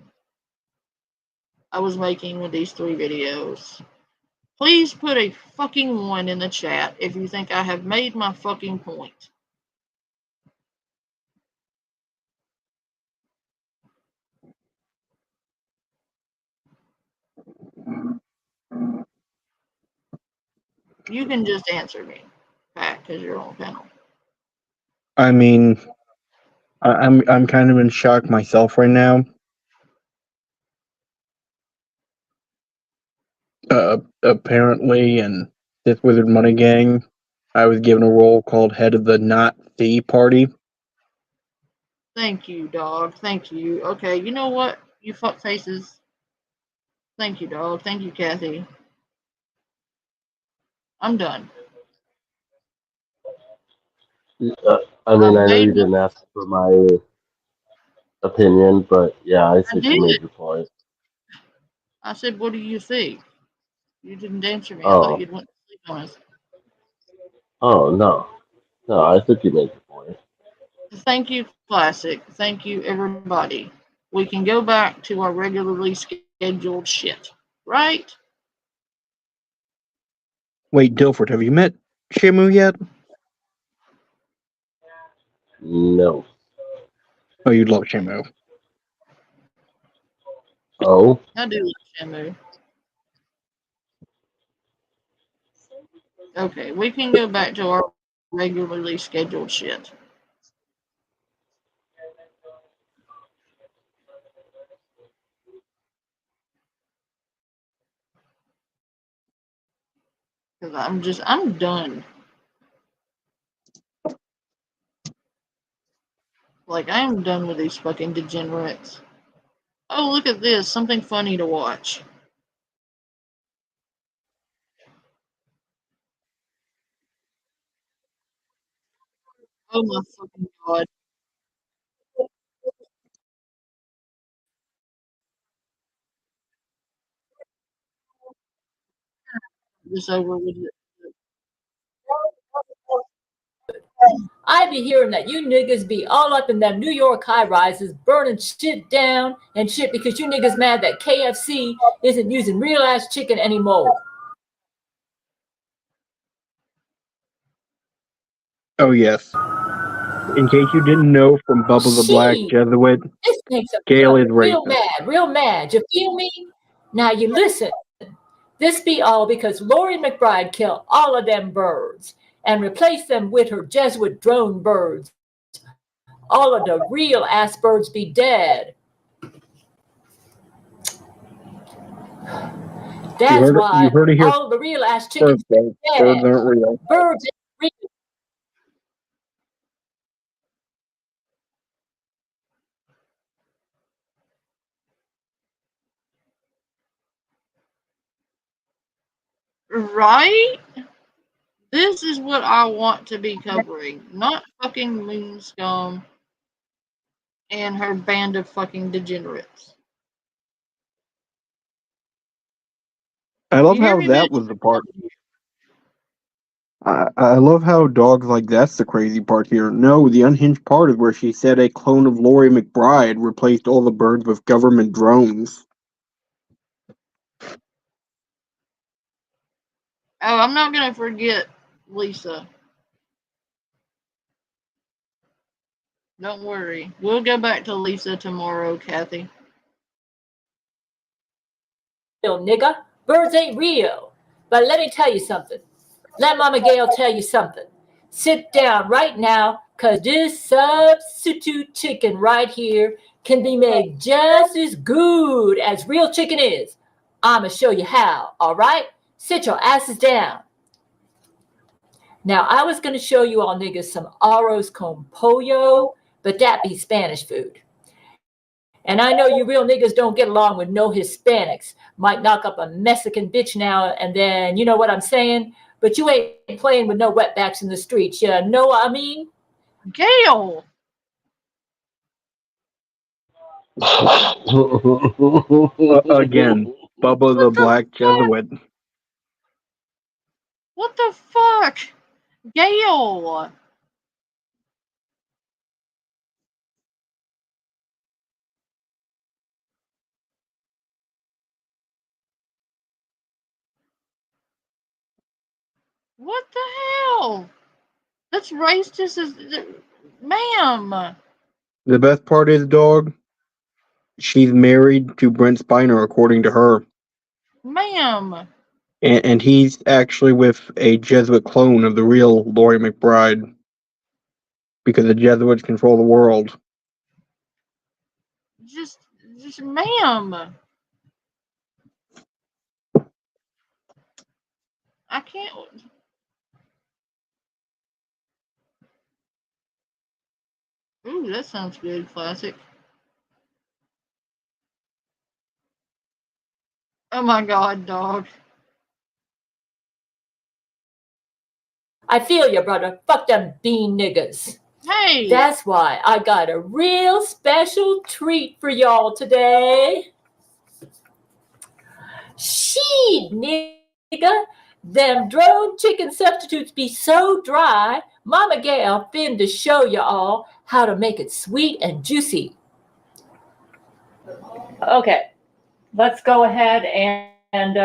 I was making with these 3 videos. Please put a fucking 1 in the chat if you think I have made my fucking point. You can just answer me, Pat, because you're on panel. I mean, I'm kind of in shock myself right now. Apparently, in this Wizard Money Gang, I was given a role called head of the Not Thee Party. Thank you, dog. Thank you. Okay, you know what? You fuck faces. Thank you, dog. Thank you, Kathy. I'm done. I mean, I know you didn't ask for my opinion, but yeah, I I think you did. made your point. I said, what do you think? You didn't answer me. I thought Oh, you'd went to sleep on us. oh no, I think you made your point. Thank you, Classic. Thank you, everybody. We can go back to our regularly scheduled shit, right? Wait, Dilford, have you met Shamu yet? No. Oh, you'd love Shamu. Oh, I do like Shamu. Okay, we can go back to our regularly scheduled shit. Because I'm done. Like, I am done with these fucking degenerates. Oh, look at this. Something funny to watch. Oh my fucking god. This over with it. I be hearing that you niggas be all up in them New York high rises, burning shit down and shit because you niggas mad that KFC isn't using real ass chicken anymore. Oh, yes. In case you didn't know from Bubba the Black She, Jesuit, this makes a Gail is real racist. mad, real mad. You feel me? Now you listen. This be all because Lori McBride killed all of them birds and replaced them with her Jesuit drone birds. All of the real ass birds be dead. That's You why heard it here all the real ass chickens first, folks. are Birds dead. aren't real. Birds ain't real. Right? This is what I want to be covering. Not fucking Moon Scum and her band of fucking degenerates. I love You hear how me, that bitch? was the part. I love how dogs like that's the crazy part here. No, the unhinged part is where she said a clone of Lori McBride replaced all the birds with government drones. Oh, I'm not gonna forget Lisa. Don't worry. We'll go back to Lisa tomorrow, Kathy. Real nigga. Birds ain't real. But let me tell you something. Let Mama Gail tell you something. Sit down right now, cause this substitute chicken right here can be made just as good as real chicken is. I'ma show you how, all right? Sit your asses down. Now, I was gonna show you all niggas some arroz con pollo, but that be Spanish food. And I know you real niggas don't get along with no Hispanics. Might knock up a Mexican bitch now and then, you know what I'm saying? But you ain't playing with no wetbacks in the streets. You know what I mean? Gail! Again, Bubba the Black Jesuit. What the fuck? Gail! What the hell? That's racist as... Ma'am! The best part is, dog, she's married to Brent Spiner, according to her. Ma'am! And he's actually with a Jesuit clone of the real Lori McBride. Because the Jesuits control the world. Just ma'am! I can't. Ooh, that sounds good. Classic. Oh my God, dog. I feel you, brother. Fuck them bean niggas. Hey! That's why I got a real special treat for y'all today. Shit, nigga. Them drone chicken substitutes be so dry, Mama Gail finna show y'all how to make it sweet and juicy. Okay, let's go ahead and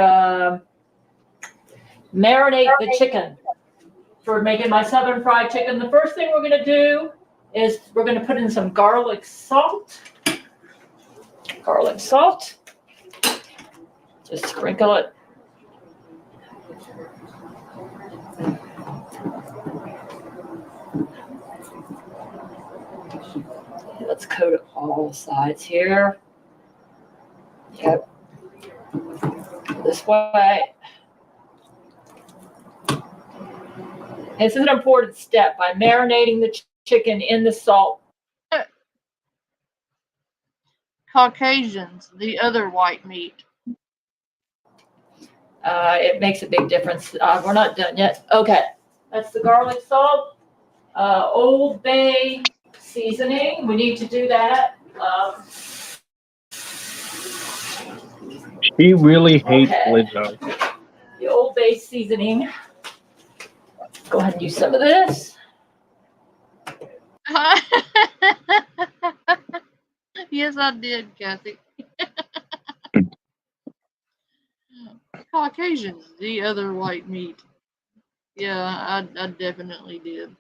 marinate the chicken. For making my southern fried chicken, the first thing we're going to do is we're going to put in some garlic salt. Garlic salt. Just sprinkle it. Let's coat it all sides here. Yep. This way. This is an important step by marinating the chicken in the salt. Caucasians, the other white meat. It makes a big difference. We're not done yet. Okay, that's the garlic salt. Old Bay seasoning. We need to do that. She really hates Okay. Lizzo. The Old Bay seasoning. Go ahead and use some of this. Yes, I did, Kathy. Caucasians, the other white meat. Yeah, I definitely did.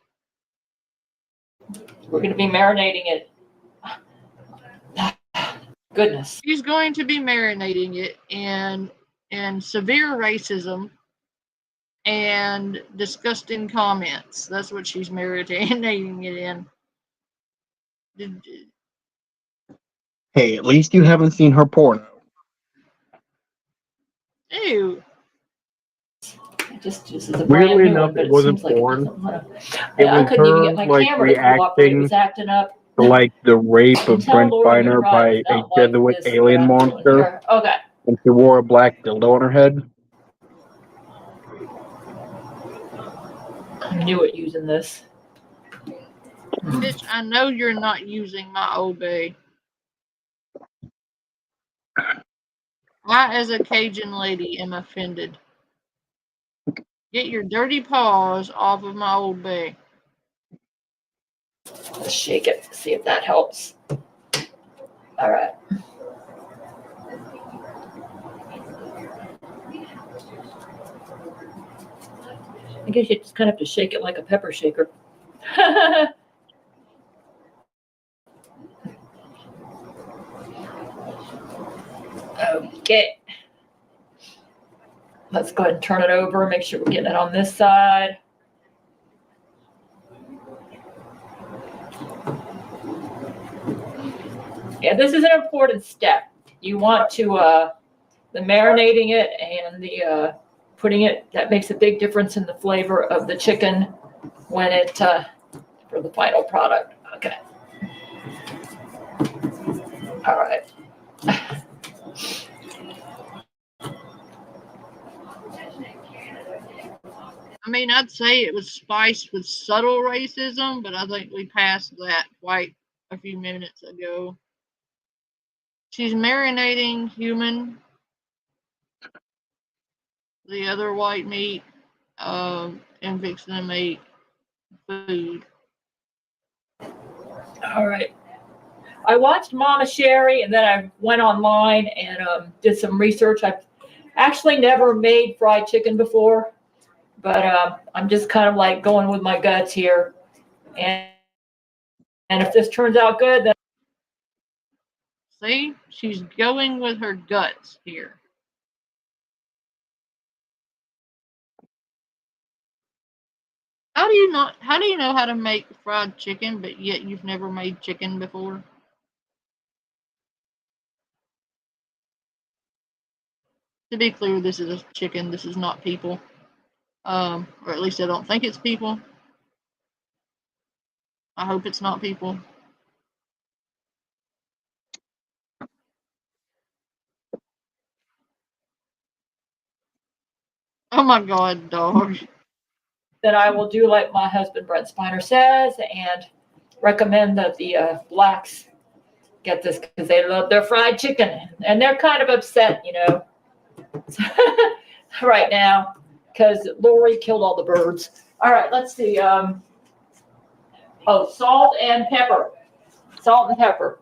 We're going to be marinating it. Goodness. She's going to be marinating it in severe racism and disgusting comments. That's what she's marinating it in. Hey, at least you haven't seen her porno. Ew. This is a brand Weirdly new enough, one, but it it wasn't seems like porn. I couldn't even get my like camera to cooperate. It reacting was acting up. to like the rape of Tell Brent Lori to Spiner try by it a out like Jesuit this, alien what I'm doing monster, here. Okay. and she wore a black dildo on her head. I knew it using this. Bitch, I know you're not using my Old Bay. I, as a Cajun lady, am offended. Get your dirty paws off of my Old Bay. Let's shake it, see if that helps. All right. I guess you just kind of have to shake it like a pepper shaker. Okay. Let's go ahead and turn it over. Make sure we're getting it on this side. Yeah, this is an important step. You want to, the marinating it and the putting it, that makes a big difference in the flavor of the chicken when it, for the final product. Okay. All right. I mean, I'd say it was spiced with subtle racism, but I think we passed that quite a few minutes ago. She's marinating human, the other white meat, and fixing to make food. All right. I watched Mama Sherry, and then I went online and did some research. I've actually never made fried chicken before, but I'm just kind of like going with my guts here. And if this turns out good, then See, she's going with her guts here. How do you know how to make fried chicken, but yet you've never made chicken before? To be clear, this is a chicken. This is not people. Or at least I don't think it's people. I hope it's not people. Oh my God, dog. Then I will do like my husband Brent Spiner says and recommend that the blacks get this because they love their fried chicken and they're kind of upset, right now because Lori killed all the birds. All right, let's see. Salt and pepper. Salt and pepper.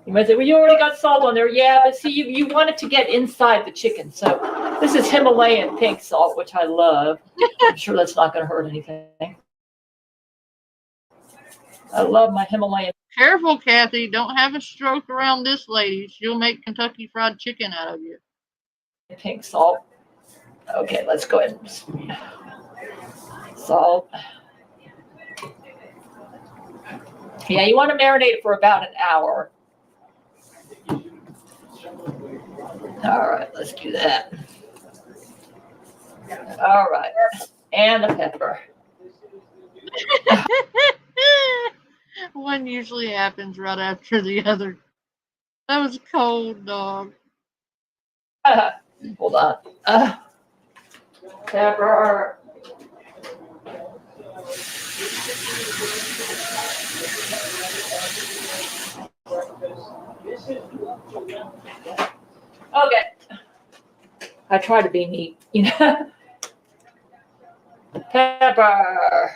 You might say, well, you already got salt on there. Yeah, but see, you want it to get inside the chicken. So this is Himalayan pink salt, which I love. I'm sure that's not going to hurt anything. I love my Himalayan. Careful, Kathy. Don't have a stroke around this lady. She'll make Kentucky Fried Chicken out of you. Pink salt. Okay, let's go ahead and salt. Yeah, you want to marinate it for about an hour. All right, let's do that. All right, and the pepper. One usually happens right after the other. That was cold, dog. Hold on. Pepper. Okay. I try to be neat, Pepper.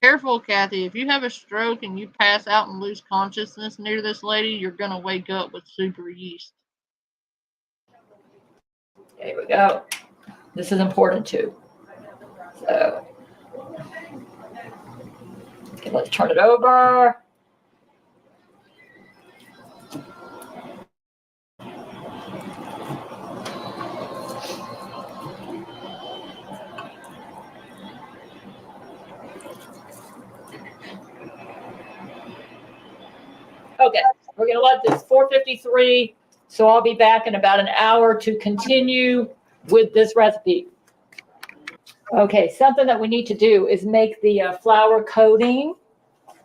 Careful, Kathy. If you have a stroke and you pass out and lose consciousness near this lady, you're going to wake up with super yeast. There we go. This is important too. So, okay, let's turn it over. Okay, we're going to let this 4:53, so I'll be back in about an hour to continue with this recipe. Okay, something that we need to do is make the flour coating,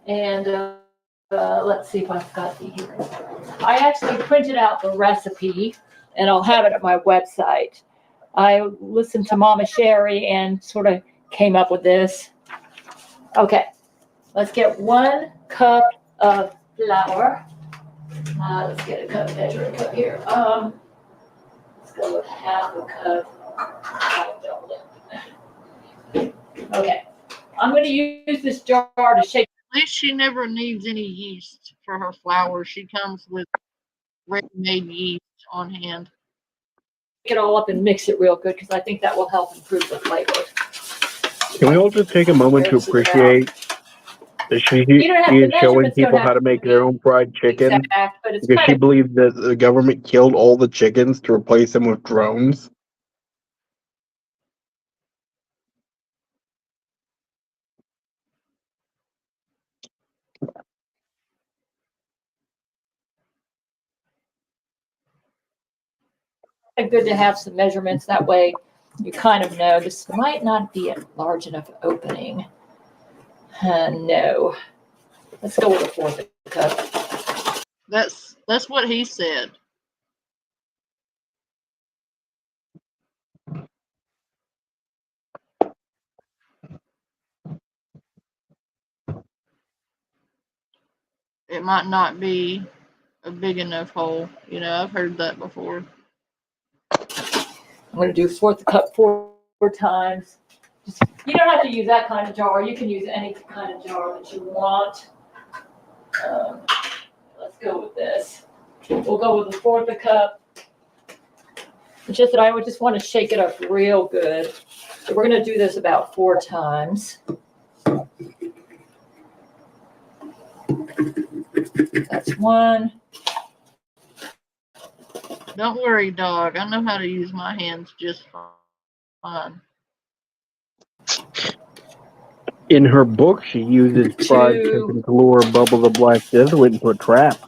and let's see if I've got the here. I actually printed out the recipe, and I'll have it at my website. I listened to Mama Sherry and sort of came up with this. Okay, let's get 1 cup of flour. Let's get a cup, measuring cup here. Let's go with half a cup. Okay, I'm going to use this jar to shake. At least she never needs any yeast for her flour. She comes with ready-made yeast on hand. It all up and mix it real good because I think that will help improve the flavor. Can we all just take a moment to appreciate that she is showing people how to make their own fried chicken exact, but it's because she believes that the government killed all the chickens to replace them with drones? good to have some measurements. That way you kind of know this might not be a large enough opening. No. Let's go with a 1/4 cup. That's what he said. It might not be a big enough hole. I've heard that before. I'm going to do 1/4 cup four times. You don't have to use that kind of jar. You can use any kind of jar that you want. Let's go with this. We'll go with a 1/4 cup. It's just that I would just want to shake it up real good. So we're going to do this about 4 times. That's 1. Don't worry, dog. I know how to use my hands just fine. In her book, she uses fried chicken to lure Bubba the Black Jesuit into a trap.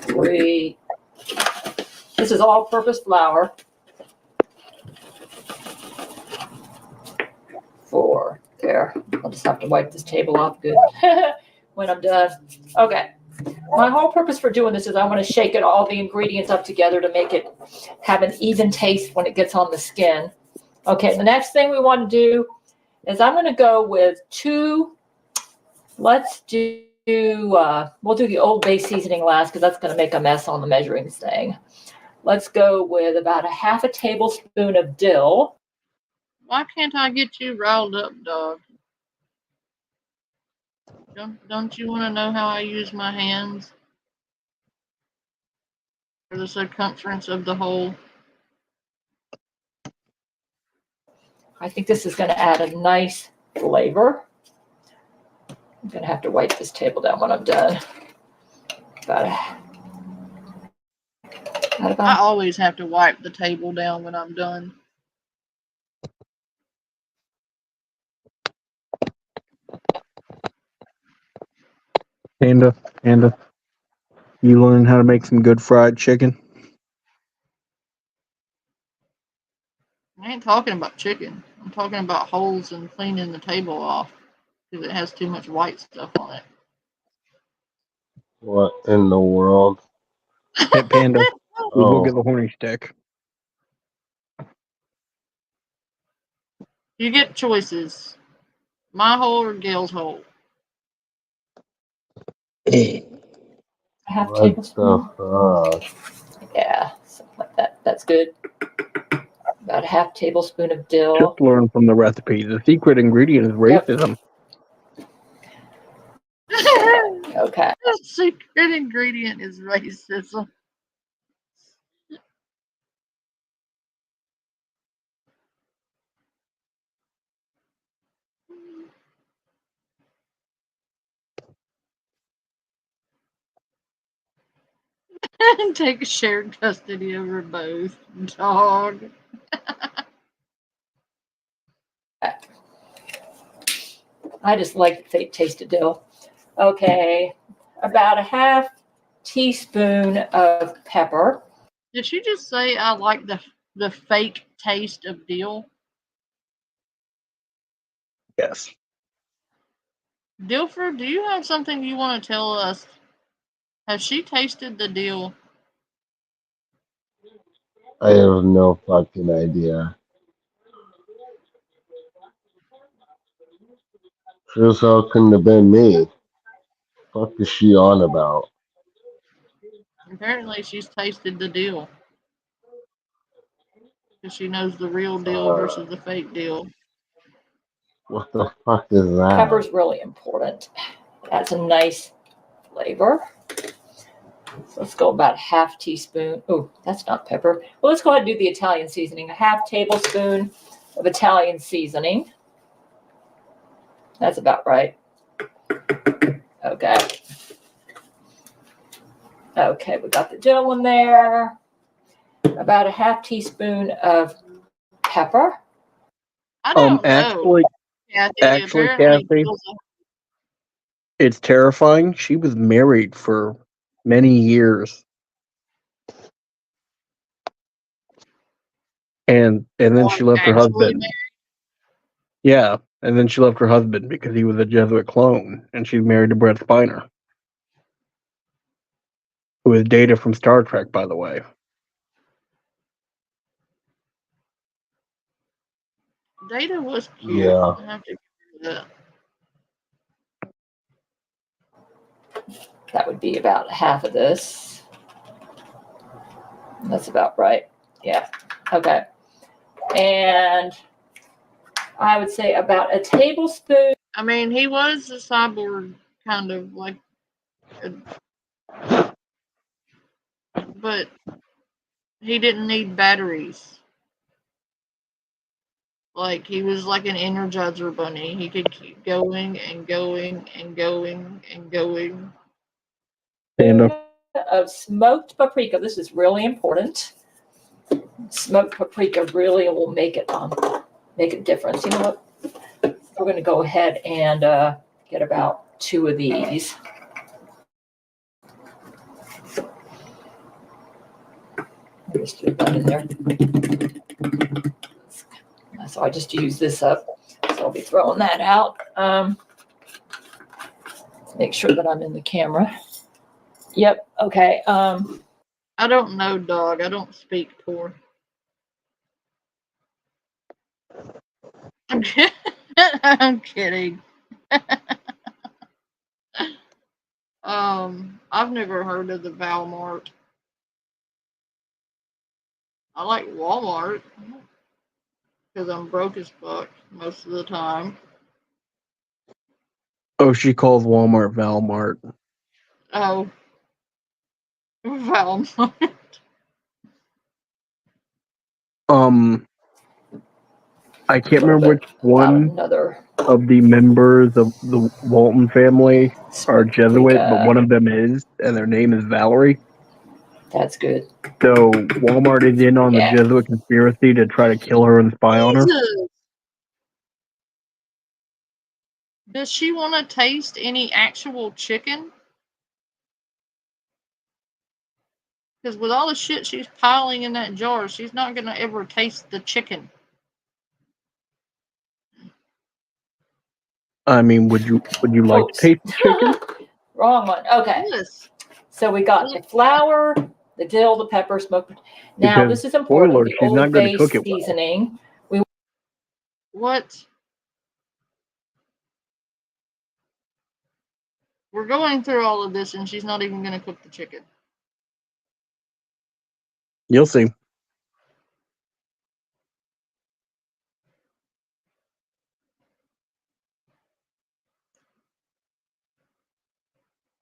3. This is all-purpose flour. there. I'll just have to wipe this table off good when I'm done. Okay. My whole purpose for doing this is I want to shake all the ingredients up together to make it have an even taste when it gets on the skin. Okay, the next thing we want to do is I'm going to go with we'll do the Old Bay seasoning last because that's going to make a mess on the measuring thing. Let's go with about a half a tablespoon of dill. Why can't I get you riled up, dog? Don't you want to know how I use my hands? For the circumference of the hole. I think this is going to add a nice flavor. I'm going to have to wipe this table down when I'm done. I always have to wipe the table down when I'm done. Panda, you learn how to make some good fried chicken? I ain't talking about chicken. I'm talking about holes and cleaning the table off because it has too much white stuff on it. What in the world? Hey, Panda, we go Oh, get the horny stick. You get choices. My hole or Gail's hole. Half what tablespoon. the fuck? Yeah, something like that. That's good. About a half tablespoon of dill. Just learn from the recipe. The secret ingredient is racism. Okay. The secret ingredient is racism. Take shared custody over both. Dog. I just like the taste of dill. Okay, about a half teaspoon of pepper. Did she just say I like the fake taste of dill? Yes. Dilford, do you have something you want to tell us? Has she tasted the dill? I have no fucking idea. Sure as hell couldn't have been me. Fuck is she on about? Apparently she's tasted the dill. Because she knows the real deal versus the fake deal. What the fuck is that? Pepper's really important. That's a nice flavor. So let's go about a half teaspoon. Oh, that's not pepper. Well, let's go ahead and do the Italian seasoning. A half tablespoon of Italian seasoning. That's about right. Okay. Okay, we got the dill in there. About a half teaspoon of pepper. I don't know. Actually, Kathy, it's terrifying. She was married for many years. And then she left her husband. Yeah, and then she left her husband because he was a Jesuit clone, and she's married to Brett Spiner, who is Data from Star Trek, by the way. Data was cute. Yeah. I have to give her that. That would be about half of this. That's about right. Yeah. Okay. And I would say about a tablespoon. I mean, he was a cyborg, kind of like, but he didn't need batteries. Like, he was like an Energizer bunny. He could keep going and going and going and going. Of smoked paprika. This is really important. Smoked paprika really will make it make a difference. You know what? We're going to go ahead and get about 2 of these. Just do that in there. So I just use this up. So I'll be throwing that out. Make sure that I'm in the camera. Yep. Okay. I don't know, dog. I don't speak poor. I'm kidding. I've never heard of the Valmart. I like Walmart because I'm broke as fuck most of the time. Oh, she calls Walmart Valmart. Oh, Valmart. I can't remember which one another of the members of the Walton family are Jesuit, but one of them is, and their name is Valerie. That's good. So Walmart is in on the Yeah. Jesuit conspiracy to try to kill her and spy on her. Jesus. Does she want to taste any actual chicken? Because with all the shit she's piling in that jar, she's not going to ever taste the chicken. I mean, would you like to taste the chicken? Wrong one. Okay. Yes. So we got the flour, the dill, the pepper, smoked. Now Because, this is important. spoiler, The she's not Old going to Bay cook it well. seasoning. What? We're going through all of this and she's not even going to cook the chicken. You'll see.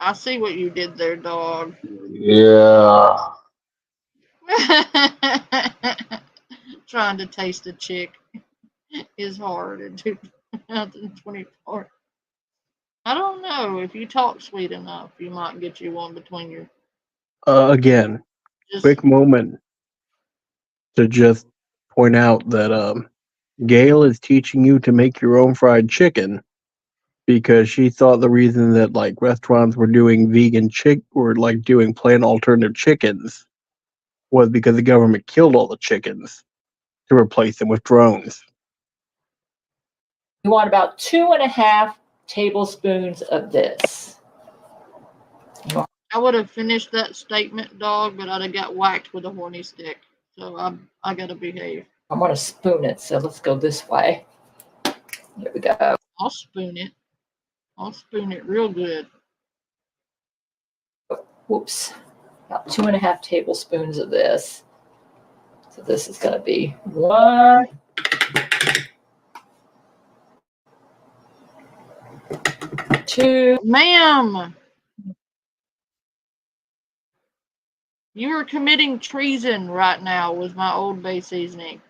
I see what you did there, dog. Yeah. Trying to taste a chick is hard in 2024. I don't know. If you talk sweet enough, you might get you one between your. Again, quick moment to just point out that Gail is teaching you to make your own fried chicken because she thought the reason that like restaurants were doing vegan or like doing plant alternative chickens was because the government killed all the chickens to replace them with drones. You want about 2.5 tablespoons of this. I would have finished that statement, dog, but I'd have got whacked with a horny stick. So I gotta behave. I'm gonna spoon it, so let's go this way. Here we go. I'll spoon it. I'll spoon it real good. Whoops. About 2.5 tablespoons of this. So this is gonna be 1, 2. Ma'am! You are committing treason right now with my Old Bay seasoning.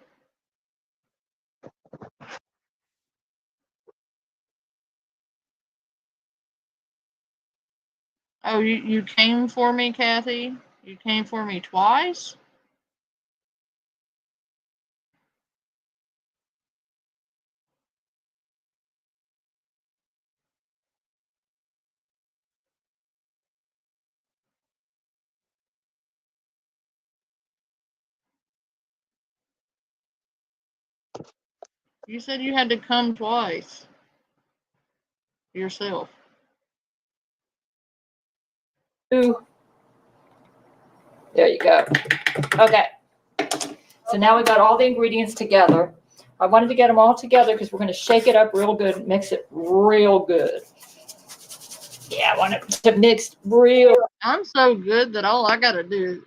Oh, you came for me, Kathy? You came for me twice? You said you had to come twice. Yourself. There you go. Okay. So now we've got all the ingredients together. I wanted to get them all together because we're going to shake it up real good and mix it real good. Yeah, I want it to mix real. I'm so good that all I got to do is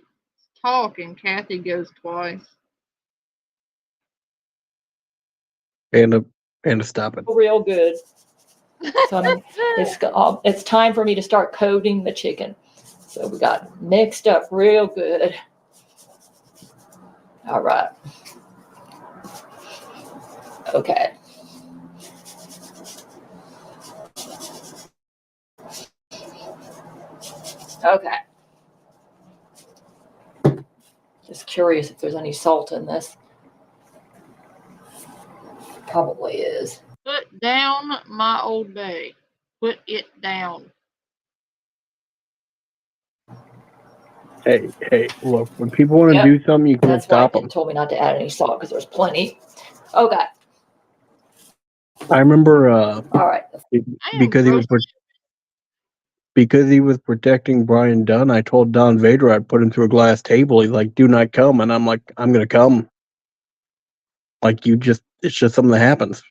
talk and Kathy goes twice. And stop it. Real good. So it's time for me to start coating the chicken. So we got mixed up real good. All right. Okay. Okay. Just curious if there's any salt in this. Probably is. Put down my Old Bay. Put it down. Hey, look, when people want to do something, you can't stop them. Told me not to add any salt because there's plenty. Okay. I remember All right. because he was protecting Brian Dunn. I told Don Vader I'd put him through a glass table. He's like, "Do not come," and I'm like, "I'm gonna come." Like it's just something that happens.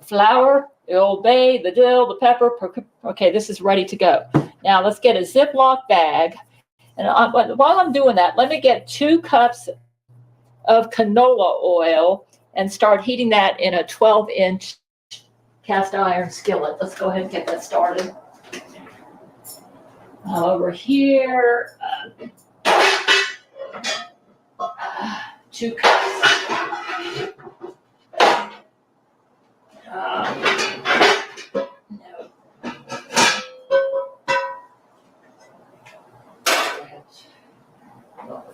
Flour, the Old Bay, the dill, the pepper. Okay, this is ready to go. Now let's get a Ziploc bag. And while I'm doing that, let me get 2 cups of canola oil and start heating that in a 12-inch cast iron skillet. Let's go ahead and get that started. Over here, 2 cups.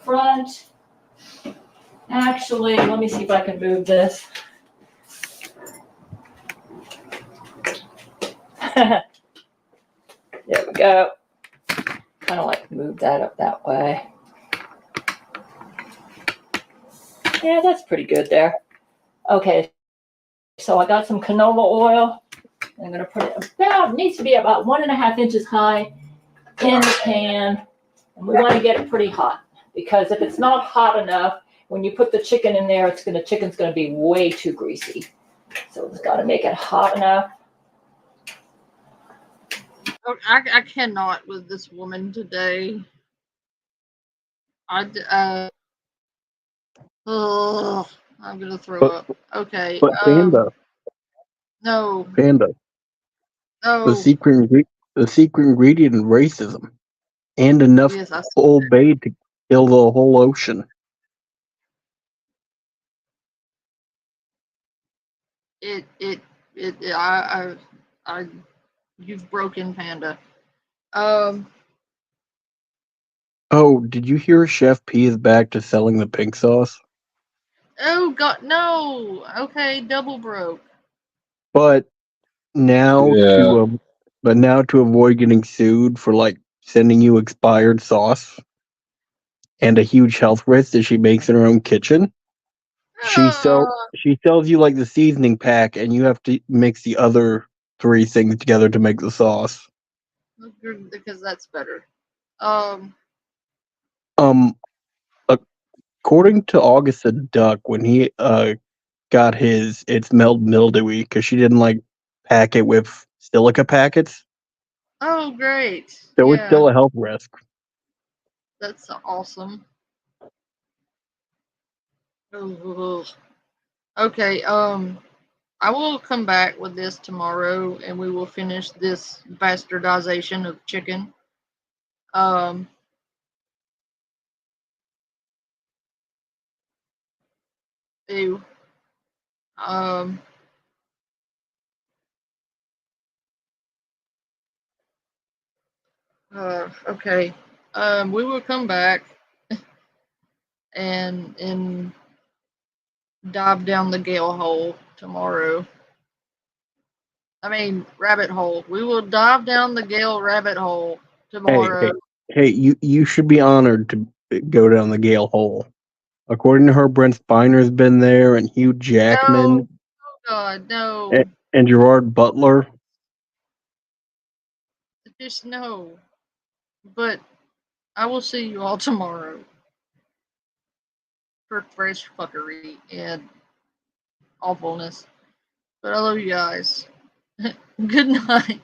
Front. Actually, let me see if I can move this. There we go. Kind of like move that up that way. Yeah, that's pretty good there. Okay, so I got some canola oil. I'm going to put it needs to be about 1.5 inches high in the pan. And we want to get it pretty hot, because if it's not hot enough, when you put the chicken in there, chicken's going to be way too greasy. So it's got to make it hot enough. I cannot with this woman today. I'm gonna throw up. Okay. But Panda. No. Panda. No. The secret ingredient in racism, and enough Yes, I see Old Bay to kill the whole ocean. You've broken Panda. Oh, did you hear Chef P is back to selling the pink sauce? Oh God, no. Okay, double broke. But now Yeah. to avoid getting sued for like sending you expired sauce and a huge health risk that she makes in her own kitchen, she sells you like the seasoning pack, and you have to mix the other 3 things together to make the sauce. Because that's better. According to August the Duck, when he got his, it smelled mildewy because she didn't like pack it with silica packets. Oh, great. So it's still a health risk. That's awesome. Oh, okay, I will come back with this tomorrow, and we will finish this bastardization of chicken. Ew. Okay. We will come back and dive down the gale hole tomorrow. I mean, rabbit hole. We will dive down the gale rabbit hole tomorrow. Hey, you should be honored to go down the Gale hole. According to her, Brent Spiner's been there, and Hugh Jackman. No. Oh God, no. And Gerard Butler. Just no. But I will see you all tomorrow for fresh fuckery and awfulness. But I love you guys. Good night.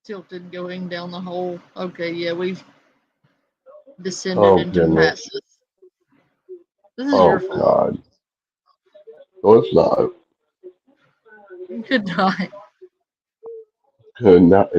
Tilted going down the hole. Okay, yeah, we've descended into goodness. masses. This is your fault. God. No, it's not. Good night. Good night.